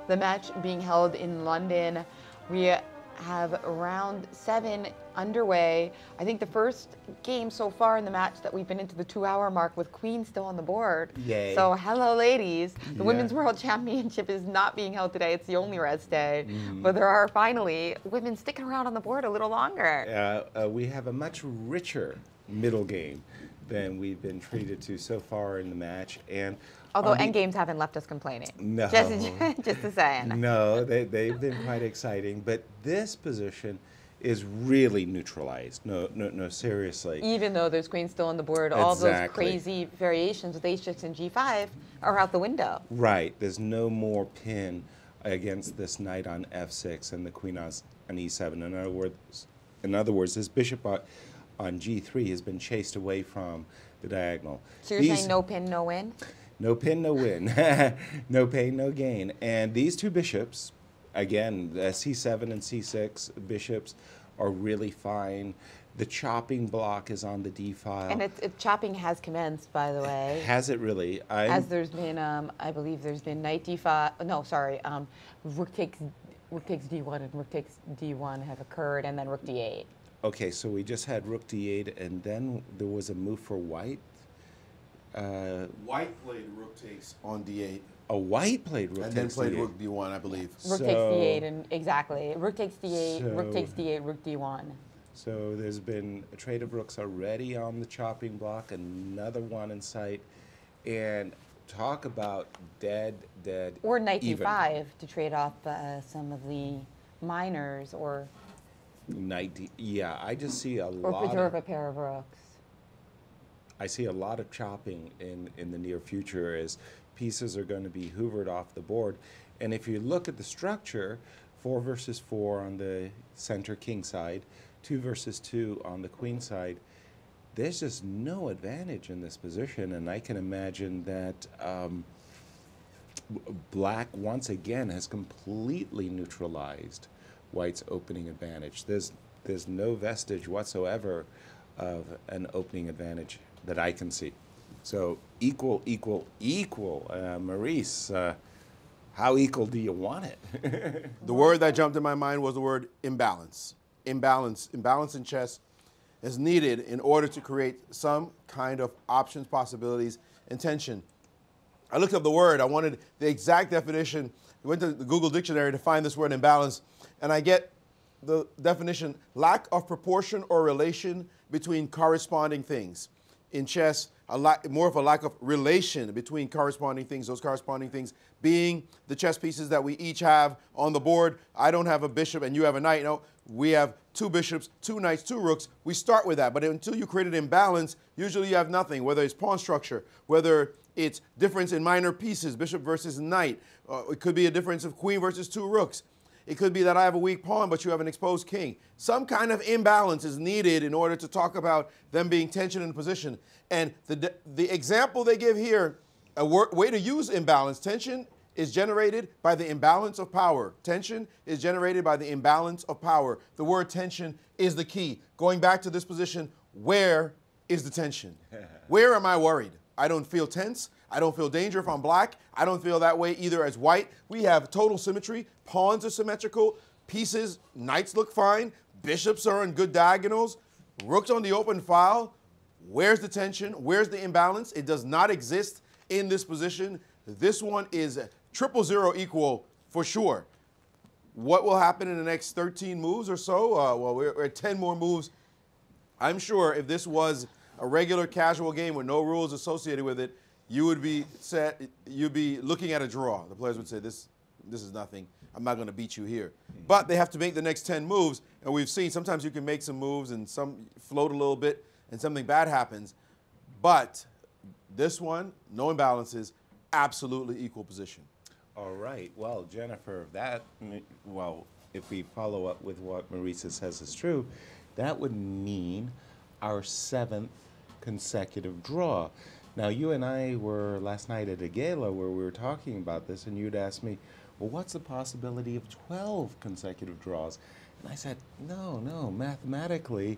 The match being held in London. We have round 7 underway. I think the first game so far in the match that we've been into the 2-hour mark with Queen still on the board. Yay. So hello, ladies. The Women's World Championship is not being held today. It's the only rest day. But there are finally women sticking around on the board a little longer. We have a much richer middle game than we've been treated to so far in the match. And although endgames haven't left us complaining. No. Just to say. No, they've been quite exciting. But this position is really neutralized. No, seriously. Even though there's queen still on the board, all those crazy variations with h6 and g5 are out the window. Right. There's no more pin against this knight on f6 and the queen on e7. In other words, this bishop on g3 has been chased away from the diagonal. So you're saying no pin, no win? No pin, no win. No pain, no gain. And these two bishops, again, the c7 and c6 bishops are really fine. The chopping block is on the d file. And chopping has commenced, by the way. Has it really? As there's been, I believe there's been knight d5. No, sorry. Rook takes d1 and rook takes d1 have occurred, and then rook d8. Okay, so we just had rook d8, and then there was a move for white. White played rook takes on d8. White played rook and takes then played d8. rook d1, I believe. Rook takes d8, and exactly. Rook takes d8, rook takes d8, rook d1. So there's been a trade of rooks already on the chopping block, another one in sight, and talk about dead. Or knight even. d5 to trade off some of the minors, or knight d. Yeah, I just see a lot. Or preserve a pair of rooks. I see a lot of chopping in the near future as pieces are going to be hoovered off the board. And if you look at the structure, 4 versus 4 on the center king side, 2 versus 2 on the queen side, there's just no advantage in this position. And I can imagine that black once again has completely neutralized white's opening advantage. There's no vestige whatsoever of an opening advantage that I can see. So equal. Maurice, how equal do you want it? The word that jumped in my mind was the word imbalance. Imbalance in chess is needed in order to create some kind of options, possibilities, and tension. I looked up the word. I wanted the exact definition. I went to the Google Dictionary to find this word imbalance, and I get the definition: lack of proportion or relation between corresponding things. In chess, more of a lack of relation between corresponding things, those corresponding things being the chess pieces that we each have on the board. I don't have a bishop and you have a knight. No, we have 2 bishops, 2 knights, 2 rooks. We start with that, but until you create an imbalance, usually you have nothing, whether it's pawn structure, whether it's difference in minor pieces, bishop versus knight. It could be a difference of queen versus 2 rooks. It could be that I have a weak pawn, but you have an exposed king. Some kind of imbalance is needed in order to talk about them being tension in position. And the example they give here, a way to use imbalance: tension is generated by the imbalance of power. Tension is generated by the imbalance of power. The word tension is the key. Going back to this position, where is the tension? Where am I worried? I don't feel tense. I don't feel danger if I'm black. I don't feel that way either as white. We have total symmetry. Pawns are symmetrical. Pieces, knights look fine. Bishops are on good diagonals. Rooks on the open file. Where's the tension? Where's the imbalance? It does not exist in this position. This one is 000 equal for sure. What will happen in the next 13 moves or so? Well, we're at 10 more moves. I'm sure if this was a regular casual game with no rules associated with it, you would be you'd be looking at a draw. The players would say, this is nothing. I'm not going to beat you here. But they have to make the next 10 moves, and we've seen sometimes you can make some moves and some float a little bit and something bad happens. But this one, no imbalances, absolutely equal position. All right. Well, Jennifer, if we follow up with what Maurice says is true, that would mean our 7th consecutive draw. Now, you and I were last night at a gala where we were talking about this, and you'd asked me, well, what's the possibility of 12 consecutive draws? And I said, no, mathematically,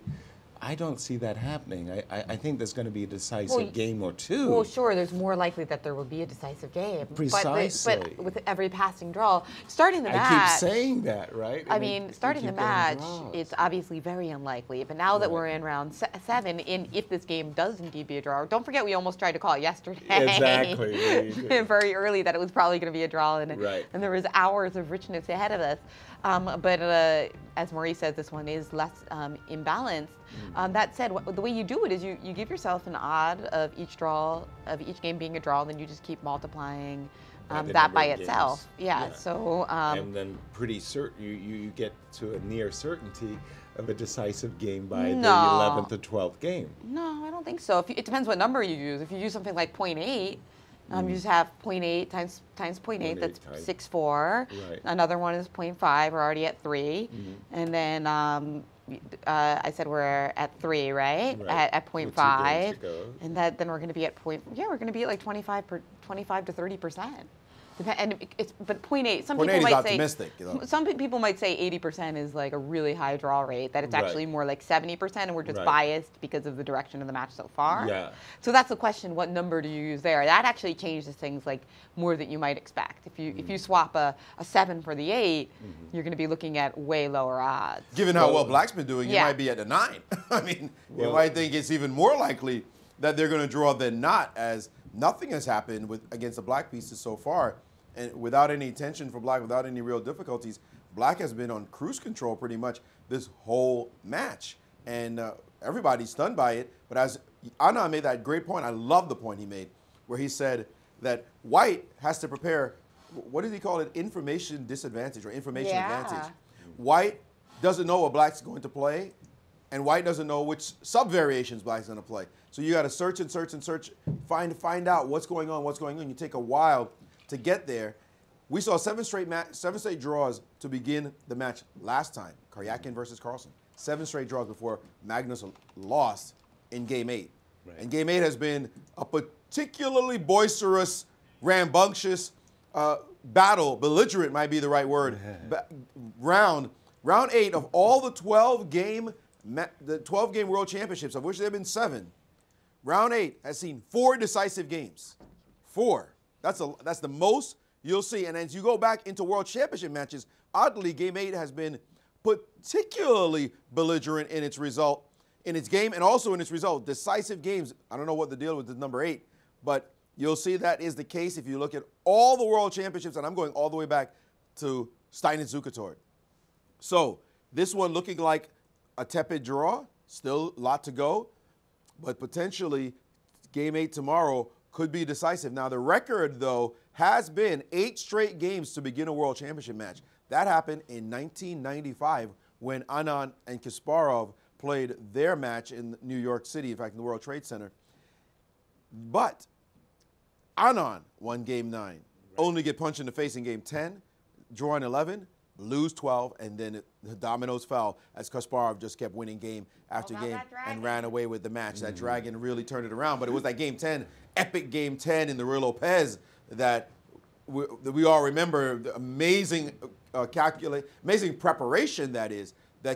I don't see that happening. I think there's going to be a decisive game or two. Well, sure, there's more likely that there will be a decisive game. Precisely. But with every passing draw, starting the match. I keep saying that, right? I mean, starting the match, it's obviously very unlikely. But now that we're in round 7, if this game does indeed be a draw, don't forget we almost tried to call it yesterday. Exactly. Very early that it was probably going to be a draw, and there was hours of richness ahead of us. But as Maurice says, this one is less imbalanced. That said, the way you do it is you give yourself an odd of each game being a draw, and then you just keep multiplying that by itself. Yeah. So. And then pretty certain you get to a near certainty of a decisive game by the 11th or 12th game. No, I don't think so. It depends what number you use. If you use something like 0.8. You just have 0.8 times 0.8, that's 6.4. Right. Another one is 0.5, we're already at 3. And then I said we're at 3, right? At 0.5. And then we're going to be at we're going to be at like 25 to 30%. But 0.8, some people might say, some people might say 80% is like a really high draw rate, that it's actually more like 70%, and we're just biased because of the direction of the match so far. Yeah. So that's the question, what number do you use there? That actually changes things like more than you might expect. If you swap a 7 for the 8, you're going to be looking at way lower odds. Given how well Black's been doing, you might be at a 9. I mean, you might think it's even more likely that they're going to draw than not, as nothing has happened against the Black pieces so far. And without any tension for Black, without any real difficulties, Black has been on cruise control pretty much this whole match. And everybody's stunned by it. But as Anand made that great point, I love the point he made, where he said that White has to prepare, what did he call it, information disadvantage or information advantage. White doesn't know what Black's going to play, and White doesn't know which sub-variations Black's going to play. So you got to search and search and search, find out what's going on. You take a while to get there. We saw 7 straight draws to begin the match last time, Karyakin versus Carlsen. 7 straight draws before Magnus lost in Game 8. Right. And Game 8 has been a particularly boisterous, rambunctious battle. Belligerent might be the right word. Round 8 of all the 12 game World Championships, of which there have been 7. Round 8 has seen 4 decisive games. 4. That's the most you'll see. And as you go back into World Championship matches, oddly, Game 8 has been particularly belligerent in its result, in its game, and also in its result. Decisive games. I don't know what the deal with the number 8, but you'll see that is the case if you look at all the World Championships, and I'm going all the way back to Stein and Zukertort. So this one looking like a tepid draw, still a lot to go, but potentially Game 8 tomorrow could be decisive. Now, the record, though, has been 8 straight games to begin a World Championship match. That happened in 1995 when Anand and Kasparov played their match in New York City, in fact, in the World Trade Center. But Anand won Game 9, only get punched in the face in Game 10, draw in 11, lose 12, and then the dominoes fell as Kasparov just kept winning game after game and ran away with the match. That dragon really turned it around, but it was that Game 10, epic Game 10 in the Real Lopez that we all remember, the amazing amazing preparation that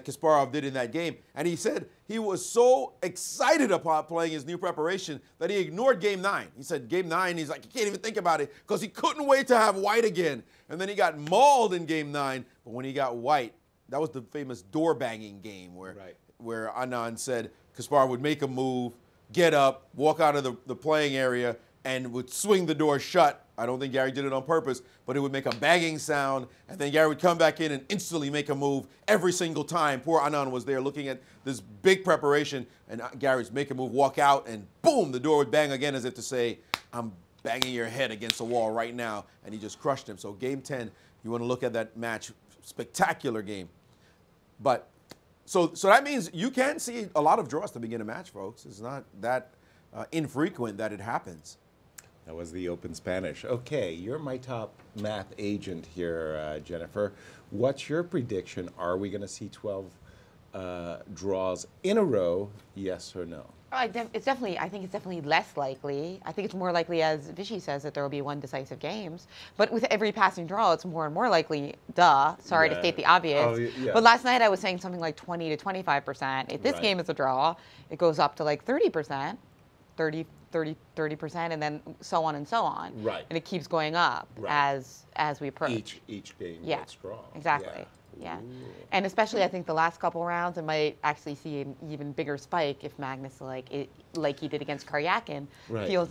Kasparov did in that game. And he said he was so excited about playing his new preparation that he ignored Game 9. He said Game 9, he's like, he can't even think about it because he couldn't wait to have White again. And then he got mauled in Game 9. But when he got White, that was the famous door-banging game where Anand said Kasparov would make a move, get up, walk out of the playing area, and would swing the door shut. I don't think Gary did it on purpose, but it would make a banging sound, and then Gary would come back in and instantly make a move every single time. Poor Anand was there looking at this big preparation, and Gary would make a move, walk out, and boom, the door would bang again as if to say, I'm banging your head against the wall right now, and he just crushed him. So Game 10, you want to look at that match, spectacular game. But so that means you can see a lot of draws to begin a match, folks. It's not that infrequent that it happens. That was the Open Spanish. Okay, you're my top math agent here, Jennifer. What's your prediction? Are we going to see 12 draws in a row, yes or no? I think it's definitely less likely. I think it's more likely, as Vichy says, that there will be one decisive games. But with every passing draw, it's more and more likely. Duh. Sorry to state the obvious. Oh, yeah. But last night I was saying something like 20 to 25%. If this game is a draw, it goes up to like 30%, 30%, and then so on and so on. Right. And it keeps going up as we approach. Each game gets strong. Exactly. Yeah. And especially, I think the last couple rounds, I might actually see an even bigger spike if Magnus, like he did against Karyakin, feels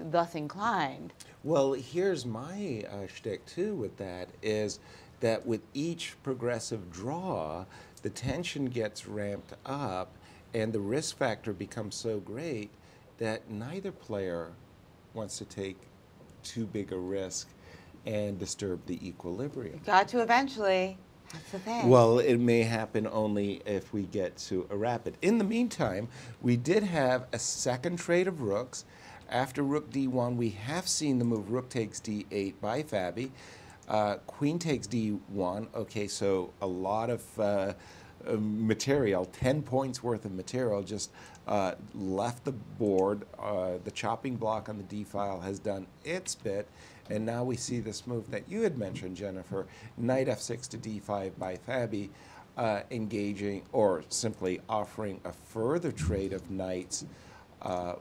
thus inclined. Well, here's my shtick too with that is that with each progressive draw, the tension gets ramped up, and the risk factor becomes so great that neither player wants to take too big a risk and disturb the equilibrium. Got to eventually. That's the thing. Well, it may happen only if we get to a rapid. In the meantime, we did have a second trade of rooks. After rook d1, we have seen the move rook takes d8 by Fabi. Queen takes d1. Okay, so a lot of material, 10 points worth of material just left the board. The chopping block on the d file has done its bit. And now we see this move that you had mentioned, Jennifer, knight f6 to d5 by Fabi, engaging or simply offering a further trade of knights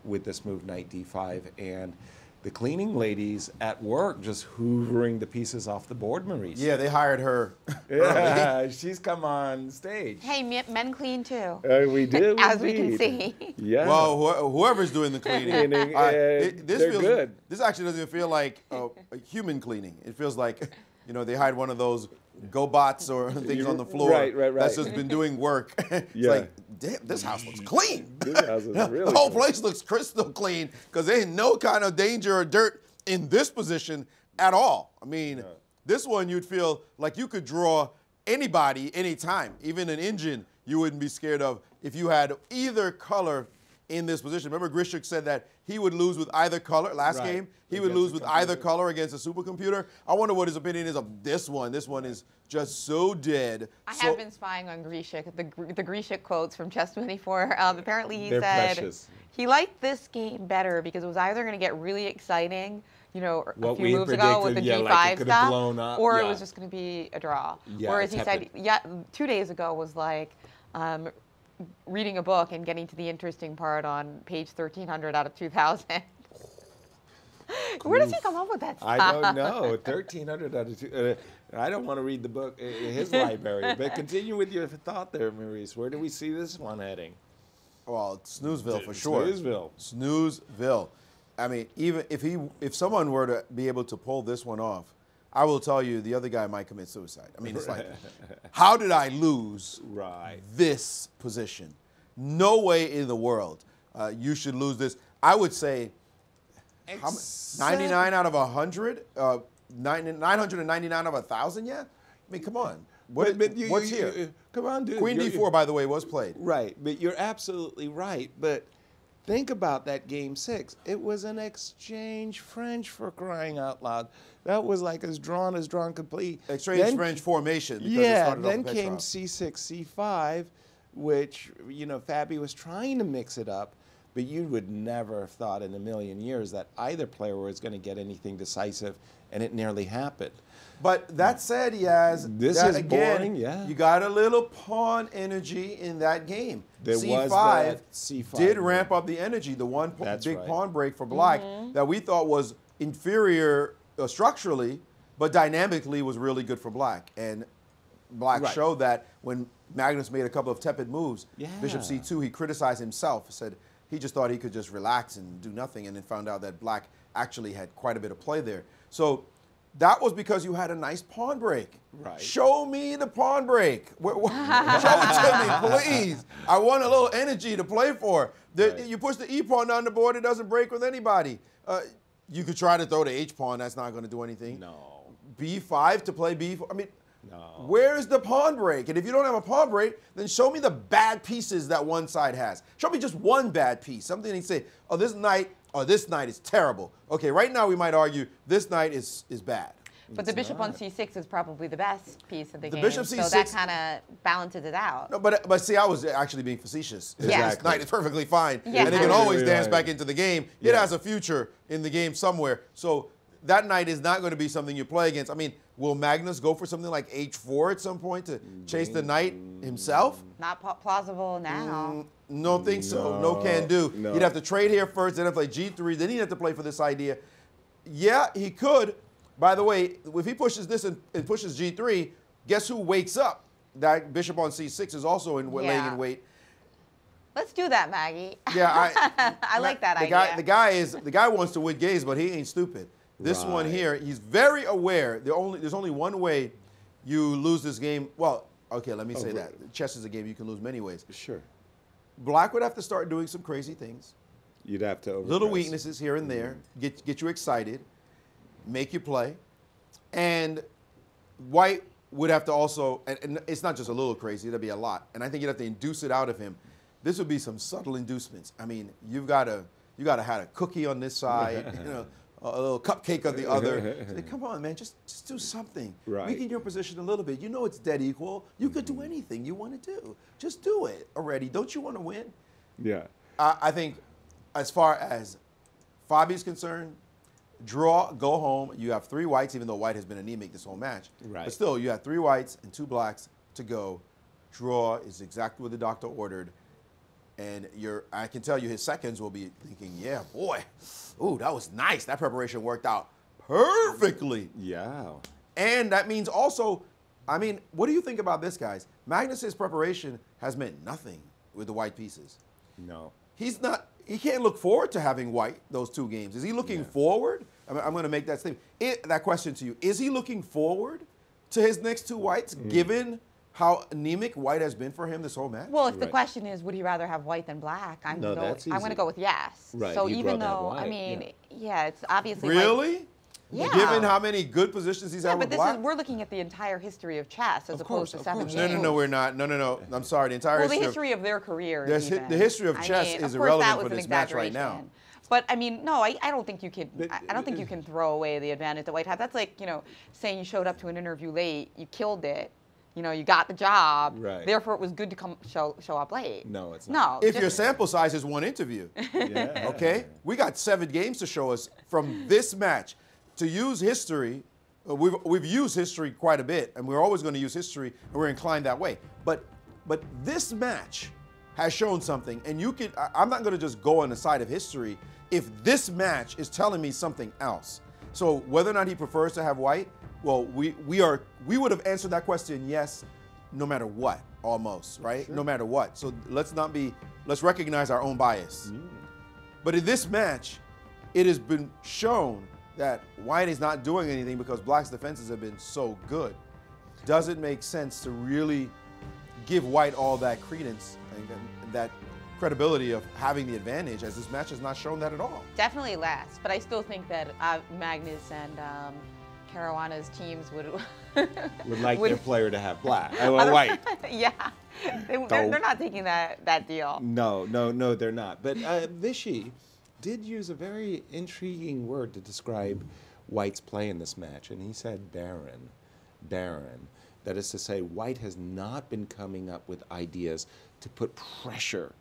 with this move, knight d5. And the cleaning ladies at work just hoovering the pieces off the board, Maurice. Yeah, they hired her. Yeah, she's come on stage. Hey, men clean too. We do, as we can see. Yeah. Well, whoever's doing the cleaning, they're good. This actually doesn't feel like a human cleaning. It feels like, they hired one of those GoBots or things on the floor that's just been doing work. It's like, damn, this house looks clean. This house is really The whole clean. place looks crystal clean because there ain't no kind of danger or dirt in this position at all. I mean, this one you'd feel like you could draw anybody anytime, even an engine you wouldn't be scared of if you had either color in this position. Remember Grishuk said that he would lose with either color last game. He would lose with either color against a supercomputer. I wonder what his opinion is of this one. This one is just so dead. I have been spying on Grishuk, the Grishuk quotes from Chess24. Apparently he They're said precious. he liked this game better because it was either going to get really exciting, a What few we moves ago with the predicted, G5 like it could've stuff, blown up, or it was just going to be a draw. Yeah, Whereas it's he said, 2 days ago was like reading a book and getting to the interesting part on page 1300 out of 2000. Where does he come up with that stuff? I don't know. 1,300 out of 2. I don't want to read the book in his library, but continue with your thought there, Maurice. Where do we see this one heading? Well, Snoozeville for sure. Snoozeville. Snoozeville. I mean, even if someone were to be able to pull this one off, I will tell you the other guy might commit suicide. I mean, it's like, how did I lose this position? No way in the world you should lose this. I would say 99 out of 100, 999 out of 1,000 yet? I mean, come on. What's here? Come on, dude. Queen d4, by the way, was played. Right, but you're absolutely right. But think about that game 6. It was an exchange French, for crying out loud. That was like as drawn could be. Exchange French formation. Because it started then off with came Petrov. c6, c5, which, Fabi was trying to mix it up. But you would never have thought in a million years that either player was going to get anything decisive, and it nearly happened. But that said, Yaz, This that is again, boring, yeah. You got a little pawn energy in that game. There C5 was that C5 did move. ramp up the energy. The one That's big right. pawn break for Black that we thought was inferior structurally, but dynamically was really good for Black. And Black showed that when Magnus made a couple of tepid moves, Bishop C2, he criticized himself, said he just thought he could just relax and do nothing, and then found out that Black actually had quite a bit of play there. So that was because you had a nice pawn break. Right. Show me the pawn break. Show it to me, please. I want a little energy to play for. You push the E pawn down the board, it doesn't break with anybody. You could try to throw the H pawn, that's not going to do anything. No. B5 to play B4. I mean, no. Where's the pawn break? And if you don't have a pawn break, then show me the bad pieces that one side has. Show me just one bad piece. Something you say, this knight is terrible. Okay, right now we might argue this knight is bad. But the bishop on c6 is probably the best piece of the game. Bishop so c6 that kind of balances it out. No, but see, I was actually being facetious. Yeah. This knight is perfectly fine, Yeah. and he can always dance back into the game. It has a future in the game somewhere. So that knight is not going to be something you play against. I mean, will Magnus go for something like h4 at some point to chase the knight himself? Not plausible now. No, think so. No can do. No. He'd have to trade here first, then have to play g3, then he'd have to play for this idea. Yeah, he could. By the way, if he pushes this and pushes g3, guess who wakes up? That bishop on c6 is also laying in wait. Let's do that, Maggie. Yeah, I like that idea. The guy wants to win games, but he ain't stupid. This one here, he's very aware. There's only one way you lose this game. Well, okay, let me say that. Chess is a game you can lose many ways. Sure. Black would have to start doing some crazy things. You'd have to little weaknesses here and there, get you excited, make you play. And White would have to also, and it's not just a little crazy, it'll be a lot. And I think you'd have to induce it out of him. This would be some subtle inducements. I mean, you gotta have a cookie on this side, a little cupcake on the other. Say, come on, man, just do something. Right. Weaken your position a little bit. You know it's dead equal. You could do anything you want to do. Just do it already. Don't you want to win? Yeah. I think as far as Fabi's concerned, draw, go home. You have 3 whites, even though White has been anemic this whole match. Right. But still, you have 3 whites and 2 blacks to go. Draw is exactly what the doctor ordered. And I can tell you his seconds will be thinking, yeah, boy, ooh, that was nice. That preparation worked out perfectly. Yeah. And that means also, I mean, what do you think about this, guys? Magnus's preparation has meant nothing with the white pieces. No. He can't look forward to having white those 2 games. Is he looking forward? I'm going to make that statement. That question to you. Is he looking forward to his next 2 whites, given how anemic White has been for him this whole match? Well, if the question is, would he rather have white than black? I'm going to go with yes. Right. So even though, I mean, it's obviously really? Yeah. Given how many good positions he's had with black? We're looking at the entire history of chess as opposed to 7 games. No, we're not. No. I'm sorry. The entire history of their career. The history of chess is irrelevant for this match right now. But I mean, no, I don't think you can. I don't think you can throw away the advantage that White had. That's like saying you showed up to an interview late, you killed it. You got the job. Right. Therefore, it was good to come show up late. No, it's not. No. If your sample size is 1 interview. Yeah. Okay? We got 7 games to show us from this match. To use history, we've used history quite a bit, and we're always going to use history, and we're inclined that way. But this match has shown something, and I'm not going to just go on the side of history if this match is telling me something else. So whether or not he prefers to have white, well, we would have answered that question yes, no matter what, almost, right? Sure. No matter what. So let's recognize our own bias. But in this match, it has been shown that White is not doing anything because Black's defenses have been so good. Does it make sense to really give White all that credence and that credibility of having the advantage, as this match has not shown that at all? Definitely less, but I still think that Magnus and Caruana's teams would like their player to have black. White. Yeah, they're not taking that deal. No, they're not. But Vichy did use a very intriguing word to describe White's play in this match, and he said barren. That is to say, White has not been coming up with ideas to put pressure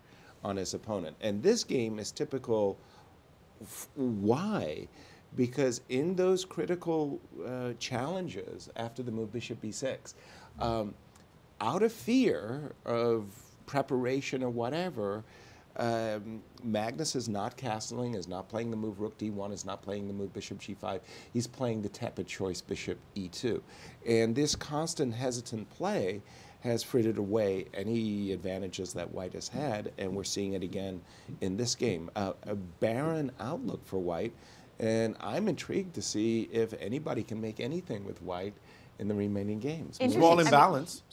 on his opponent. And this game is typical. Why? Because in those critical challenges after the move bishop b6, out of fear of preparation or whatever, Magnus is not castling, is not playing the move rook d1, is not playing the move bishop g5. He's playing the tepid choice bishop e2. And this constant hesitant play has frittered away any advantages that White has had, and we're seeing it again in this game. A barren outlook for White, and I'm intrigued to see if anybody can make anything with White in the remaining games. Small imbalance.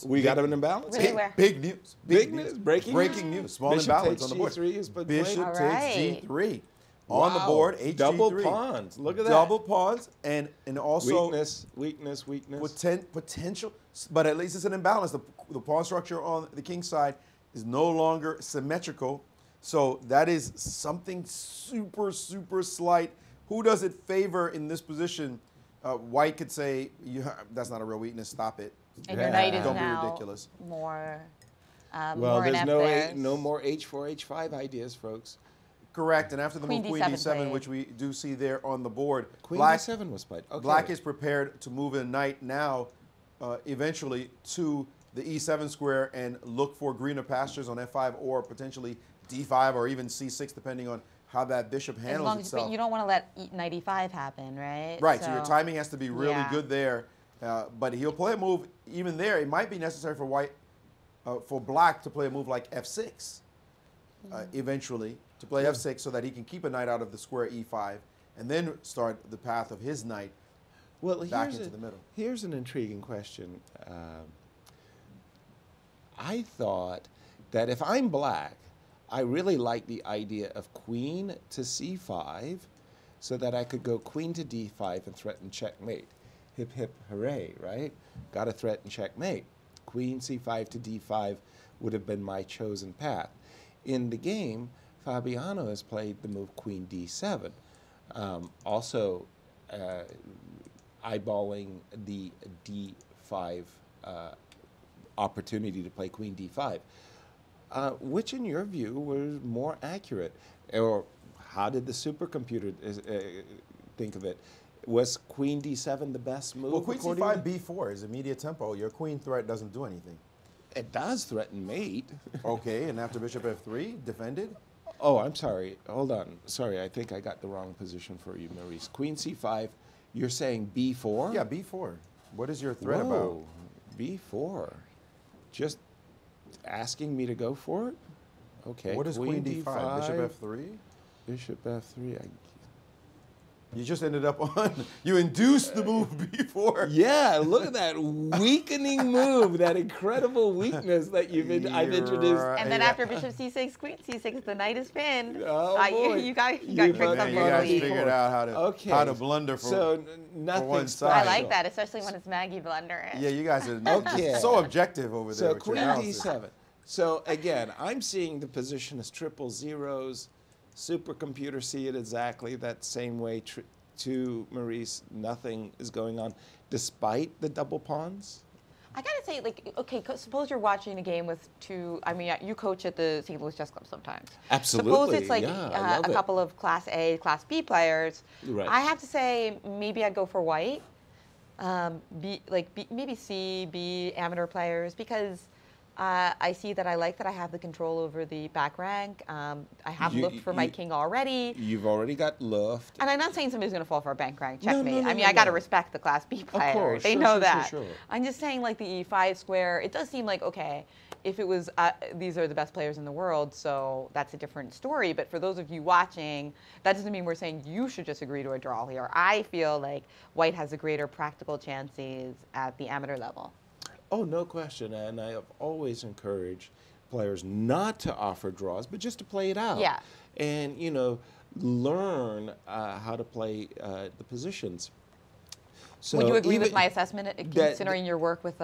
We got an imbalance? Really where? Big news. Big news. Breaking news. Small imbalance on the board. Bishop takes g3. Wow. On the board, h3. Double pawns. Look at that. Double pawns, and also weakness. Potential, but at least it's an imbalance. The pawn structure on the king's side is no longer symmetrical, so that is something super slight. Who does it favor in this position White could say, that's not a real weakness, stop it. And your knight is Don't now be ridiculous. more Well, more there's inept no more H4, H5 ideas, folks. Correct, and after the Queen move Queen D7 D7, played. which we do see there on the board, Queen Black, D7 was played. Okay. Black is prepared to move a knight now, eventually, to the E7 square and look for greener pastures on F5 or potentially D5 or even C6, depending on how that bishop handles itself. But you don't want to let knight E5 happen, right? Right, so your timing has to be really yeah. good there. But he'll play a move even there. It might be necessary for White, for Black to play a move like F6 eventually, to play F6 so that he can keep a knight out of the square E5 and then start the path of his knight back into the middle. Here's an intriguing question. I thought that if I'm Black, I really like the idea of queen to C5 so that I could go queen to D5 and threaten checkmate. Hip, hip, hooray, right? Got to threaten checkmate. Queen C5 to D5 would have been my chosen path. In the game, Fabiano has played the move queen D7, also eyeballing the D5 opportunity to play queen D5. Which, in your view, was more accurate? Or how did the supercomputer think of it? Was queen D7 the best move? Well, queen C5, B4 is immediate tempo. Your queen threat doesn't do anything. It does threaten mate. Okay, and after bishop F3, defended? Oh, I'm sorry. Hold on. Sorry, I think I got the wrong position for you, Maurice. Queen C5, you're saying B4? Yeah, B4. What is your threat Whoa, about? B4. Just asking me to go for it? Okay. What is queen D5? Bishop F3? Bishop F3. You just ended up on, you induced the move B4. Yeah, look at that weakening move, that incredible weakness that I've introduced. And then after bishop C6, queen C6, the knight is pinned. Oh, boy. You got tricked up. You guys figured out how to blunder for, nothing for one special. side. I like that, especially when it's Maggie blundering. Yeah, you guys are so objective over there. So with your queen analysis. D7. So again, I'm seeing the position as triple zeros. Supercomputer see it exactly that same way. To Maurice, nothing is going on, despite the double pawns. I gotta say, like, okay, suppose you're watching a game with two. I mean, you coach at the St. Louis Chess Club sometimes. Absolutely. Suppose it's like yeah, a couple of Class A, Class B players. Right. I have to say, maybe I'd go for White. Maybe C, B amateur players, because I see that I have the control over the back rank. I have looked for my king already. You've already got luft. And I'm not saying somebody's going to fall for a bank rank checkmate. No, I mean, I got to respect the Class B player. Of course, they sure, know sure, that. Sure. I'm just saying, like, the E5 square, it does seem like, okay, if it was, these are the best players in the world, so that's a different story. But for those of you watching, that doesn't mean we're saying you should just agree to a draw here. I feel like White has a greater practical chances at the amateur level. Oh, no question. And I have always encouraged players not to offer draws, but just to play it out. Yeah. And, learn how to play the positions. So would you agree with my assessment, considering your work with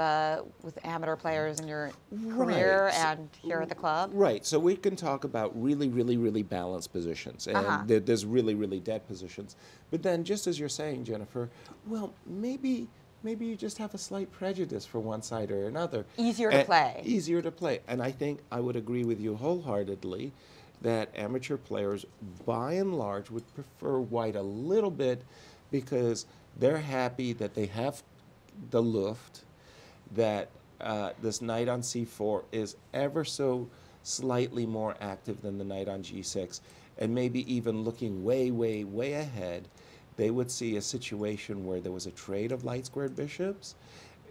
amateur players in your career and here at the club? Right. So we can talk about really, really, really balanced positions. And there's really, really dead positions. But then, just as you're saying, Jennifer, well, maybe you just have a slight prejudice for one side or another. Easier to play. Easier to play. And I think I would agree with you wholeheartedly that amateur players, by and large, would prefer White a little bit because they're happy that they have the luft, that this knight on c4 is ever so slightly more active than the knight on g6, and maybe even looking way, way, way ahead, they would see a situation where there was a trade of light squared bishops,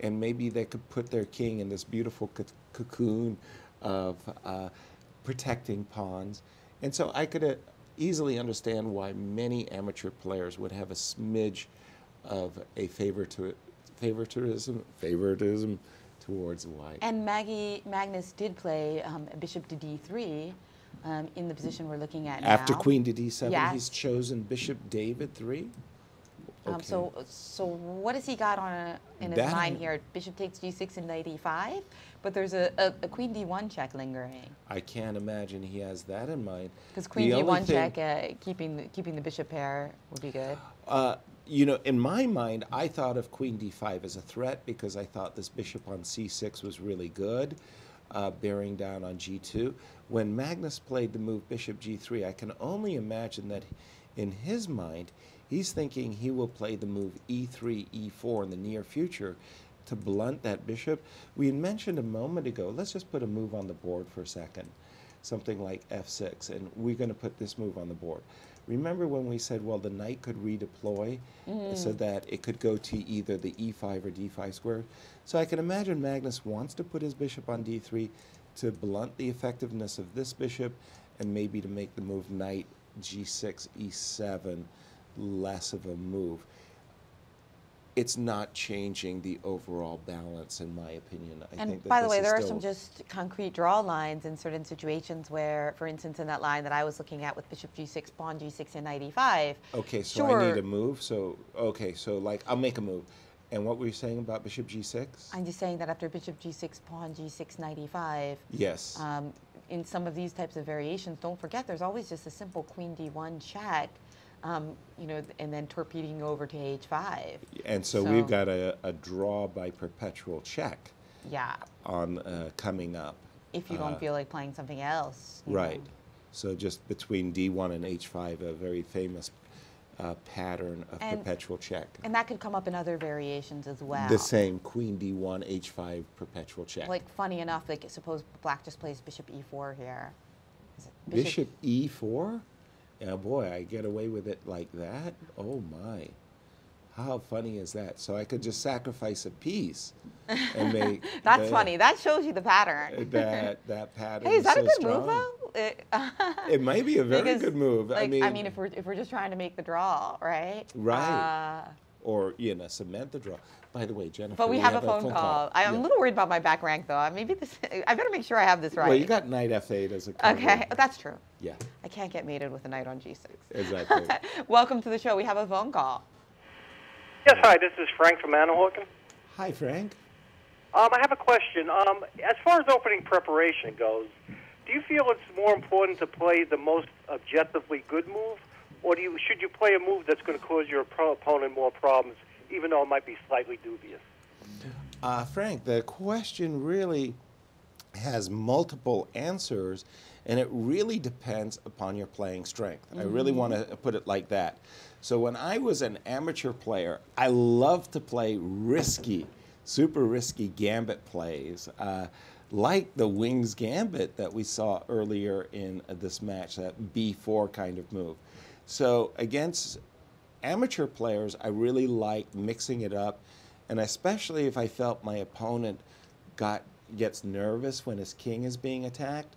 and maybe they could put their king in this beautiful cocoon of protecting pawns. And so I could easily understand why many amateur players would have a smidge of a favoritism towards White. And Magnus did play bishop to d3 in the position we're looking at now. After queen to d7, yes. He's chosen bishop David 3. Okay. So what has he got in his mind here? Bishop takes g6 and knight e5, but there's a queen d1 check lingering. I can't imagine he has that in mind. Because queen d1 check, keeping the bishop pair would be good. you know, in my mind, I thought of queen d5 as a threat because I thought this bishop on c6 was really good, bearing down on g2. When Magnus played the move bishop g3, I can only imagine that in his mind, he's thinking he will play the move e3, e4 in the near future to blunt that bishop. We had mentioned a moment ago, let's just put a move on the board for a second, something like f6, and we're going to put this move on the board. Remember when we said, well, the knight could redeploy so that it could go to either the e5 or d5 square? So I can imagine Magnus wants to put his bishop on d3 to blunt the effectiveness of this bishop and maybe to make the move knight g6, e7 less of a move. It's not changing the overall balance, in my opinion. I think that by the this way, is there are still some just concrete draw lines in certain situations where, for instance, in that line that I was looking at with bishop g6, pawn g6, and knight e5. Okay, so sure, I need a move. So, okay, so like I'll make a move. And what were you saying about bishop g6? I'm just saying that after bishop g6, pawn g6, knight e5. Yes. In some of these types of variations, don't forget there's always just a simple queen d1 check. You know, and then torpedoing over to h5. And so we've got a draw by perpetual check. Yeah. On coming up. If you don't feel like playing something else. Right. So just between d1 and h5, a very famous pattern of perpetual check. And that could come up in other variations as well. The same queen d1, h5, perpetual check. Like funny enough, like suppose black just plays bishop e4 here. Bishop e4? Yeah, boy, I get away with it like that? Oh, my. How funny is that? So I could just sacrifice a piece and make... That's funny. That shows you the pattern. That pattern Hey, is that so a good strong. move, though? It might be a very good move. Like, I mean, if we're just trying to make the draw, right? Right. Or, you know, cement the draw. By the way, Jennifer, but we have a phone call. I'm a little worried about my back rank, though. Maybe this. I better make sure I have this right. Well, you got knight f8 as a cover. Okay, that's true. Yeah. I can't get mated with a knight on g6. Exactly. Welcome to the show. We have a phone call. Yes, hi. This is Frank from Manahawkin. Hi, Frank. I have a question. As far as opening preparation goes, do you feel it's more important to play the most objectively good move, or should you play a move that's going to cause your opponent more problems, even though it might be slightly dubious? Frank, the question really has multiple answers, and it really depends upon your playing strength. I really want to put it like that. So when I was an amateur player, I loved to play risky, super risky gambit plays, like the Wings Gambit that we saw earlier in this match, that b4 kind of move. So against amateur players, I really liked mixing it up, and especially if I felt my opponent gets nervous when his king is being attacked.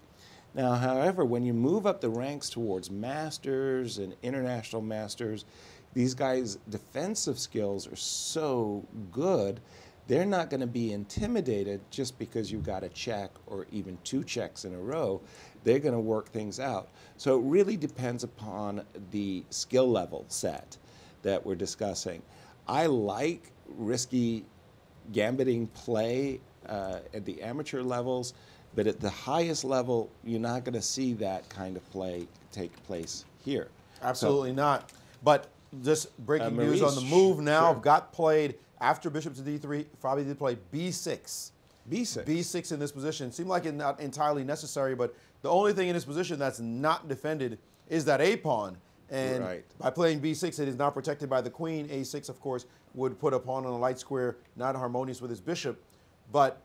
Now, however, when you move up the ranks towards masters and international masters, these guys' defensive skills are so good, they're not going to be intimidated just because you got a check or even two checks in a row. They're going to work things out. So it really depends upon the skill level set that we're discussing. I like risky gambiting play at the amateur levels, but at the highest level, you're not going to see that kind of play take place here. Absolutely not. But just breaking news on the move now. Got played after bishop to d3. Fabi did play b6. b6. b6 in this position. Seemed like it's not entirely necessary, but the only thing in this position that's not defended is that a pawn. And by playing b6, it is not protected by the queen. a6, of course, would put a pawn on a light square, not harmonious with his bishop. But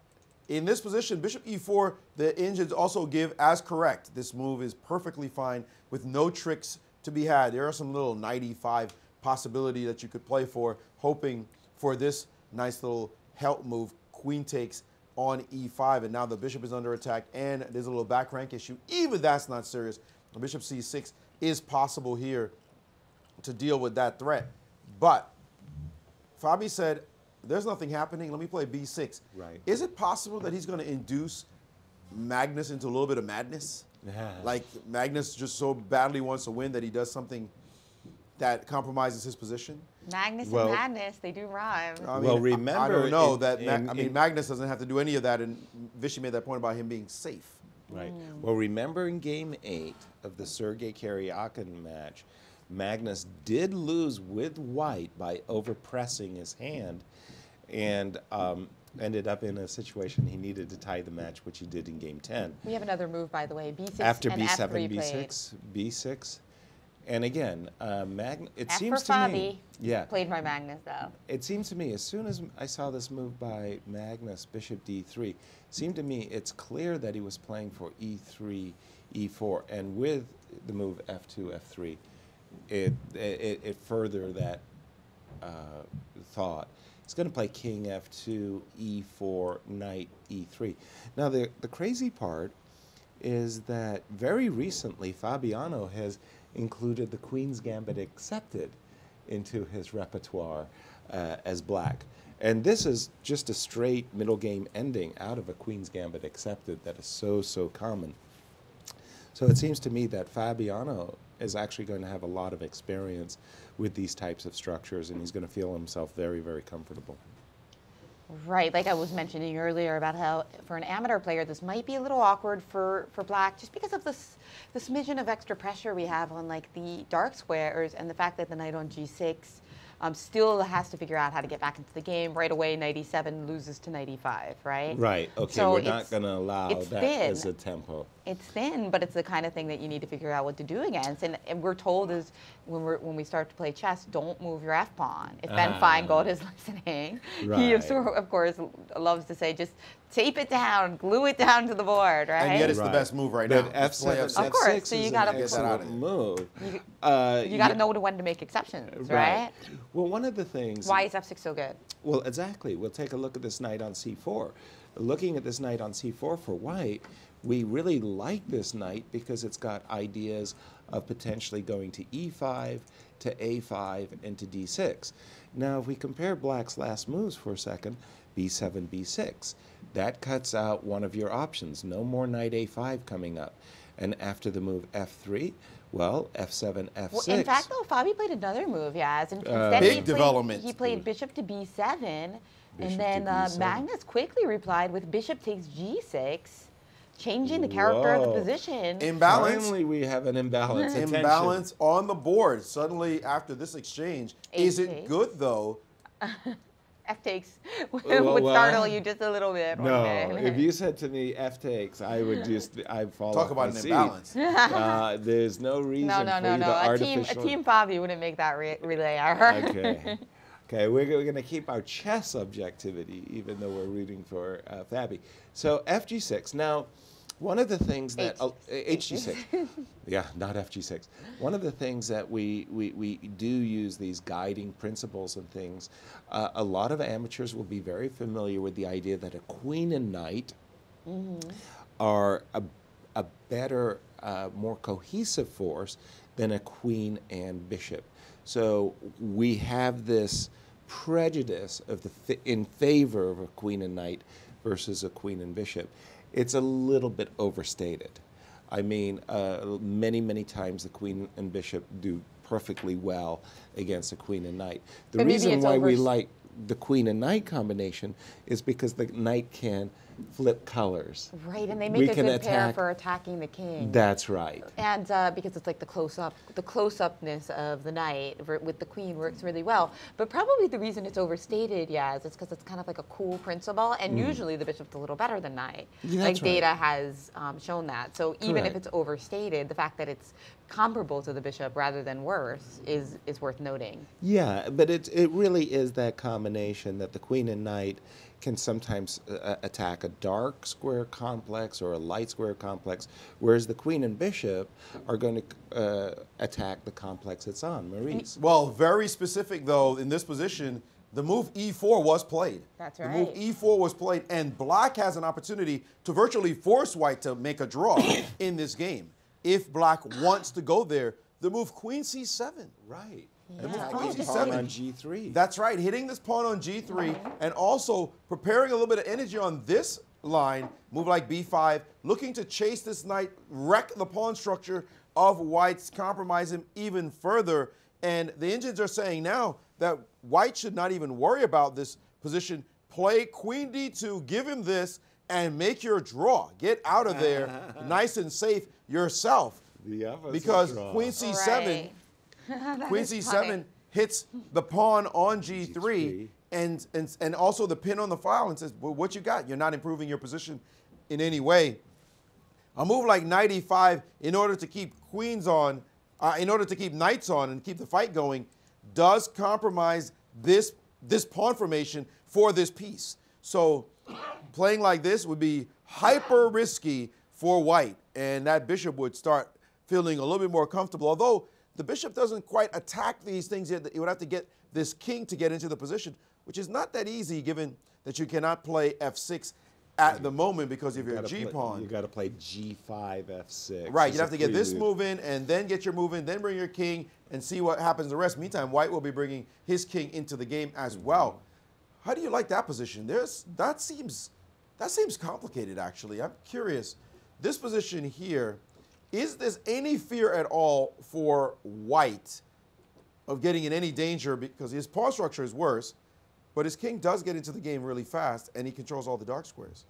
in this position, bishop e4, the engines also give as correct. This move is perfectly fine with no tricks to be had. There are some little knight e5 possibility that you could play for, hoping for this nice little help move. Queen takes on e5, and now the bishop is under attack, and there's a little back rank issue. Even that's not serious. Bishop c6 is possible here to deal with that threat. But Fabi said, there's nothing happening. Let me play b6. Right. Is it possible that he's going to induce Magnus into a little bit of madness? Like Magnus just so badly wants to win that he does something that compromises his position? Magnus and madness, they do rhyme. I mean, well, remember, I don't know that. Magnus doesn't have to do any of that, and Vichy made that point about him being safe. Right. Well, remember in Game 8 of the Sergei Karyakin match, Magnus did lose with white by overpressing his hand, and ended up in a situation he needed to tie the match, which he did in game 10. We have another move, by the way, B6 After and B7, F3 B6, B6. And again, it F seems for to Fabi. me, yeah, Played by Magnus, though. it seems to me, as soon as I saw this move by Magnus, Bishop D3, it seemed to me it's clear that he was playing for E3, E4, and with the move F2, F3, it furthered that thought. He's going to play King F2, E4, Knight E3. Now, the crazy part is that very recently Fabiano has included the Queen's Gambit accepted into his repertoire as black. And this is just a straight middle game ending out of a Queen's Gambit accepted that is so common. So it seems to me that Fabiano is actually going to have a lot of experience with these types of structures, and he's going to feel himself very comfortable. Right, like I was mentioning earlier about how for an amateur player this might be a little awkward for black just because of the smidgen of extra pressure we have on like the dark squares and the fact that the knight on G6 still has to figure out how to get back into the game. Right away, knight E7 loses to knight E5, right? Right, okay, so we're not going to allow that as a tempo. It's thin, but it's the kind of thing that you need to figure out what to do against. And we're told is when we start to play chess, don't move your F pawn. If Ben Feingold is listening, he of course loves to say just tape it down, glue it down to the board, right? And yet it's the best move right now. F7, of course, so you got to move. You got to know when to make exceptions, right? Well, one of the things. Why is F6 so good? Well, exactly. We'll take a look at this knight on C4. Looking at this knight on C4 for white, we really like this knight because it's got ideas of potentially going to E5, to A5, and to D6. Now, if we compare black's last moves for a second, B7, B6, that cuts out one of your options. No more knight A5 coming up. And after the move F3, well, F7, F6. Well, in fact, though, Fabi played another move, Yaz. And instead he played bishop to B7, and then Magnus quickly replied with bishop takes G6, changing the character of the position. Imbalance. Finally, we have an imbalance. Imbalance on the board. Suddenly, after this exchange, is it good, though? F takes would startle you just a little bit. No, if you said to me F takes, I'd fall Talk off about my an seat. imbalance. There's no reason for you to A team Fabi wouldn't make that relay error. Okay. Okay, we're going to keep our chess objectivity, even though we're rooting for Fabi. So FG6. Now, one of the things that HG6, yeah, not FG6. One of the things that we do use these guiding principles and things. A lot of amateurs will be very familiar with the idea that a queen and knight are a better, more cohesive force than a queen and bishop. So we have this prejudice of in favor of a queen and knight versus a queen and bishop. It's a little bit overstated. I mean, many times the queen and bishop do perfectly well against a queen and knight. The reason why we like the queen and knight combination is because the knight can flip colors. Right, and they make a good pair for attacking the king. That's right. And because it's like the close-upness of the knight with the queen works really well. But probably the reason it's overstated, Yaz, is because it's kind of like a cool principle, and usually the bishop's a little better than knight. Yeah, like data has shown that. So even if it's overstated, the fact that it's comparable to the bishop rather than worse is worth noting. Yeah, but it really is that combination that the queen and knight can sometimes attack a dark square complex or a light square complex, whereas the queen and bishop are going to attack the complex it's on. Maurice? Well, very specific, though, in this position, the move E4 was played. That's right. The move E4 was played, and black has an opportunity to virtually force white to make a draw in this game. If black wants to go there, the move queen C7. Right. The move Attacking queen pawn C7. on G3. That's right, hitting this pawn on G3 and also preparing a little bit of energy on this line, move like B5, looking to chase this knight, wreck the pawn structure of white's, compromise him even further. And the engines are saying now that white should not even worry about this position. Play queen D2, give him this, and make your draw. Get out of there nice and safe yourself. The because draw. queen C7 Queen C7 hits the pawn on G3 and also the pin on the file and says, well, what you got? You're not improving your position in any way. A move like knight E5 in order to keep queens on, in order to keep knights on and keep the fight going, does compromise this pawn formation for this piece. So playing like this would be hyper risky for white, and that bishop would start feeling a little bit more comfortable. Although the bishop doesn't quite attack these things yet, it would have to get this king to get into the position, which is not that easy given that you cannot play F6 at the moment because of your G-pawn. You got to play G5, F6. Right, you'd have to get this move in and then get your move in, then bring your king and see what happens the rest. Meantime, white will be bringing his king into the game as well. How do you like that position? That seems complicated, actually. I'm curious. This position here, is there any fear at all for white of getting in any danger because his pawn structure is worse, but his king does get into the game really fast and he controls all the dark squares?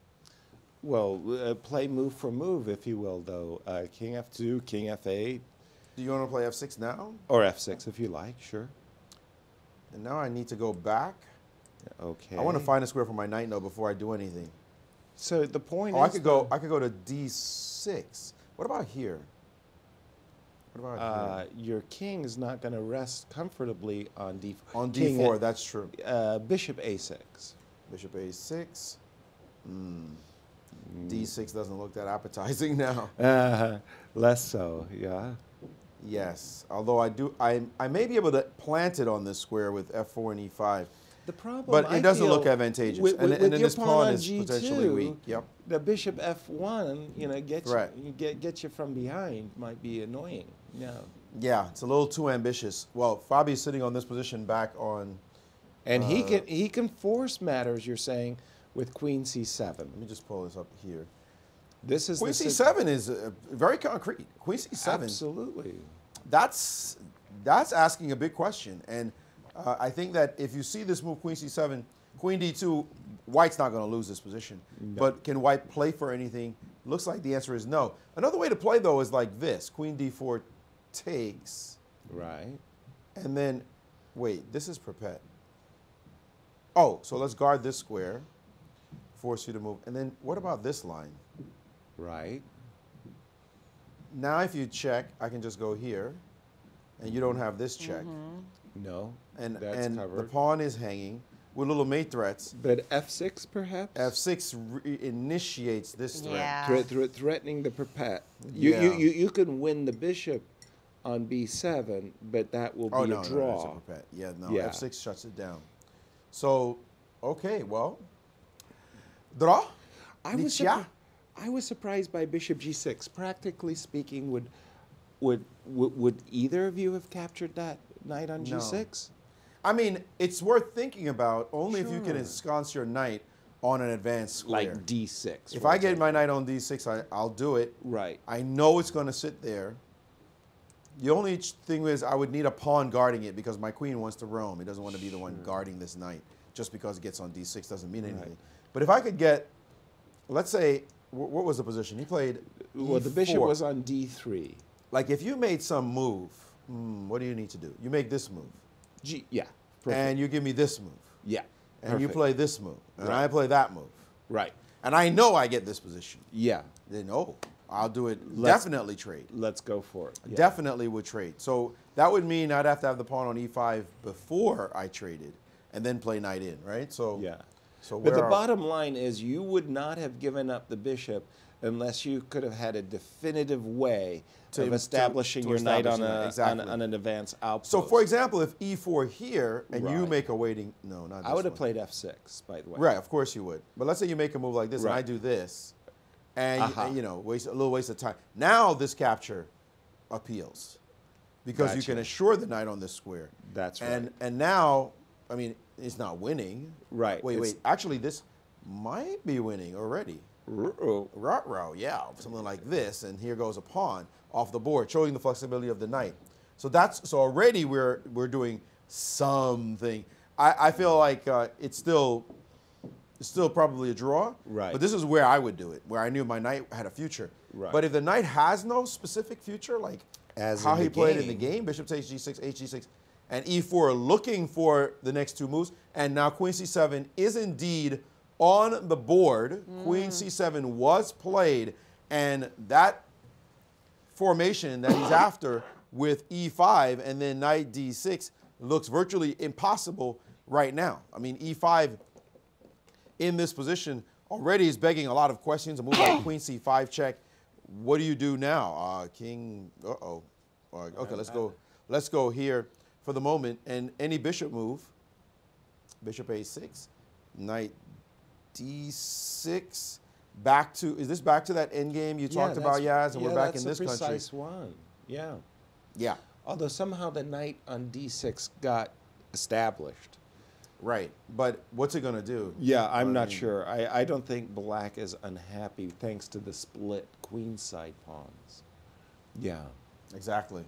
Well, play move for move, if you will, though. King F2, King F8. Do you want to play F6 now? Or F6 if you like, sure. And now I need to go back. Okay. I want to find a square for my knight, though, before I do anything. So the point is... I could go to D6. What about here? What about here? Your king is not going to rest comfortably on D4. On D4, that's true. Bishop A6. Bishop A6. D6 doesn't look that appetizing now. Less so, yeah. Yes, although I may be able to plant it on this square with F4 and E5. The problem, but it doesn't look advantageous, with and then this pawn is G2, potentially weak. Yep. The bishop F1, gets you from behind might be annoying. Yeah, it's a little too ambitious. Well, Fabi's sitting on this position back on, and he can force matters. You're saying with Queen C7. Let me just pull this up here. This is Queen C7 is very concrete. Queen C7. Absolutely. That's asking a big question, and I think that if you see this move, Queen C7, Queen D2, white's not going to lose this position. No. But can white play for anything? Looks like the answer is no. Another way to play, though, is like this. Queen D4 takes. Right. And then, wait, this is perpet. Oh, so let's guard this square, force you to move. And then what about this line? Right. Now if you check, I can just go here, and you don't have this check. No, and covered. The pawn is hanging with little mate threats. But F6 perhaps? F6 initiates this threat. Yeah. Threatening the perpet. You can win the bishop on B7, but that will be a draw. F6 shuts it down. So, okay, well, draw. I was surprised by bishop G6. Practically speaking, would either of you have captured that knight on G6? I mean, it's worth thinking about only if you can ensconce your knight on an advanced square. Like D6. If I get my knight on D6, I'll do it. Right. I know it's going to sit there. The only thing is I would need a pawn guarding it because my queen wants to roam. He doesn't want to be the one guarding this knight. Just because it gets on D6 doesn't mean anything. Right. But if I could get, let's say, what was the position? He played Well, E4. the bishop was on D3. Like if you made some move, what do you need to do? You make this move. Yeah. Perfect. And you give me this move. Yeah. And you play this move. And I play that move. Right. And I know I get this position. Yeah. Then, I'll do it. Definitely trade. Let's go for it. Yeah. Definitely would trade. So that would mean I'd have to have the pawn on E5 before I traded and then play knight in, right? So yeah. So but the bottom line is you would not have given up the bishop unless you could have had a definitive way of establishing your knight on an advanced outpost. So, for example, if E4 here and you make a waiting, no, not this I would have played F6, by the way. Right, of course you would. But let's say you make a move like this and I do this, and waste a little waste of time. Now this capture appeals because you can assure the knight on this square. That's right. And now, I mean, it's not winning. Right. Wait. Actually, this might be winning already. Ruh-roh, yeah, something like this, and here goes a pawn off the board, showing the flexibility of the knight. So already we're doing something. I feel like it's still it's still probably a draw. Right. But this is where I would do it, where I knew my knight had a future. Right. But if the knight has no specific future, like As how in he the played game. in the game, bishop takes g6, hg6, and e4 looking for the next two moves, and now queen c7 is indeed on the board. Queen c7 was played, and that formation that he's after with e5 and then knight d6 looks virtually impossible right now. I mean, e5 in this position already is begging a lot of questions. A move like queen c5 check. What do you do now? King, okay, let's go here for the moment. And any bishop move, bishop a6, knight d6, back to, is this back to that end game you talked about, Yaz? And we're back in this country. Precise one, yeah. Yeah. Although somehow the knight on d6 got established. Right, but what's it going to do? Yeah, I'm not sure. I don't think black is unhappy thanks to the split queenside pawns. Yeah. Exactly.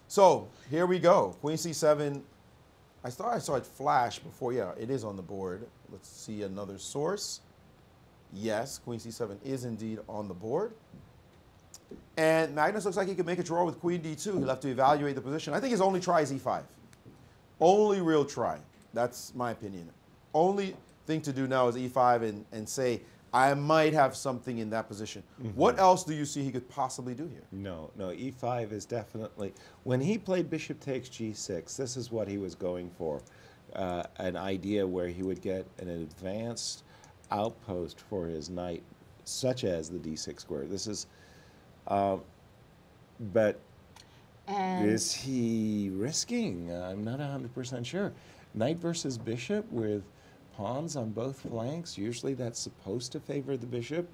So here we go. Queen c7. I thought I saw it flash before. Yeah, it is on the board. Let's see another source. Yes, queen c7 is indeed on the board. And Magnus looks like he could make a draw with queen d2. He'll have to evaluate the position. I think his only try is e5. Only real try. That's my opinion. Only thing to do now is e5 and say, I might have something in that position. What else do you see he could possibly do here? No, e5 is definitely, when he played bishop takes g6, this is what he was going for. An idea where he would get an advanced outpost for his knight, such as the d6 square. This is, but is he risking? I'm not 100% sure. Knight versus bishop with pawns on both flanks. Usually that's supposed to favor the bishop,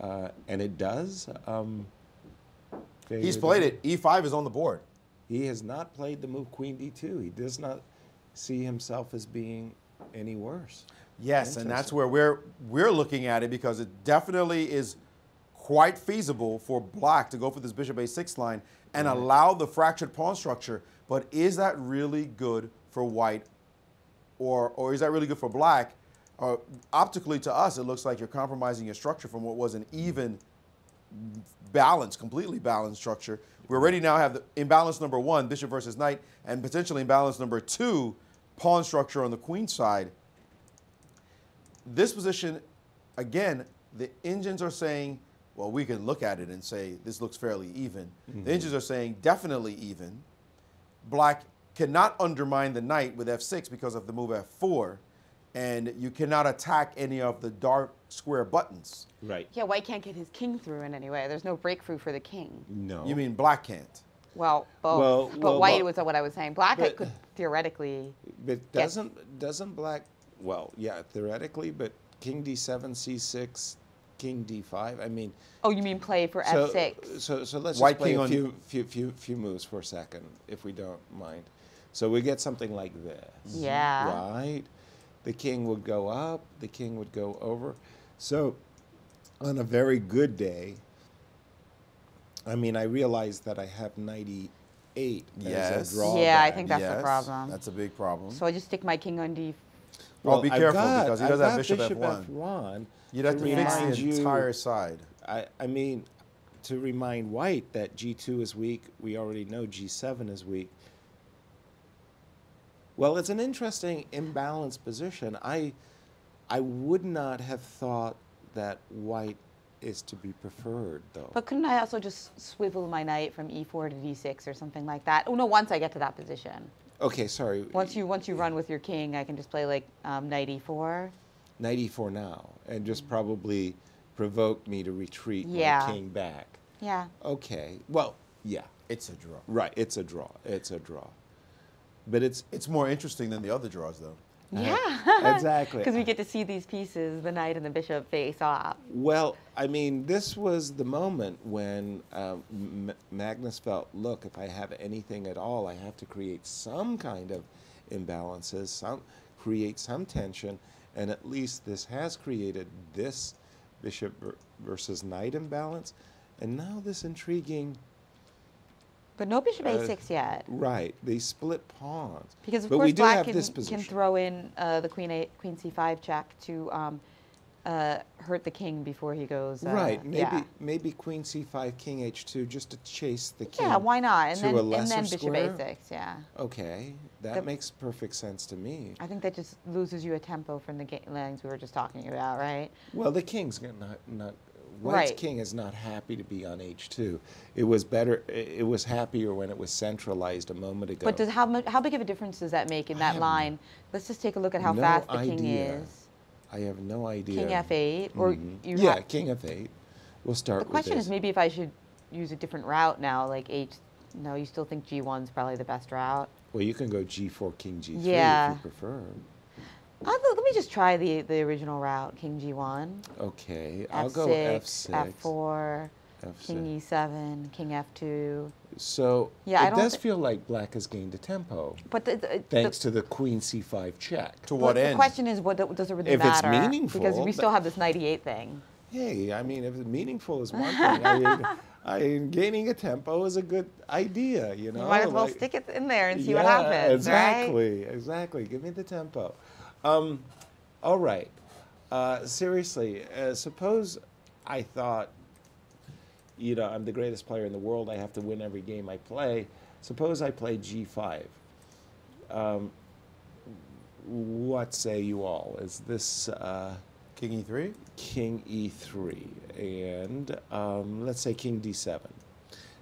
and it does. He's played it. E5 is on the board. He has not played the move queen d2. He does not see himself as being any worse. Yes, and that's where we're looking at it, because it definitely is quite feasible for black to go for this bishop a6 line and allow the fractured pawn structure. But is that really good for white, or is that really good for black? Optically to us, it looks like you're compromising your structure from what was an even balanced, completely balanced structure. We already now have the imbalance number 1, bishop versus knight, and potentially imbalance number 2, pawn structure on the queen side. This position, again, the engines are saying, well, we can look at it and say this looks fairly even. The engines are saying definitely even. Black cannot undermine the knight with f6 because of the move f4, and you cannot attack any of the dark square buttons. Right. Yeah, white can't get his king through in any way. There's no breakthrough for the king. No. You mean black can't? Well, both. But white was what I was saying. Black could theoretically. But doesn't black? Well, yeah, theoretically, but king d7, c6, king d5. I mean. Oh, you mean play for f6? So let's white just play king a few moves for a second, if we don't mind. So we get something like this. Yeah. Right. The king would go up. The king would go over. So on a very good day, I mean, I realize that I have 98 as a drawback. Yeah, I think that's the problem. That's a big problem. So I just stick my king on d. Well, be careful, because he does have bishop f1. f1. You'd have to fix the entire side. I mean, to remind white that g2 is weak, we already know g7 is weak. Well, it's an interesting imbalanced position. I would not have thought that white is to be preferred, though. But couldn't I also just swivel my knight from e4 to d6 or something like that? Oh no, once I get to that position. Okay, sorry. Once you run with your king, I can just play like knight e4. Knight e4 now, and just probably provoke me to retreat my king back. Yeah. Okay. Well, yeah. It's a draw. Right. It's a draw. It's a draw. But it's more interesting than the other draws, though. Yeah. Exactly. Because we get to see these pieces, the knight and the bishop, face off. Well, I mean, this was the moment when Magnus felt, look, if I have anything at all, I have to create some kind of imbalances, create some tension, and at least this has created this bishop versus knight imbalance, and now this intriguing. But no bishop a6 yet. Right, they split pawns. Because of but course we do black have this can position. throw in the queen c5 check to hurt the king before he goes. Right. Yeah. Maybe Queen C5, King H2, just to chase the king. Yeah, why not? And to then a lesser and then Bishop square? A6. Yeah. Okay, that makes perfect sense to me. I think that just loses you a tempo from the lanes we were just talking about, right? Well, the king's not. White's king is not happy to be on H2. It was better. It was happier when it was centralized a moment ago. But how big of a difference does that make in that line? Let's just take a look at how fast the king is. I have no idea. King F8, or yeah, King F8. We'll start with this. The question is maybe if I should use a different route now, like H. No, you still think G1's probably the best route? Well, you can go G4, King G3 yeah. if you prefer. Let me just try the original route, King G1. Okay, F6, I'll go F6. F4, F6. King E7, King F2. So yeah, it does feel like black has gained a tempo. But thanks to the Queen C5 check. To what end? The question is, what does it really if matter? It's meaningful, because we still have this knight E8 thing. Hey, I mean, if it's meaningful is one thing. I mean, gaining a tempo is a good idea, you know. You might as well stick it in there and see what happens, exactly, right? Exactly. Give me the tempo. All right. Seriously, suppose I thought, you know, I'm the greatest player in the world. I have to win every game I play. Suppose I play G5. What say you all? Is this King E3? King E3, and let's say King D7.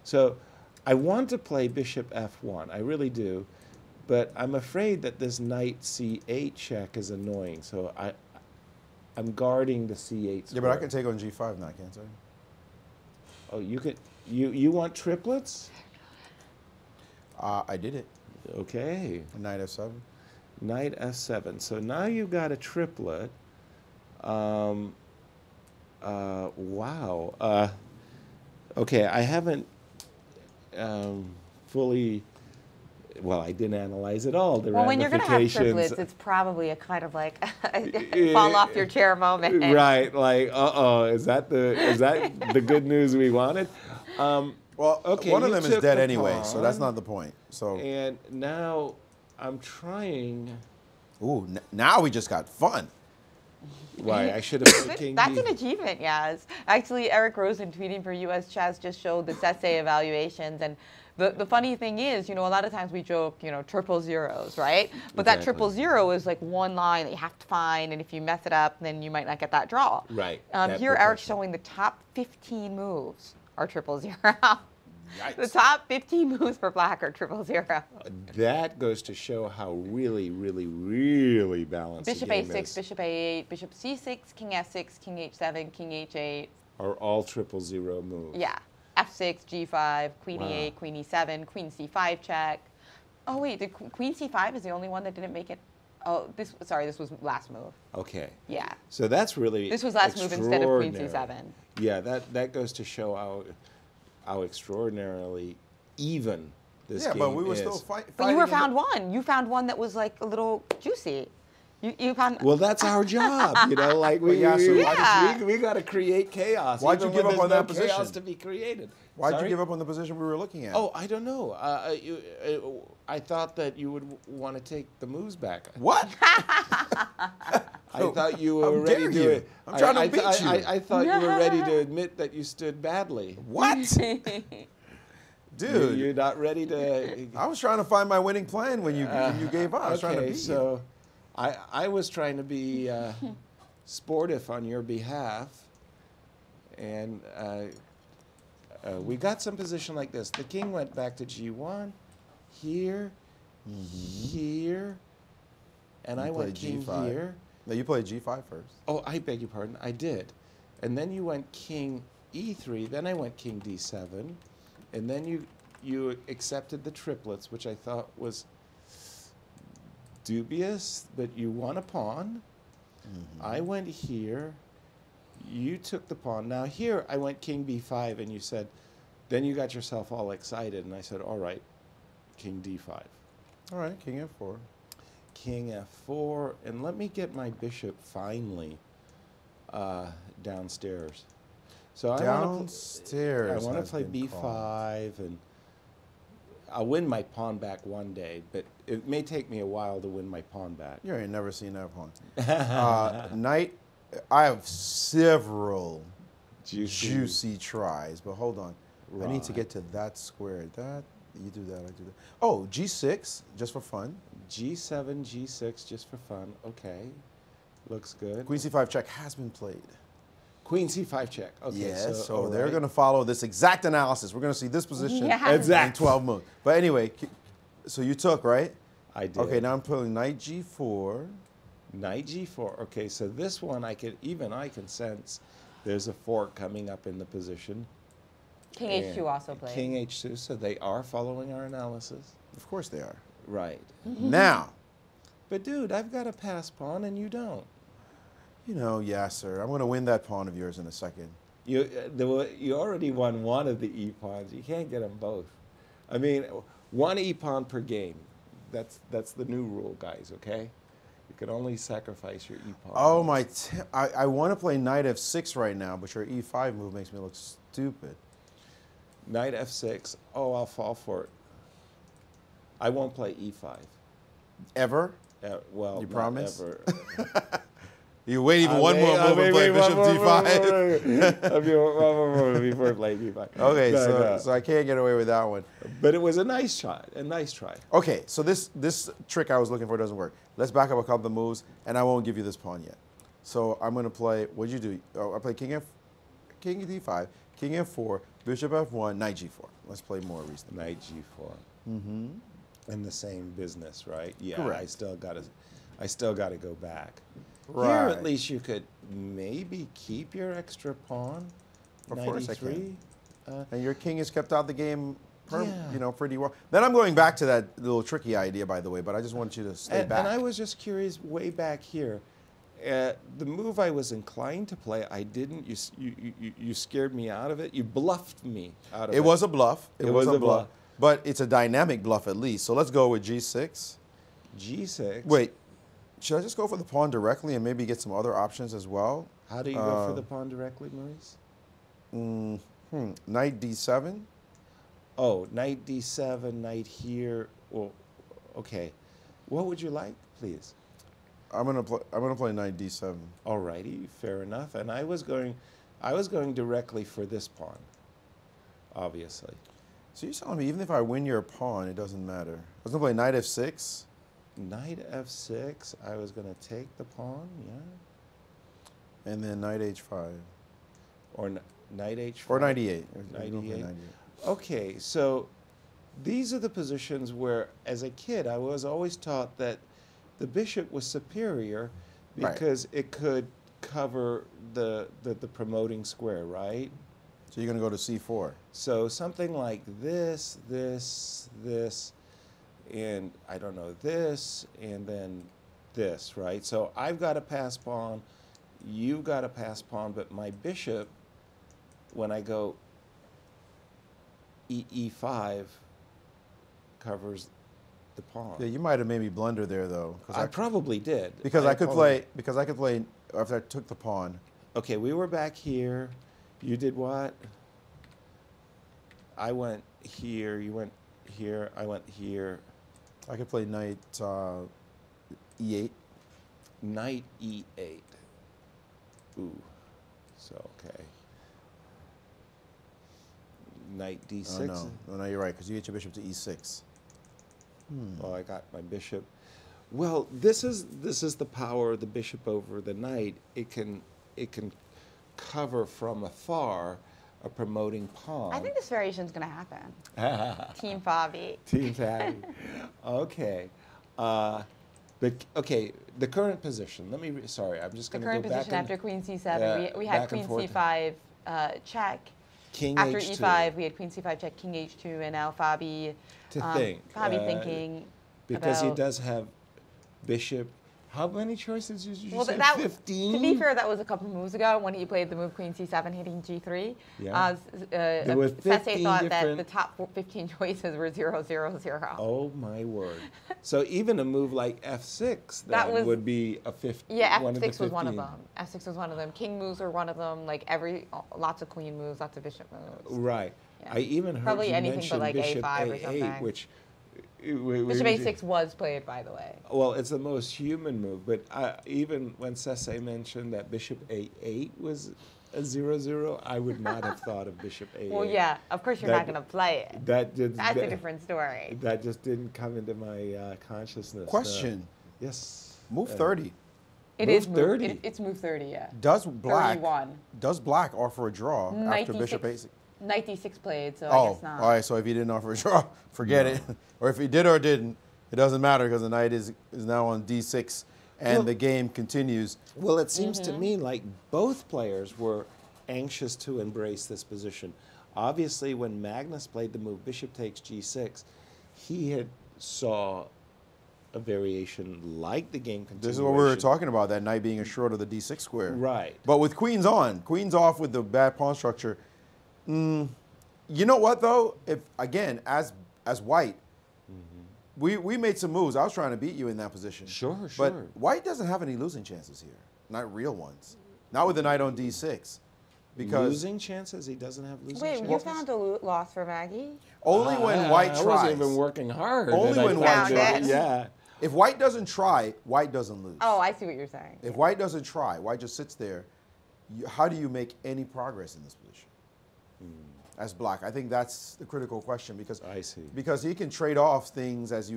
So I want to play Bishop F1. I really do. But I'm afraid that this knight C8 check is annoying, so I'm guarding the C8 square. Yeah, but I can take on G5 now, can't I? Oh, you could. You want triplets? I did it. Okay. Knight F7. Knight F7. So now you've got a triplet. Wow. Okay, I haven't fully. Well, I didn't analyze it all. The well, when you're going to have triplets, it's probably a kind of like fall off your chair moment. Right, like, is that the good news we wanted? Well, okay, one of them is dead anyway, so that's not the point. So and now I'm trying. Ooh, now we just got fun. Why? I should have played King That's D. an achievement, yes. Actually, Eric Rosen tweeting for US Chess just showed the essay evaluations, and the funny thing is, you know, a lot of times we joke, you know, triple zeros, right? But that triple zero is like one line that you have to find, and if you mess it up, then you might not get that draw. Right. Here, Eric's showing the top 15 moves are triple zero. Yikes. The top 15 moves for black are triple zero. That goes to show how really, really, really balanced Bishop the game A6, is. Bishop A8, Bishop C6, King F6, King H7, King H8. Are all triple zero moves. Yeah. F6, G5, Queen Wow. E8, Queen E7, Queen C5 check. Oh wait, the Queen C5 is the only one that didn't make it. Oh, this was last move. Okay. Yeah. So that's really This was last move instead of Queen C7. Yeah, that goes to show how extraordinarily even this game is. Yeah, but we were still fighting. But you found one. You found one that was like a little juicy. You found. Well, that's our job, you know. Like we got to create chaos. Why'd you give up on that position? Chaos to be created. Why'd you give up on the position we were looking at? Oh, I don't know. I thought that you would want to take the moves back. What? I thought you were ready to. You? I'm trying to beat you. I thought you were ready to admit that you stood badly. What? Dude, you're not ready to. I was trying to find my winning plan when you gave up. I was trying to beat you. I was trying to be sportive on your behalf, and we got some position like this. The king went back to G1, here, here, and I went king G5. here. No, you played G5 first. Oh, I beg your pardon, I did. And then you went king E3, then I went king D7, and then you accepted the triplets, which I thought was dubious, but you won a pawn. I went here, you took the pawn. Now here I went king B5, and you said, then you got yourself all excited, and I said, all right, king D5. All right, king F4. King F4, and let me get my bishop finally downstairs. So downstairs. I want to play B5, and I'll win my pawn back one day, but it may take me a while to win my pawn back. You ain't never seen that pawn. Knight I have several juicy tries, but hold on. I need to Right. get to that square. That, you do that, I do that. Oh, G6, just for fun. G7, G6, just for fun. Okay, looks good. Queen C5 check has been played. Queen C5 check. Okay, Yes, so all they're right. going to follow this exact analysis. We're going to see this position Yes. in 12 moves. But anyway, so you took, right? I did. Okay, now I'm putting knight G4. Knight G4. Okay, so this one I can sense there's a fork coming up in the position. King And H2 also played. King H2, so they are following our analysis. Of course they are. Right. Now. But dude, I've got a pass pawn and you don't. You know, Yasser, I'm going to win that pawn of yours in a second. You already won one of the e-pawns. You can't get them both. I mean, one e-pawn per game. That's the new rule, guys, okay? You can only sacrifice your e-pawn. Oh, I want to play knight F6 right now, but your E5 move makes me look stupid. Knight F6. Oh, I'll fall for it. I won't play E5. Ever? Well, you not promise? ever. You wait even one more move and play Bishop D5. I'll be one more before I play D5. Okay, No. so I can't get away with that one. But it was a nice try. A nice try. Okay, so this trick I was looking for doesn't work. Let's back up a couple of moves, and I won't give you this pawn yet. So I'm going to play, what'd you do? Oh, I played King D5, King F4, Bishop F1, Knight G4. Let's play more recently. Knight G4. Mm-hmm. In the same business, right? Yeah, Correct. I still got to go back. Right. Here, at least you could maybe keep your extra pawn. Of Knight course I E3. can. And your king is kept out of the game, Yeah. pretty well. Then I'm going back to that little tricky idea, by the way, but I just want you to stay back. And I was just curious, way back here, the move I was inclined to play, I didn't. You scared me out of it. You bluffed me out of it. It was a bluff. It was a bluff. But it's a dynamic bluff at least. So let's go with G6. G6. Wait, should I just go for the pawn directly and maybe get some other options as well? How do you go for the pawn directly, Maurice? Knight D7. Oh, Knight D7, Knight here. Well, okay. What would you like, please? I'm gonna play Knight D7. Alrighty, fair enough. And I was going directly for this pawn, obviously. So you're telling me even if I win your pawn, it doesn't matter. I was gonna play Knight F6. Knight F6. I was going to take the pawn, yeah. And then Knight H5. Or Knight H5. Or Knight E8. Knight E8. Okay, so these are the positions where, as a kid, I was always taught that the bishop was superior because it could cover the promoting square, right? So you're going to go to C4. So something like this, this, this, and I don't know, this, and then this, right? So I've got a pass pawn, you've got a pass pawn, but my bishop, when I go E5, covers the pawn. Yeah, you might have made me blunder there though. I probably did. Because I could play after I took the pawn. Okay, we were back here. You did what? I went here, you went here, I went here. I could play Knight E8. Knight E8. Ooh. So, okay. Knight D6. Oh, no, you're right, because you get your bishop to E6. Oh, I got my bishop. Well, this is the power of the bishop over the knight. It can cover from afar a promoting pawn. I think this variation is going to happen. Team Fabi. Team Fabi. Okay. Okay, the current position. Sorry, I'm just going to go back. The current position after Queen C7, we had Queen C5 check. King after H2. E5, we had Queen C5 check, King H2, and now Fabi. Fabi thinking because about, he does have biship. How many choices did you say? 15? To be fair, that was a couple moves ago when he played the move Queen C7 hitting G3. Yeah. There were 15 Sensei thought that different- the top 15 choices were 0, 0, 0. Oh my word! So even a move like F6 That was- would be a 15. Yeah, one of the F6 was one of 15. them. F6 was one of them. King moves are one of them. Like lots of queen moves, lots of bishop moves. Right. Yeah. I even heard Probably you anything mention but like bishop A5 or A8, something. which Bishop A6 was played, by the way. Well, it's the most human move, but even when Sese mentioned that Bishop A8 was a 0-0, I would not have thought of Bishop A8. Well, yeah, of course you're not going to play it. That's a different story. That just didn't come into my consciousness. Question. Yes. Move 30. It is 30. It's move 30, yeah. Does black 31. Does black offer a draw after Bishop A6? Knight D6 played, so I guess not. All right. So if he didn't offer a draw, forget it. Or if he did or didn't, it doesn't matter because the knight is now on D6 and the game continues. Well, it seems to me like both players were anxious to embrace this position. Obviously, when Magnus played the move Bishop takes G6, he had saw a variation like the game continuation. This is what we were talking about, that knight being assured of the D6 square. Right. But with queens on, queens off with the bad pawn structure, you know what though? If again, as white, we made some moves. I was trying to beat you in that position. Sure. But white doesn't have any losing chances here. Not real ones. Not with the knight on D6. Because losing chances? He doesn't have losing chances? chances? You found a loss for Maggie? Only when white tries. I wasn't even working hard. Only when white tries. Yeah. If white doesn't try, white doesn't lose. Oh, I see what you're saying. If white doesn't try, white just sits there, how do you make any progress in this position? As black, I think that's the critical question because because he can trade off things as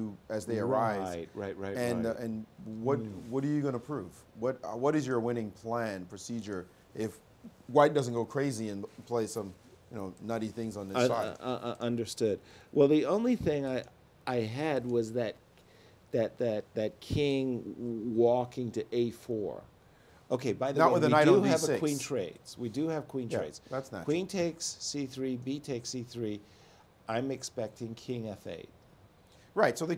they arise. Right. And what are you going to prove? What is your winning plan procedure if white doesn't go crazy and play some nutty things on this side? Understood. Well, the only thing I had was that king walking to A4. Okay, by the way, we do have a queen trades. We do have queen trades. That's natural. Queen takes C3, B takes C3. I'm expecting king F8. Right, so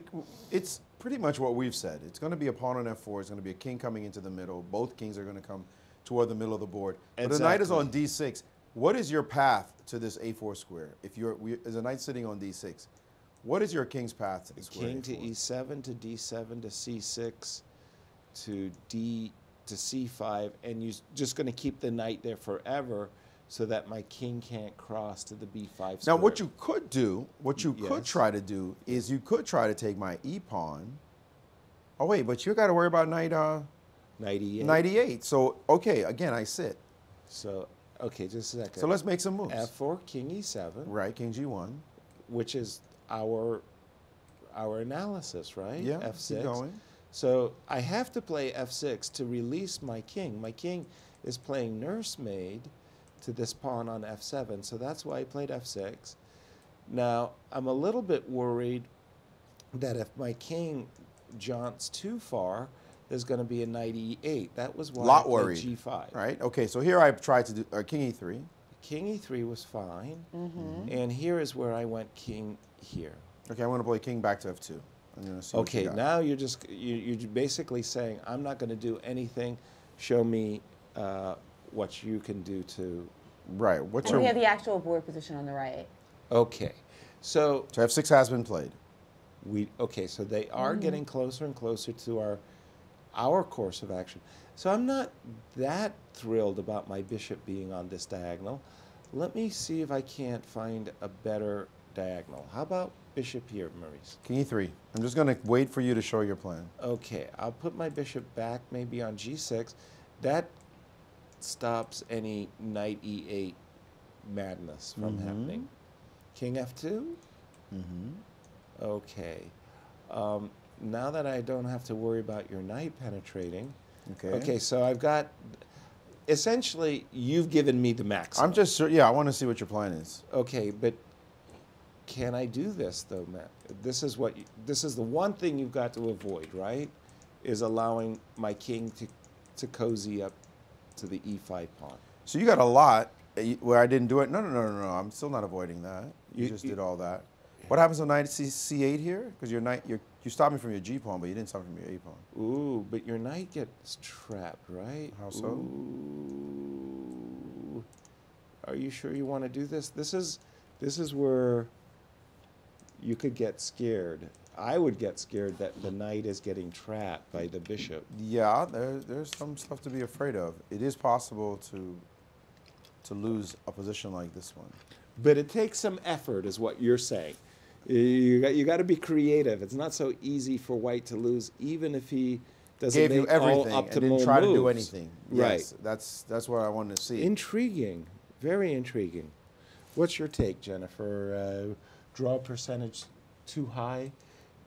it's pretty much what we've said. It's going to be a pawn on F4. It's going to be a king coming into the middle. Both kings are going to come toward the middle of the board. But the knight is on D6. What is your path to this A4 square? If is a knight sitting on D6, what is your king's path to the square? King to E7 to D7 to C6 to D to C5, and you're just going to keep the knight there forever so that my king can't cross to the B5 square. Now, what you could do, could try to do, is you could try to take my E pawn. Oh, wait, but you got to worry about knight E8. Knight E8. So, okay, again, I sit. So, okay, just a second. So let's make some moves. F4, king E7. Right, king G1. Which is our analysis, right? Yeah, F6. keep going. So I have to play F6 to release my king. My king is playing nursemaid to this pawn on F7, so that's why I played F6. Now, I'm a little bit worried that if my king jaunts too far, there's going to be a knight E8. That was why I played G5. Right, okay, so here I've tried to do king E3. King E3 was fine, and here is where I went king here. Okay, I'm going to play king back to F2. Okay, now you're basically saying I'm not going to do anything. Show me what you can do to. Right. We have the actual board position on the right. Okay, so F6 has been played. So they are getting closer and closer to our course of action. So I'm not that thrilled about my bishop being on this diagonal. Let me see if I can't find a better diagonal. How about bishop here, Maurice? King E3. I'm just going to wait for you to show your plan. Okay, I'll put my bishop back maybe on G6. That stops any knight E8 madness from happening. King F2? Okay. Now that I don't have to worry about your knight penetrating. Okay, so I've got, essentially, you've given me the maximum. I'm just, I want to see what your plan is. Okay, but can I do this though, Matt? This is the one thing you've got to avoid, right? Is allowing my king to cozy up to the E5 pawn. So you got a lot where I didn't do it. No. I'm still not avoiding that. You just did all that. What happens on knight C8 here? Because you stopped me from your G pawn, but you didn't stop me from your A pawn. Ooh, but your knight gets trapped, right? How so? Ooh. Are you sure you want to do this? This is where you could get scared. I would get scared that the knight is getting trapped by the bishop. Yeah, there's some stuff to be afraid of. It is possible to lose a position like this one. But it takes some effort, is what you're saying. You got to be creative. It's not so easy for White to lose, even if he doesn't Gave you make all everything optimal and didn't try to do moves. anything. Right. Yes, that's what I wanted to see. Intriguing. Very intriguing. What's your take, Jennifer? Draw percentage too high,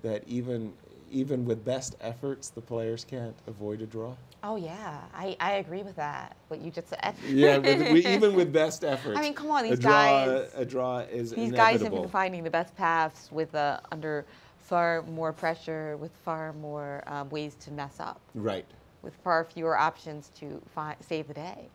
that even with best efforts, the players can't avoid a draw? Oh yeah, I agree with that. What you just said. Yeah, even with best efforts. I mean, come on, a draw is These inevitable. guys have been finding the best paths with under far more pressure, with far more ways to mess up. Right. With far fewer options to save the day.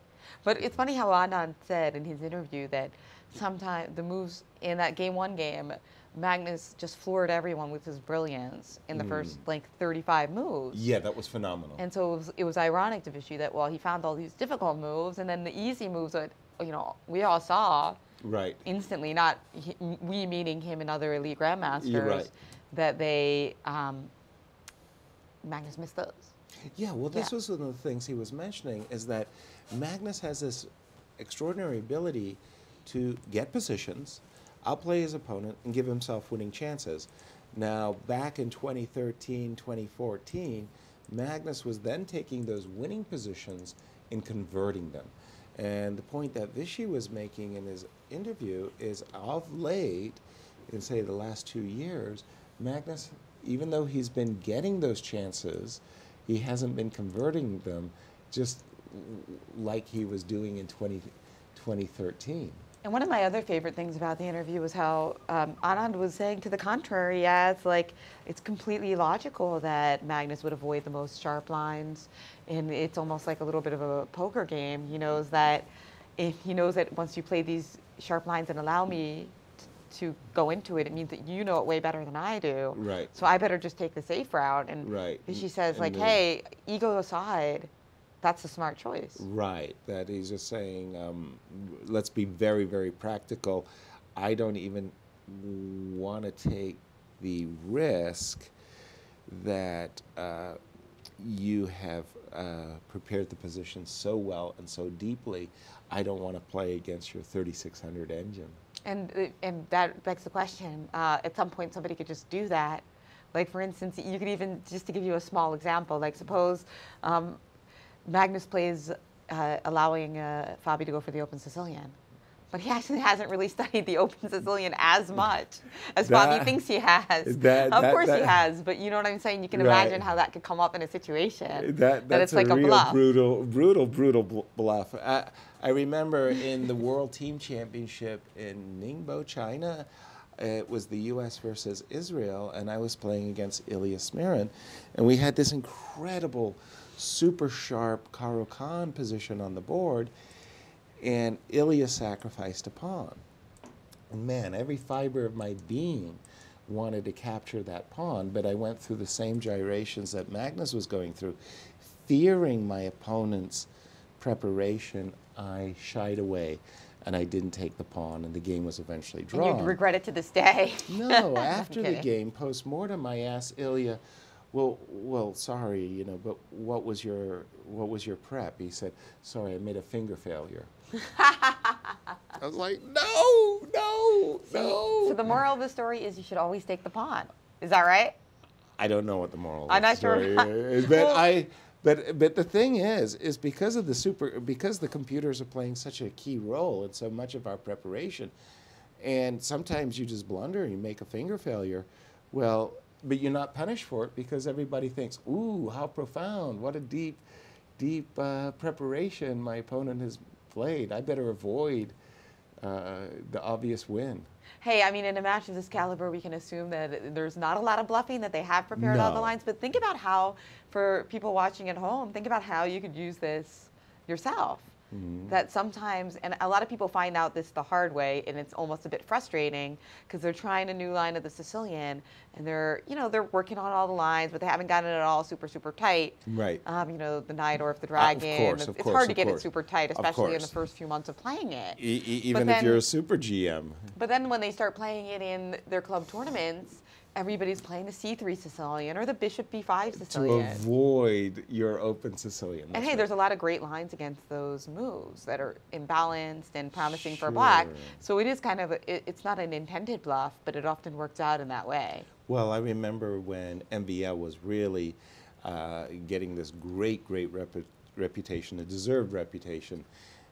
But it's funny how Anand said in his interview that sometimes the moves in that Game 1 game, Magnus just floored everyone with his brilliance in the first like 35 moves. Yeah, that was phenomenal. And so it was ironic to Vishy that, well, he found all these difficult moves, and then the easy moves that, you know, we all saw instantly, not we meaning him and other elite grandmasters, that they, Magnus missed those. Yeah, well, this was one of the things he was mentioning, is that Magnus has this extraordinary ability to get positions, outplay his opponent, and give himself winning chances. Now, back in 2013, 2014, Magnus was then taking those winning positions and converting them. And the point that Vishy was making in his interview is, of late, in say the last 2 years, Magnus, even though he's been getting those chances, he hasn't been converting them just like he was doing in 2013. And one of my other favorite things about the interview was how Anand was saying to the contrary, as like it's completely logical that Magnus would avoid the most sharp lines, and it's almost like a little bit of a poker game. He knows that once you play these sharp lines and allow me to go into it, it means that you know it way better than I do. Right. So I better just take the safe route. And she says, like, hey, ego aside, that's a smart choice. Right. That he's just saying, let's be very, very practical. I don't even want to take the risk that you have prepared the position so well and so deeply. I don't want to play against your 3600 engine. And that begs the question, at some point somebody could just do that. Like, for instance, you could even, just to give you a small example, like suppose Magnus plays allowing Fabi to go for the Open Sicilian. But he actually hasn't really studied the Open Sicilian as much as Fabi thinks he has. Of course he has, but you know what I'm saying? You can imagine how that could come up in a situation. That's it's like a real bluff. brutal bluff. I remember in the World Team Championship in Ningbo, China, it was the U.S. versus Israel, and I was playing against Ilya Smirin, and we had this incredible, super sharp Caro-Kann position on the board, and Ilya sacrificed a pawn. And man, every fiber of my being wanted to capture that pawn, but I went through the same gyrations that Magnus was going through. Fearing my opponent's preparation, I shied away, and I didn't take the pawn, and the game was eventually drawn. And you'd regret it to this day. No, after the game, post-mortem, I asked Ilya, well, sorry, you know, but what was your prep? He said, sorry, I made a finger failure. I was like, no. So the moral of the story is you should always take the pawn. Is that right? I don't know what the moral I'm of not the sure. story is, but the thing is because the computers are playing such a key role in so much of our preparation, and sometimes you just blunder and you make a finger failure. Well, but you're not punished for it because everybody thinks, ooh, how profound, what a deep preparation my opponent has played. I better avoid the obvious win. Hey, I mean, in a match of this caliber, we can assume that there's not a lot of bluffing, that they have prepared all the lines. But think about how, for people watching at home, think about how you could use this yourself. That sometimes, and a lot of people find out this the hard way, and it's almost a bit frustrating because they're trying a new line of the Sicilian, and they're working on all the lines, but they haven't gotten it all super tight. Right. You know, the Najdorf, the Dragon. It's hard to get it super tight, especially in the first few months of playing it. Even if you're a super GM. But then when they start playing it in their club tournaments, everybody's playing the C3 Sicilian or the Bishop B5 Sicilian. To avoid your open Sicilian. And hey, right. there's a lot of great lines against those moves that are imbalanced and promising for black. So it is kind of, it's not an intended bluff, but it often works out in that way. Well, I remember when MVL was really getting this great reputation, a deserved reputation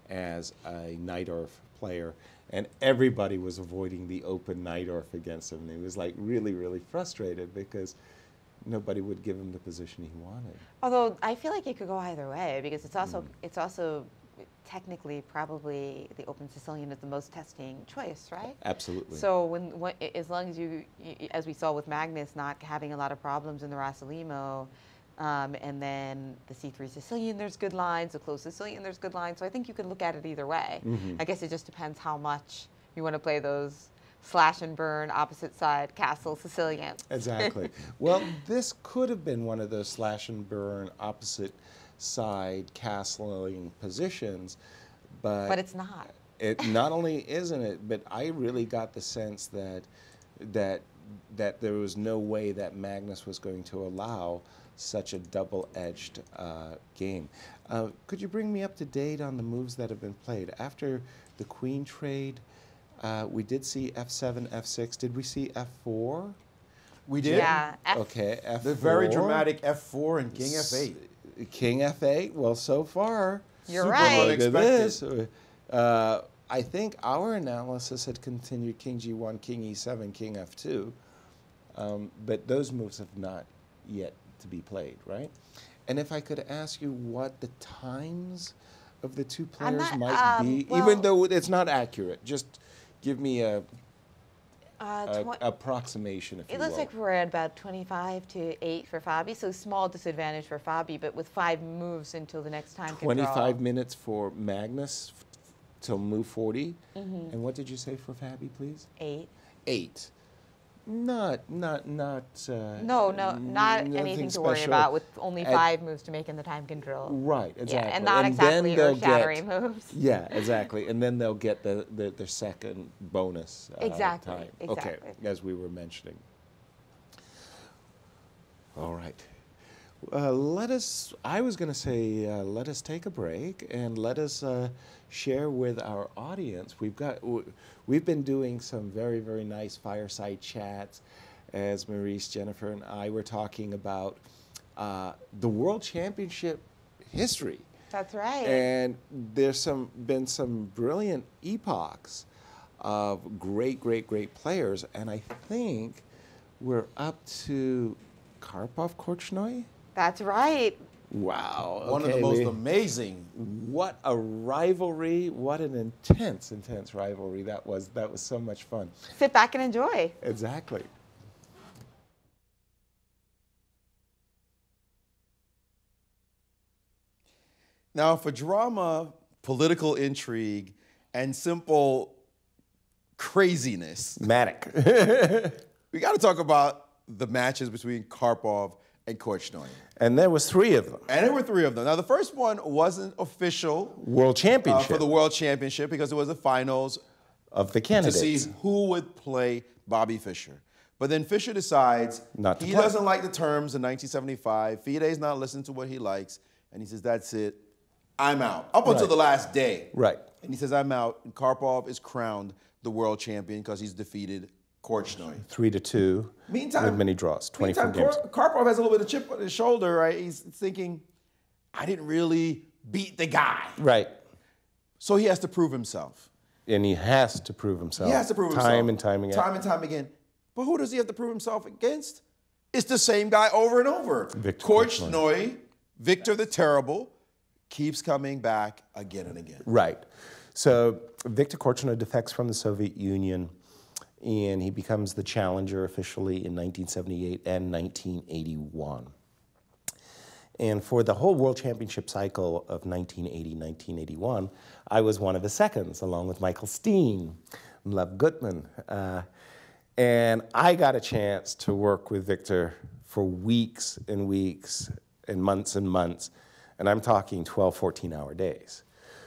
as a Najdorf player, and everybody was avoiding the open Najdorf against him. And he was like really frustrated because nobody would give him the position he wanted. Although I feel like it could go either way because it's also technically probably the open Sicilian is the most testing choice, right? Absolutely. So as long as you, as we saw with Magnus not having a lot of problems in the Rasalimo, and then the C3 Sicilian, there's good lines. The closed Sicilian, there's good lines. So I think you can look at it either way. I guess it just depends how much you want to play those slash and burn opposite side castle Sicilians. Exactly. Well, this could have been one of those slash and burn opposite side castling positions, but it's not. It not only isn't it, but I really got the sense that there was no way that Magnus was going to allow such a double-edged game. Could you bring me up to date on the moves that have been played? After the queen trade, we did see F7, F6. Did we see F4? We did? Yeah. Okay, F4. The very dramatic F4 and King F8. King F8, well, so far. You're right. Look at this. I think our analysis had continued King G1, King E7, King F2, but those moves have not yet to be played, right? And if I could ask you what the times of the two players might be, even though it's not accurate, just give me a approximation, if you will. It looks like we're at about 25 to 8 for Fabi, so small disadvantage for Fabi, but with 5 moves until the next time control. 25 minutes for Magnus till move 40. And what did you say for Fabi, please? 8. 8. Not anything to worry about with only 5 moves to make in the time control. Right, exactly. Yeah, and not exactly earth-shattering moves. Yeah, exactly. And then they'll get their second bonus exactly, time. Exactly. Okay, as we were mentioning. All right. I was going to say, let us take a break and let us share with our audience. We've been doing some very, very nice fireside chats as Maurice, Jennifer, and I were talking about the World Championship history. That's right. And there's been some brilliant epochs of great players, and I think we're up to Karpov Korchnoi. That's right. Wow. One of the most amazing. What a rivalry. What an intense rivalry that was. That was so much fun. Sit back and enjoy. Exactly. Now, for drama, political intrigue, and simple craziness, manic, we got to talk about the matches between Karpov and Korchnoi. And there was 3 of them. And there were 3 of them. Now, the first one wasn't official. World Championship. For the World Championship, because it was the finals of the candidates. To see who would play Bobby Fischer. But then Fischer decides he play. doesn't like the terms in 1975. Fide's not listening to what he likes. And he says, that's it. I'm out. Up until the last day. Right. And he says, I'm out. And Karpov is crowned the world champion because he's defeated Korchnoi. 3-2. Meantime, with many draws, 24 games. Karpov has a little bit of chip on his shoulder, right? He's thinking, I didn't really beat the guy. Right. So he has to prove himself. And he has to prove himself. He has to prove himself. Time and time again. Time and time again. But who does he have to prove himself against? It's the same guy over and over. Victor Korchnoi, Victor the Terrible, keeps coming back again and again. Right. So Victor Korchnoi defects from the Soviet Union, and he becomes the challenger officially in 1978 and 1981. And for the whole World Championship cycle of 1980-1981, I was one of the seconds, along with Michael Steen and Lev Gutman. And I got a chance to work with Victor for weeks and weeks and months, and I'm talking 12, 14-hour days.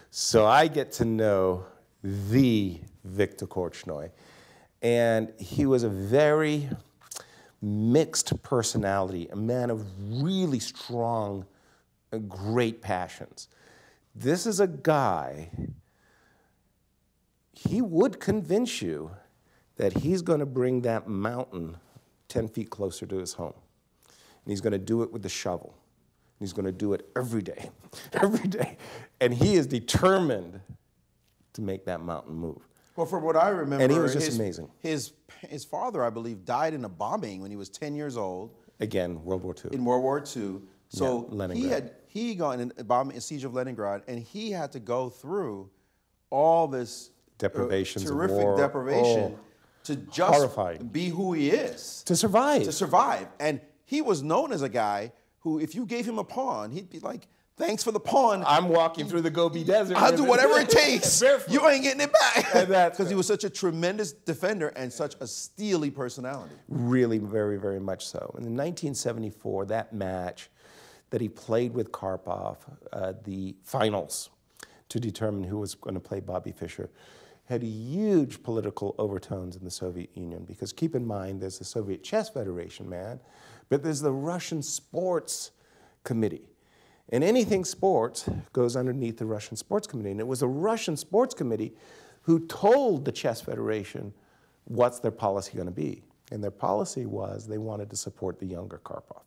So I get to know the Victor Korchnoi. And he was a very mixed personality, a man of really strong, great passions. This is a guy, he would convince you that he's going to bring that mountain 10 feet closer to his home. And he's going to do it with the shovel. He's going to do it every day, every day. And he is determined to make that mountain move. Well, from what I remember, and he was just amazing. His father, I believe, died in a bombing when he was 10 years old. Again, World War II. In World War II. So yeah, he got in a bombing, a siege of Leningrad, and he had to go through all this deprivations, terrific deprivation to just horrifying. Be who he is. To survive. To survive. And he was known as a guy who, if you gave him a pawn, he'd be like, thanks for the pawn. I'm walking through the Gobi Desert. I'll do whatever it takes. You ain't getting it back. Because he was such a tremendous defender and such a steely personality. Really, very, very much so. And in 1974, that match that he played with Karpov, the finals, to determine who was going to play Bobby Fischer, had huge political overtones in the Soviet Union. Because keep in mind, there's the Soviet Chess Federation, man, but there's the Russian Sports Committee. And anything sports goes underneath the Russian Sports Committee. And it was the Russian Sports Committee who told the Chess Federation what's their policy going to be. And their policy was they wanted to support the younger Karpov.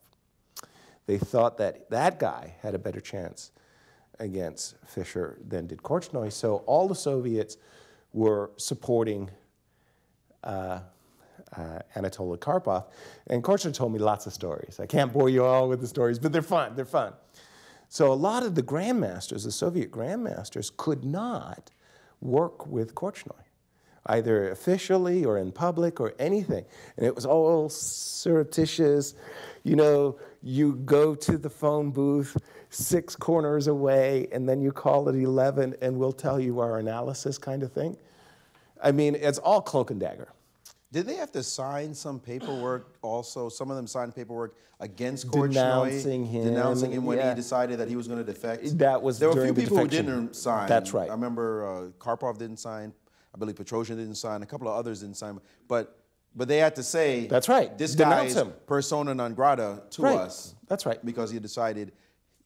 They thought that that guy had a better chance against Fischer than did Korchnoi. So all the Soviets were supporting Anatoly Karpov. And Korchnoi told me lots of stories. I can't bore you all with the stories, but they're fun. They're fun. So a lot of the grandmasters, the Soviet grandmasters, could not work with Korchnoi, either officially or in public or anything. And it was all surreptitious. You know, you go to the phone booth 6 corners away, and then you call at 11, and we'll tell you our analysis kind of thing. I mean, it's all cloak and dagger. Did they have to sign some paperwork also? Some of them signed paperwork against Korchnoi, denouncing him when he decided that he was going to defect. That was there were a few during the people who defection. didn't sign. That's right. I remember Karpov didn't sign. I believe Petrosian didn't sign. A couple of others didn't sign. But they had to say, that's right. This Denounce guy is him. persona non grata to us. That's right. Because he decided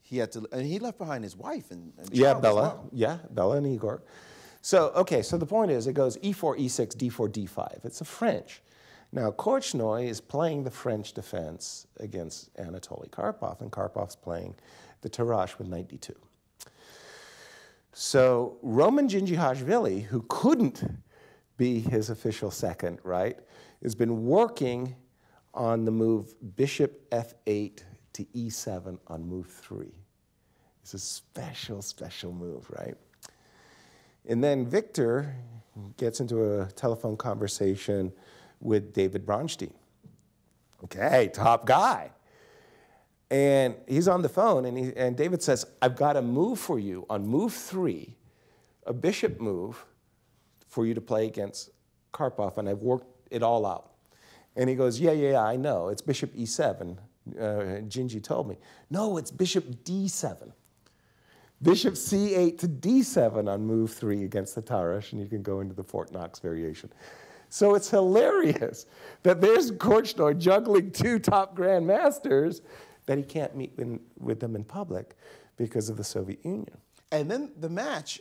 he had to, and he left behind his wife and yeah, child Bella. as well. Yeah, Bella and Igor. So, okay, so the point is it goes E4, E6, D4, D5. It's a French. Now, Korchnoi is playing the French defense against Anatoly Karpov, and Karpov's playing the Tarrasch with knight d2. So Roman Djindjihashvili, who couldn't be his official second, right, has been working on the move bishop f8 to e7 on move 3. It's a special, special move, right? And then Victor gets into a telephone conversation with David Bronstein. Okay, top guy. And he's on the phone, and David says, I've got a move for you on move 3, a bishop move for you to play against Karpov, and I've worked it all out. And he goes, yeah, I know. It's bishop e7. Gingy told me. No, it's bishop d7. Bishop c8 to d7 on move 3 against the Tarrasch, and you can go into the Fort Knox variation. So it's hilarious that there's Korchnoi juggling 2 top grandmasters that he can't meet with them in public because of the Soviet Union. And then the match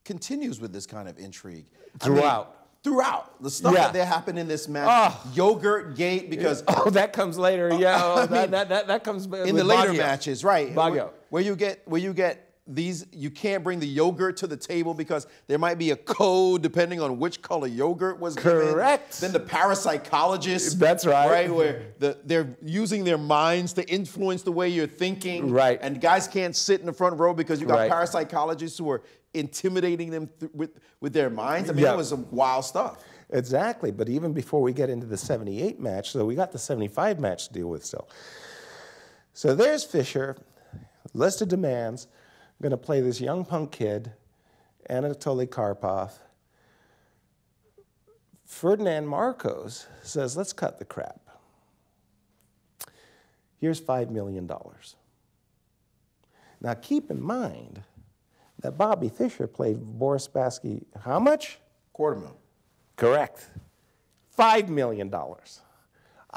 continues with this kind of intrigue. Throughout. The stuff that happened in this match, Yogurt Gate, because... Oh, that comes later, yeah. That comes in the later Baguio. matches, right. Baguio. Where you get these, you can't bring the yogurt to the table because there might be a code depending on which color yogurt was given. Correct. Then the parapsychologists. That's right. Right, where they're using their minds to influence the way you're thinking. Right. And guys can't sit in the front row because you got parapsychologists who are intimidating them with their minds. I mean, it was some wild stuff. Exactly, but even before we get into the 78 match, so we got the 75 match to deal with still. So there's Fischer, list of demands. I'm going to play this young punk kid, Anatoly Karpov. Ferdinand Marcos says, let's cut the crap. Here's $5 million. Now keep in mind that Bobby Fischer played Boris Spassky, how much? $250,000. Correct. $5 million.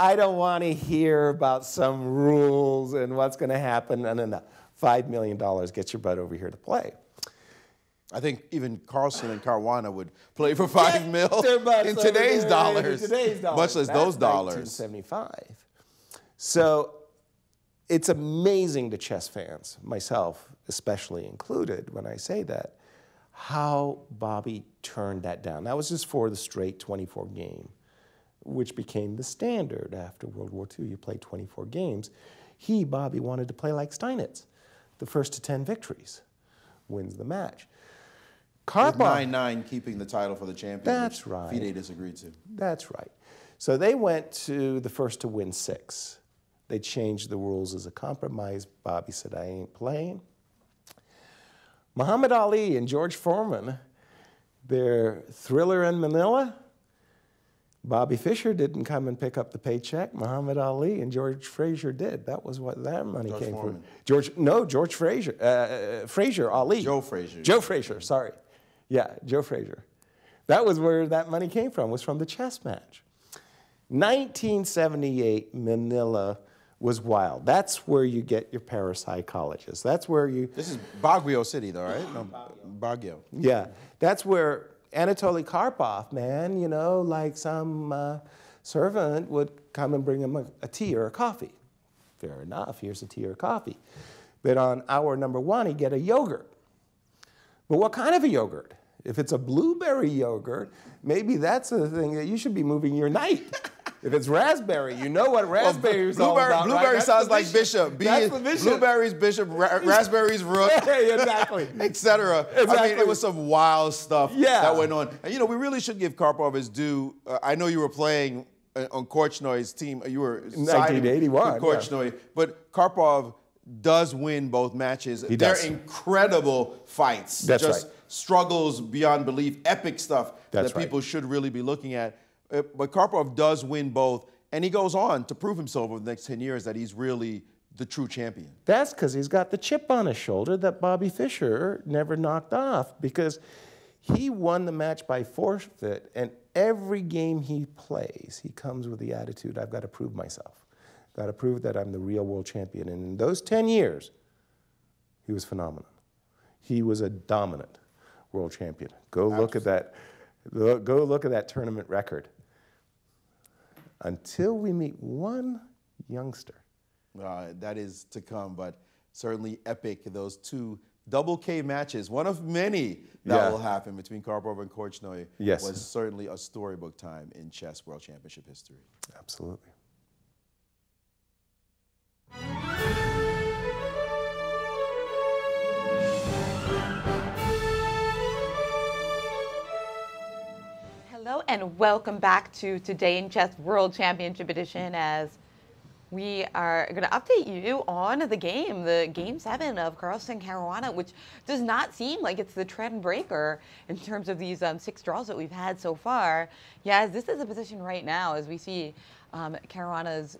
I don't want to hear about some rules and what's going to happen. No. $5 million, get your butt over here to play. I think even Carlsen and Caruana would play for $5 million in today's dollars, much less That's those dollars. 1975. So it's amazing to chess fans, myself especially included, when I say that, how Bobby turned that down. That was just for the straight 24 game, which became the standard after World War II. You play 24 games. Bobby, wanted to play like Steinitz. The first to 10 victories wins the match. With 9-9 keeping the title for the champion. That's right. FIDE disagreed to. That's right. So they went to the first to win 6. They changed the rules as a compromise. Bobby said, I ain't playing. Muhammad Ali and George Foreman, their thriller in Manila. Bobby Fischer didn't come and pick up the paycheck. Muhammad Ali and George Frazier did. That was what that money came from. George Frazier. Frazier, Ali. Joe Frazier. Joe Frazier, sorry. Yeah, Joe Frazier. That was where that money came from, was from the chess match. 1978, Manila was wild. That's where you get your parapsychologists. That's where you... This is Baguio City, though, right? No, Baguio. Yeah, that's where Anatoly Karpov, man, you know, like some servant would come and bring him a tea or a coffee. Fair enough, here's a tea or coffee. But on hour number 1, he'd get a yogurt. But what kind of a yogurt? If it's a blueberry yogurt, maybe that's the thing that you should be moving your knight. If it's raspberry, you know what raspberry is all about. Blueberry right? sounds like bishop. That's the bishop. Blueberries bishop, raspberries rook, exactly, etc. Exactly. I mean, it was some wild stuff Yeah. that went on. And you know, we really should give Karpov his due. I know you were playing on Korchnoy's team. You were siding 1981, with Korchnoy, but Karpov does win both matches. They're incredible fights. That's just right. Struggles beyond belief, epic stuff That's that people should really be looking at. But Karpov does win both, and he goes on to prove himself over the next 10 years that he's really the true champion. That's because he's got the chip on his shoulder that Bobby Fischer never knocked off, because he won the match by forfeit, and every game he plays, he comes with the attitude, I've got to prove myself. Got to prove that I'm the real world champion. And in those 10 years, he was phenomenal. He was a dominant world champion. Go look at that. Go look at that tournament record. Until we meet one youngster. That is to come, but certainly epic. Those 2 double K matches, one of many that will happen between Karpov and Korchnoy, was certainly a storybook time in chess world championship history. Absolutely. Hello and welcome back to Today in Chess World Championship Edition, as we are going to update you on the game 7 of Carlsen Caruana, which does not seem like it's the trend breaker in terms of these 6 draws that we've had so far. Yeah, this is a position right now as we see Caruana's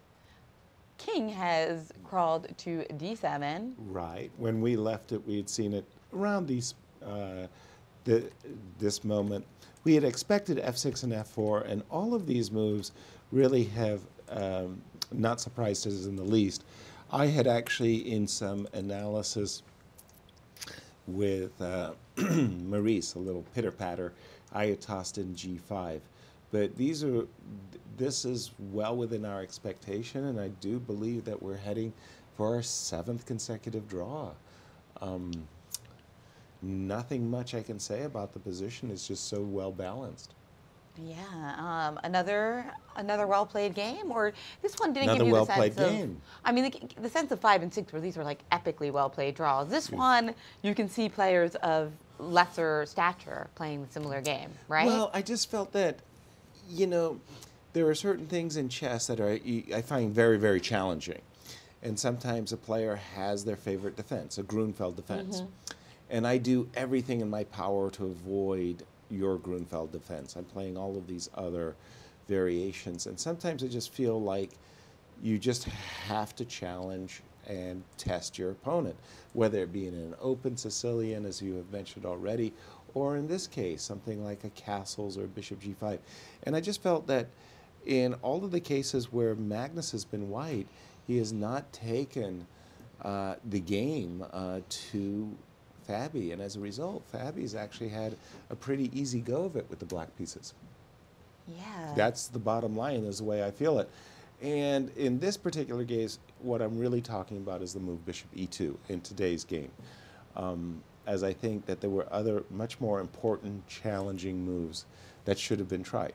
king has crawled to d7. Right. When we left it, we had seen it around these this moment. We had expected f6 and f4, and all of these moves really have not surprised us in the least. I had actually, in some analysis with Maurice, a little pitter-patter, I had tossed in g5. But this is well within our expectation, and I do believe that we're heading for our 7th consecutive draw. Nothing much I can say about the position. It's just so well balanced. Yeah, another well-played game, or this one didn't Another give you the well-played sense game. of, I mean, the sense of 5 and 6 where these were like epically well-played draws. This one, you can see players of lesser stature playing the similar game, right? Well, I just felt that, you know, there are certain things in chess that I find very, very challenging. And sometimes a player has their favorite defense, a Grunfeld defense. And I do everything in my power to avoid your Grunfeld defense. I'm playing all of these other variations. And sometimes I just feel like you just have to challenge and test your opponent, whether it be in an open Sicilian, as you have mentioned already, or in this case, something like a castles or bishop g5. And I just felt that in all of the cases where Magnus has been white, he has not taken the game to Fabi, and as a result, Fabi's actually had a pretty easy go of it with the black pieces. Yeah. That's the bottom line, is the way I feel it. And in this particular case, what I'm really talking about is the move Bishop E2 in today's game. As I think that there were other much more important, challenging moves that should have been tried.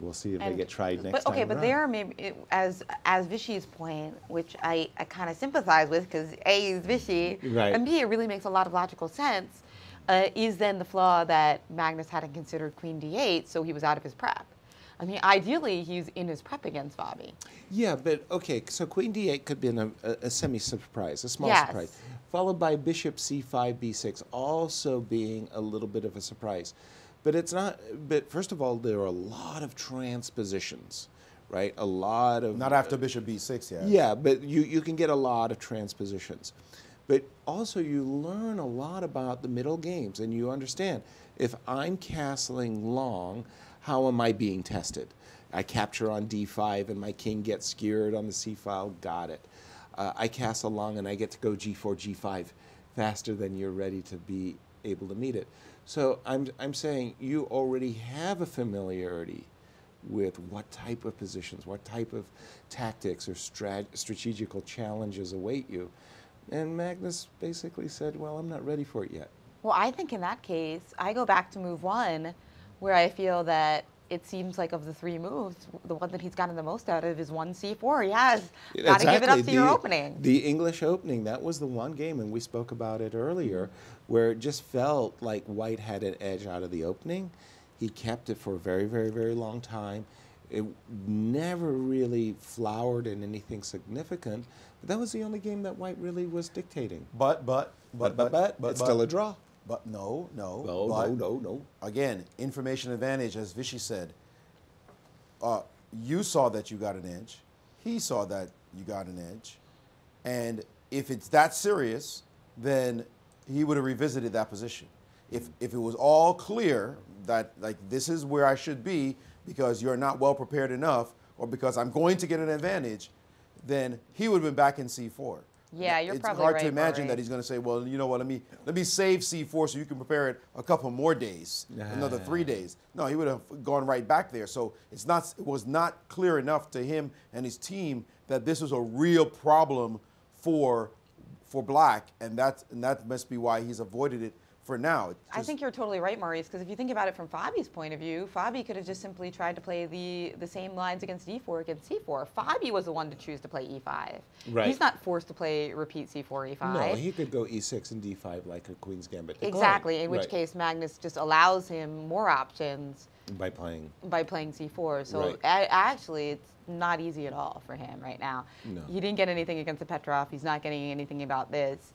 We'll see if they get tried next time. Okay, but there maybe, as Vichy's point, which I kind of sympathize with, because A is Vichy, right. and B, it really makes a lot of logical sense, is then the flaw that Magnus hadn't considered Queen D8, so he was out of his prep. I mean, ideally, he's in his prep against Fabi. Yeah, but okay, so Queen D8 could have been a semi-surprise, a small Yes. surprise, followed by Bishop C5, B6, also being a little bit of a surprise. But it's not, but first of all, there are a lot of transpositions, right? A lot of... Not after Bishop B6 yet. Yeah, but you can get a lot of transpositions. But also you learn a lot about the middle games, and you understand, if I'm castling long, how am I being tested? I capture on D5 and my king gets skewered on the C file, got it. I castle long and I get to go G4, G5 faster than you're ready to be able to meet it. So I'm saying you already have a familiarity with what type of positions, what type of tactics or strategical challenges await you. And Magnus basically said, well, I'm not ready for it yet. Well, I think in that case, I go back to move 1, where I feel that it seems like of the 3 moves, the one that he's gotten the most out of is 1C4. He has got to give it up to your opening. The English opening, that was the one game, and we spoke about it earlier, where it just felt like White had an edge out of the opening. He kept it for a very, very, very long time. It never really flowered in anything significant. But that was the only game that White really was dictating. But it's still a draw. But no. Again, information advantage, as Vichy said. You saw that you got an edge. He saw that you got an edge. And if it's that serious, then he would have revisited that position. If it was all clear that, like, this is where I should be because you're not well prepared enough or because I'm going to get an advantage, then he would have been back in C4. Yeah, you're probably right. right. It's hard to imagine that he's going to say, well, you know what, let me save C4 so you can prepare it a couple more days, another 3 days. No, he would have gone right back there. So it was not clear enough to him and his team that this was a real problem for Black, and that must be why he's avoided it for now. I think you're totally right, Maurice, because if you think about it from Fabi's point of view, Fabi could have just simply tried to play the same lines against D4 against C4. Fabi was the one to choose to play E5. Right. He's not forced to play repeat C4, E5. No, he could go E6 and D5 like a Queen's Gambit. Exactly, in which case Magnus just allows him more options by playing C4. So right. Actually, it's not easy at all for him right now. No. He didn't get anything against the Petrov. He's not getting anything about this.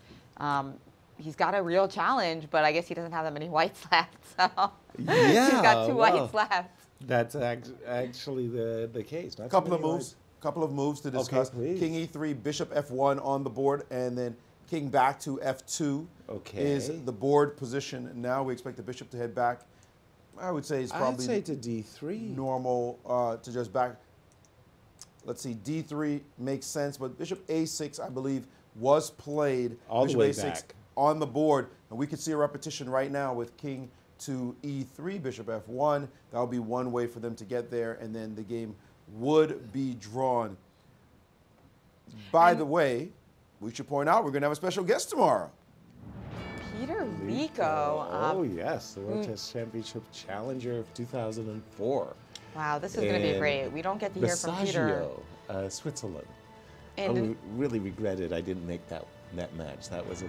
He's got a real challenge, but I guess he doesn't have that many whites left. So yeah, he's got 2 whites left. That's actually the case. A couple of moves to discuss. Okay, King E3, Bishop F1 on the board, and then King back to F2 is the board position. Now we expect the Bishop to head back. I would say it's probably I'd say to D3. Normal to just back. Let's see, D3 makes sense, but Bishop A6, I believe, was played. All Bishop the way A6 back. On the board, and we could see a repetition right now with King to E3, Bishop F1. That would be one way for them to get there, and then the game would be drawn. By the way, we should point out we're going to have a special guest tomorrow. Peter Lico. Oh, yes, the World Chess Championship Challenger of 2004. Wow, this is going to be great. We don't get to hear from Peter. Switzerland. And I really regretted I didn't make that match. That was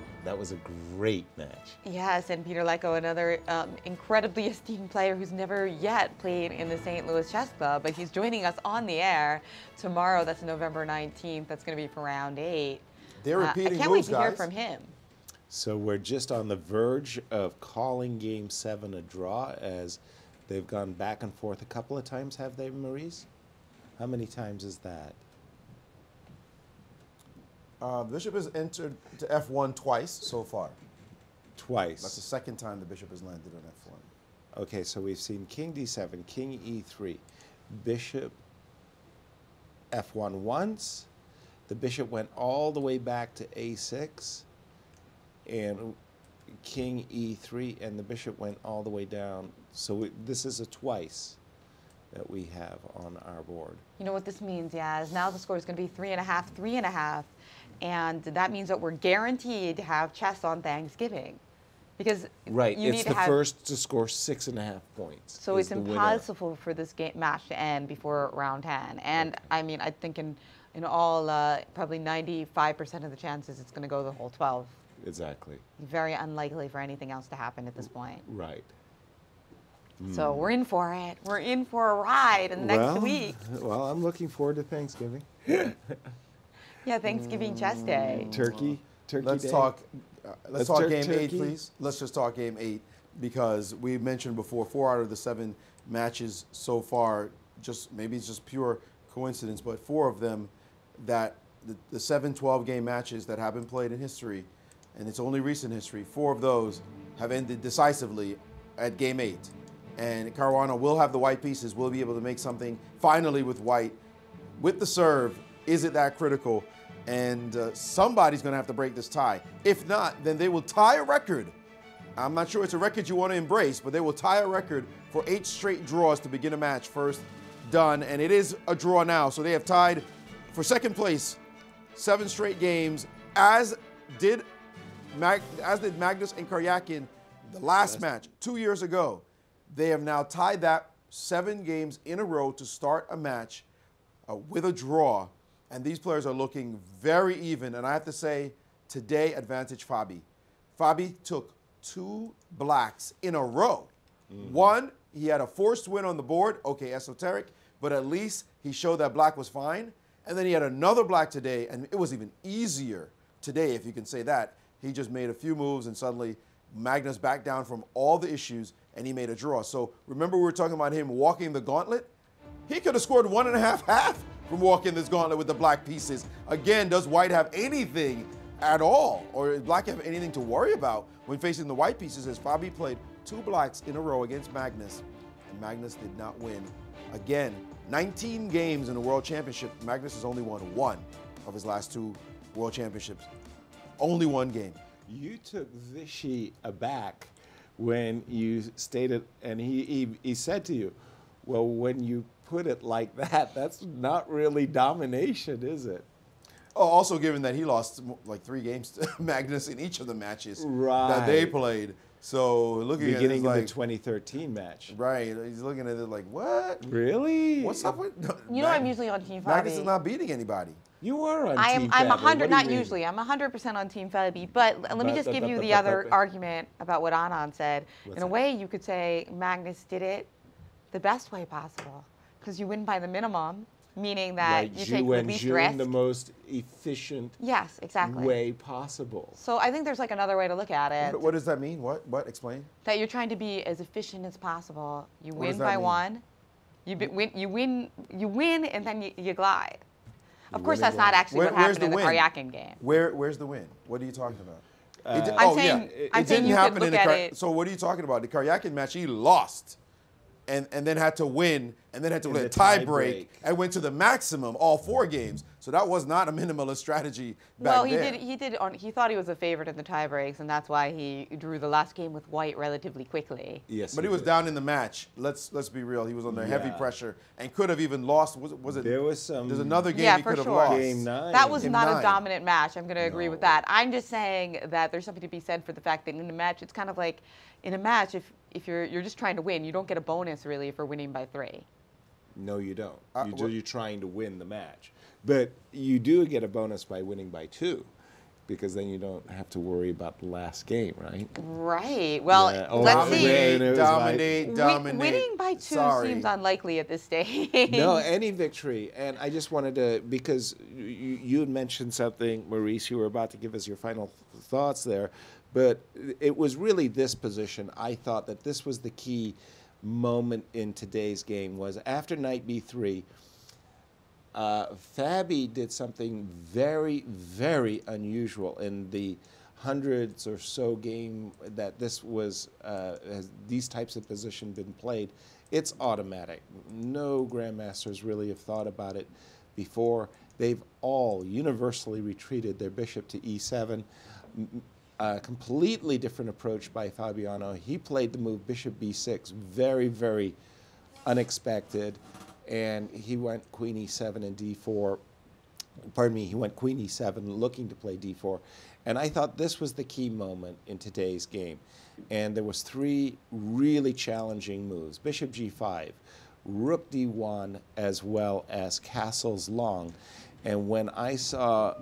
a great match. Yes, and Peter Lico, another incredibly esteemed player who's never yet played in the St. Louis Chess Club, but he's joining us on the air tomorrow. That's November 19th. That's going to be for round 8. They're repeating I can't wait to hear from him. So we're just on the verge of calling Game 7 a draw, as they've gone back and forth a couple of times, have they, Maurice? How many times is that? Bishop has entered to F1 twice so far. Twice. That's the second time the Bishop has landed on F1. Okay, so we've seen King D7, King E3. bishop f1 once. The bishop went all the way back to a6, and king e3, and the bishop went all the way down. So this is a twice that we have on our board. You know what this means, Yaz? Now the score is going to be 3.5, 3.5, and that means that we're guaranteed to have chess on Thanksgiving. Because right, you it's need the to have, first to score 6.5 points. So it's impossible for this match to end before round 10. And I mean, I think in all, probably 95% of the chances it's going to go the whole 12. Exactly. Very unlikely for anything else to happen at this point. Right. So we're in for it. We're in for a ride in the next week. Well, I'm looking forward to Thanksgiving. Yeah, Thanksgiving chess day. Turkey Let's day. talk. Let's talk game 8, turkey. please. Let's just talk game 8 because we mentioned before 4 out of the 7 matches so far. Just maybe it's just pure coincidence, but 4 of them that the 7 12-game matches that have been played in history, and it's only recent history. 4 of those have ended decisively at game 8, and Caruana will have the white pieces. Will be able to make something finally with white, with the serve. Is it that critical? And somebody's going to have to break this tie. If not, then they will tie a record. I'm not sure it's a record you want to embrace, but they will tie a record for 8 straight draws to begin a match. First done, and it is a draw now. So they have tied for second place 7 straight games, as did Magnus and Karyakin the last match 2 years ago. They have now tied that 7 games in a row to start a match with a draw. And these players are looking very even. And I have to say, today, advantage Fabi. Fabi took 2 blacks in a row. One, he had a forced win on the board. Okay, esoteric. But at least he showed that black was fine. And then he had another black today, and it was even easier today, if you can say that. He just made a few moves, and suddenly Magnus backed down from all the issues, and he made a draw. So remember we were talking about him walking the gauntlet? He could have scored 1.5 half from walking this gauntlet with the black pieces. Again, does white have anything at all? Or does black have anything to worry about when facing the white pieces, as Fabi played 2 blacks in a row against Magnus, and Magnus did not win. Again, 19 games in the World Championship. Magnus has only won 1 of his last 2 World Championships. Only 1 game. You took Vichy aback when you stated, and he said to you, well, when you put it like that, that's not really domination, is it? Oh, also given that he lost like 3 games to Magnus in each of the matches that they played. So looking beginning at it, of like, the 2013 match. Right. He's looking at it like, what? Really? What's up with You know, I'm usually on Team Fabi. Magnus is not beating anybody. You are on I'm Team Fabi. 100, not usually. I'm 100% on Team Fabi. But let me just give you the other argument about what Anand said. In a way, you could say Magnus did it the best way possible, because you win by the minimum, meaning that you take the least risk. The most efficient yes, exactly. way possible. So I think there's like another way to look at it. What does that mean? What? Explain. That you're trying to be as efficient as possible. You What win does that by mean? 1. You win, and then you glide. Of course, that's not actually what happened in the Karyakin game. Where's the win? What are you talking about? I'm saying you could look at it. So what are you talking about? The Karyakin match, he lost, and then had to win, and then had to win a tie break, and went to the maximum all 4 games. So that was not a minimalist strategy back then. He thought he was a favorite in the tie breaks, and that's why he drew the last game with white relatively quickly. Yes, but he was down in the match. Let's be real. He was under heavy pressure and could have even lost. Was it? There was some. There's another game he could have lost. Game 9. That was not a dominant match. I'm going to agree with that. I'm just saying that there's something to be said for the fact that in the match, it's kind of like in a match, if you're just trying to win, you don't get a bonus really for winning by 3. No, you don't. You're trying to win the match. But you do get a bonus by winning by 2, because then you don't have to worry about the last game, right? Right. Well, let's see. Dominate. Winning by 2 seems unlikely at this stage. No, any victory. And I just wanted to, because you had mentioned something, Maurice, you were about to give us your final thoughts there, but it was really this position. I thought that this was the key moment in today's game, was after knight b3, Fabi did something very, very unusual in the hundreds or so game that this was, these types of position been played, it's automatic. No grandmasters really have thought about it before. They've all universally retreated their bishop to e7. A completely different approach by Fabiano. He played the move bishop b6, very, very unexpected, and he went queen e7 and d4. Pardon me, he went queen e7 looking to play d4. And I thought this was the key moment in today's game. And there was three really challenging moves. Bishop g5, rook d1, as well as castles long. And when I saw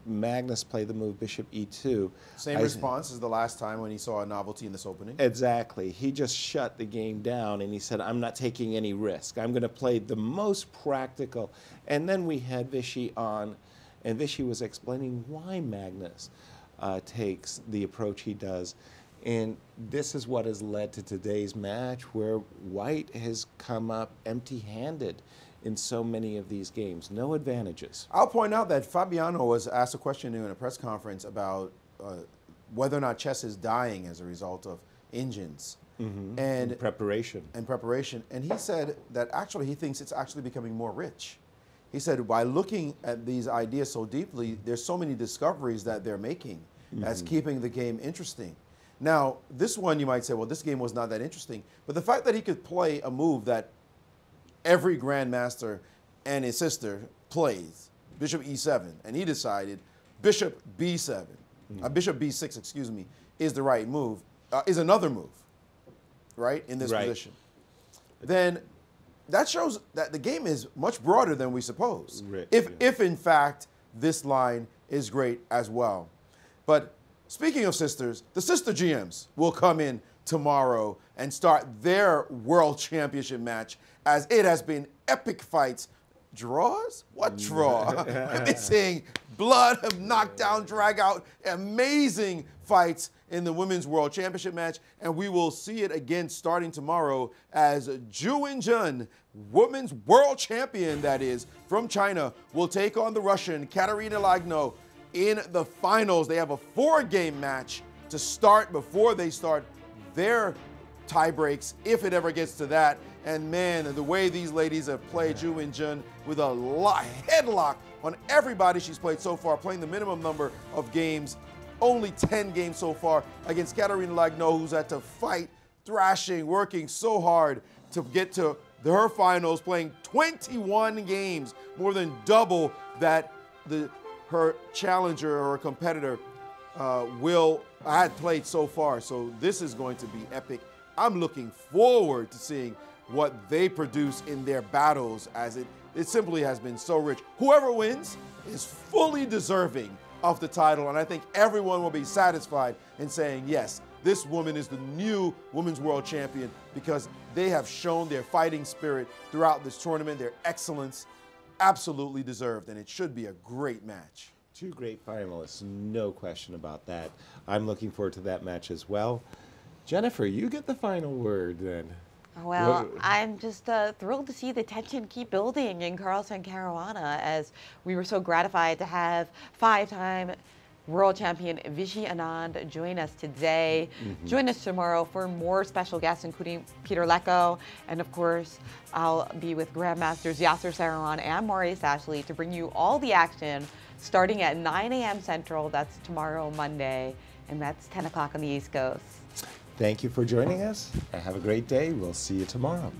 Magnus play the move bishop e2. Same response as the last time when he saw a novelty in this opening. Exactly. He just shut the game down and he said, I'm not taking any risk. I'm going to play the most practical. And then we had Vichy on, and Vichy was explaining why Magnus takes the approach he does. And this is what has led to today's match, where White has come up empty-handed in so many of these games. No advantages. I'll point out that Fabiano was asked a question in a press conference about whether or not chess is dying as a result of engines. Mm-hmm. And preparation. And he said that actually he thinks it's actually becoming more rich. He said by looking at these ideas so deeply, there's so many discoveries that they're making as keeping the game interesting. Now, this one you might say, well, this game was not that interesting. But the fact that he could play a move that every grandmaster and his sister plays, bishop e7, and he decided bishop b7, bishop b6, excuse me, is the right move, is another move, right, in this position. Then that shows that the game is much broader than we suppose, if in fact this line is great as well. But speaking of sisters, the sister GMs will come in tomorrow and start their World Championship match, as it has been epic fights. Draws? What draw? I've been seeing blood, knockdown, drag out, amazing fights in the Women's World Championship match, and we will see it again starting tomorrow as Zhu Jen, Women's World Champion, that is, from China, will take on the Russian Katerina Lagno in the finals. They have a 4-game match to start before they start their tie breaks, if it ever gets to that. And man, the way these ladies have played Zhu Jen with a headlock on everybody she's played so far, playing the minimum number of games, only 10 games so far, against Katerina Lagno, who's had to fight, thrashing, working so hard to get to her finals, playing 21 games, more than double that her challenger or competitor had played so far. So this is going to be epic. I'm looking forward to seeing what they produce in their battles, as it simply has been so rich. Whoever wins is fully deserving of the title, and I think everyone will be satisfied in saying, yes, this woman is the new Women's World Champion, because they have shown their fighting spirit throughout this tournament, their excellence, absolutely deserved, and it should be a great match. Two great finalists, no question about that. I'm looking forward to that match as well. Jennifer, you get the final word then. Well, I'm just thrilled to see the tension keep building in Carlsen Caruana, as we were so gratified to have 5-time world champion Vichy Anand join us today. Join us tomorrow for more special guests, including Peter Lecco. And of course, I'll be with Grandmasters Yasser Seirawan and Maurice Ashley to bring you all the action starting at 9 a.m. Central. That's tomorrow, Monday, and that's 10 o'clock on the East Coast. Thank you for joining us. Have a great day. We'll see you tomorrow.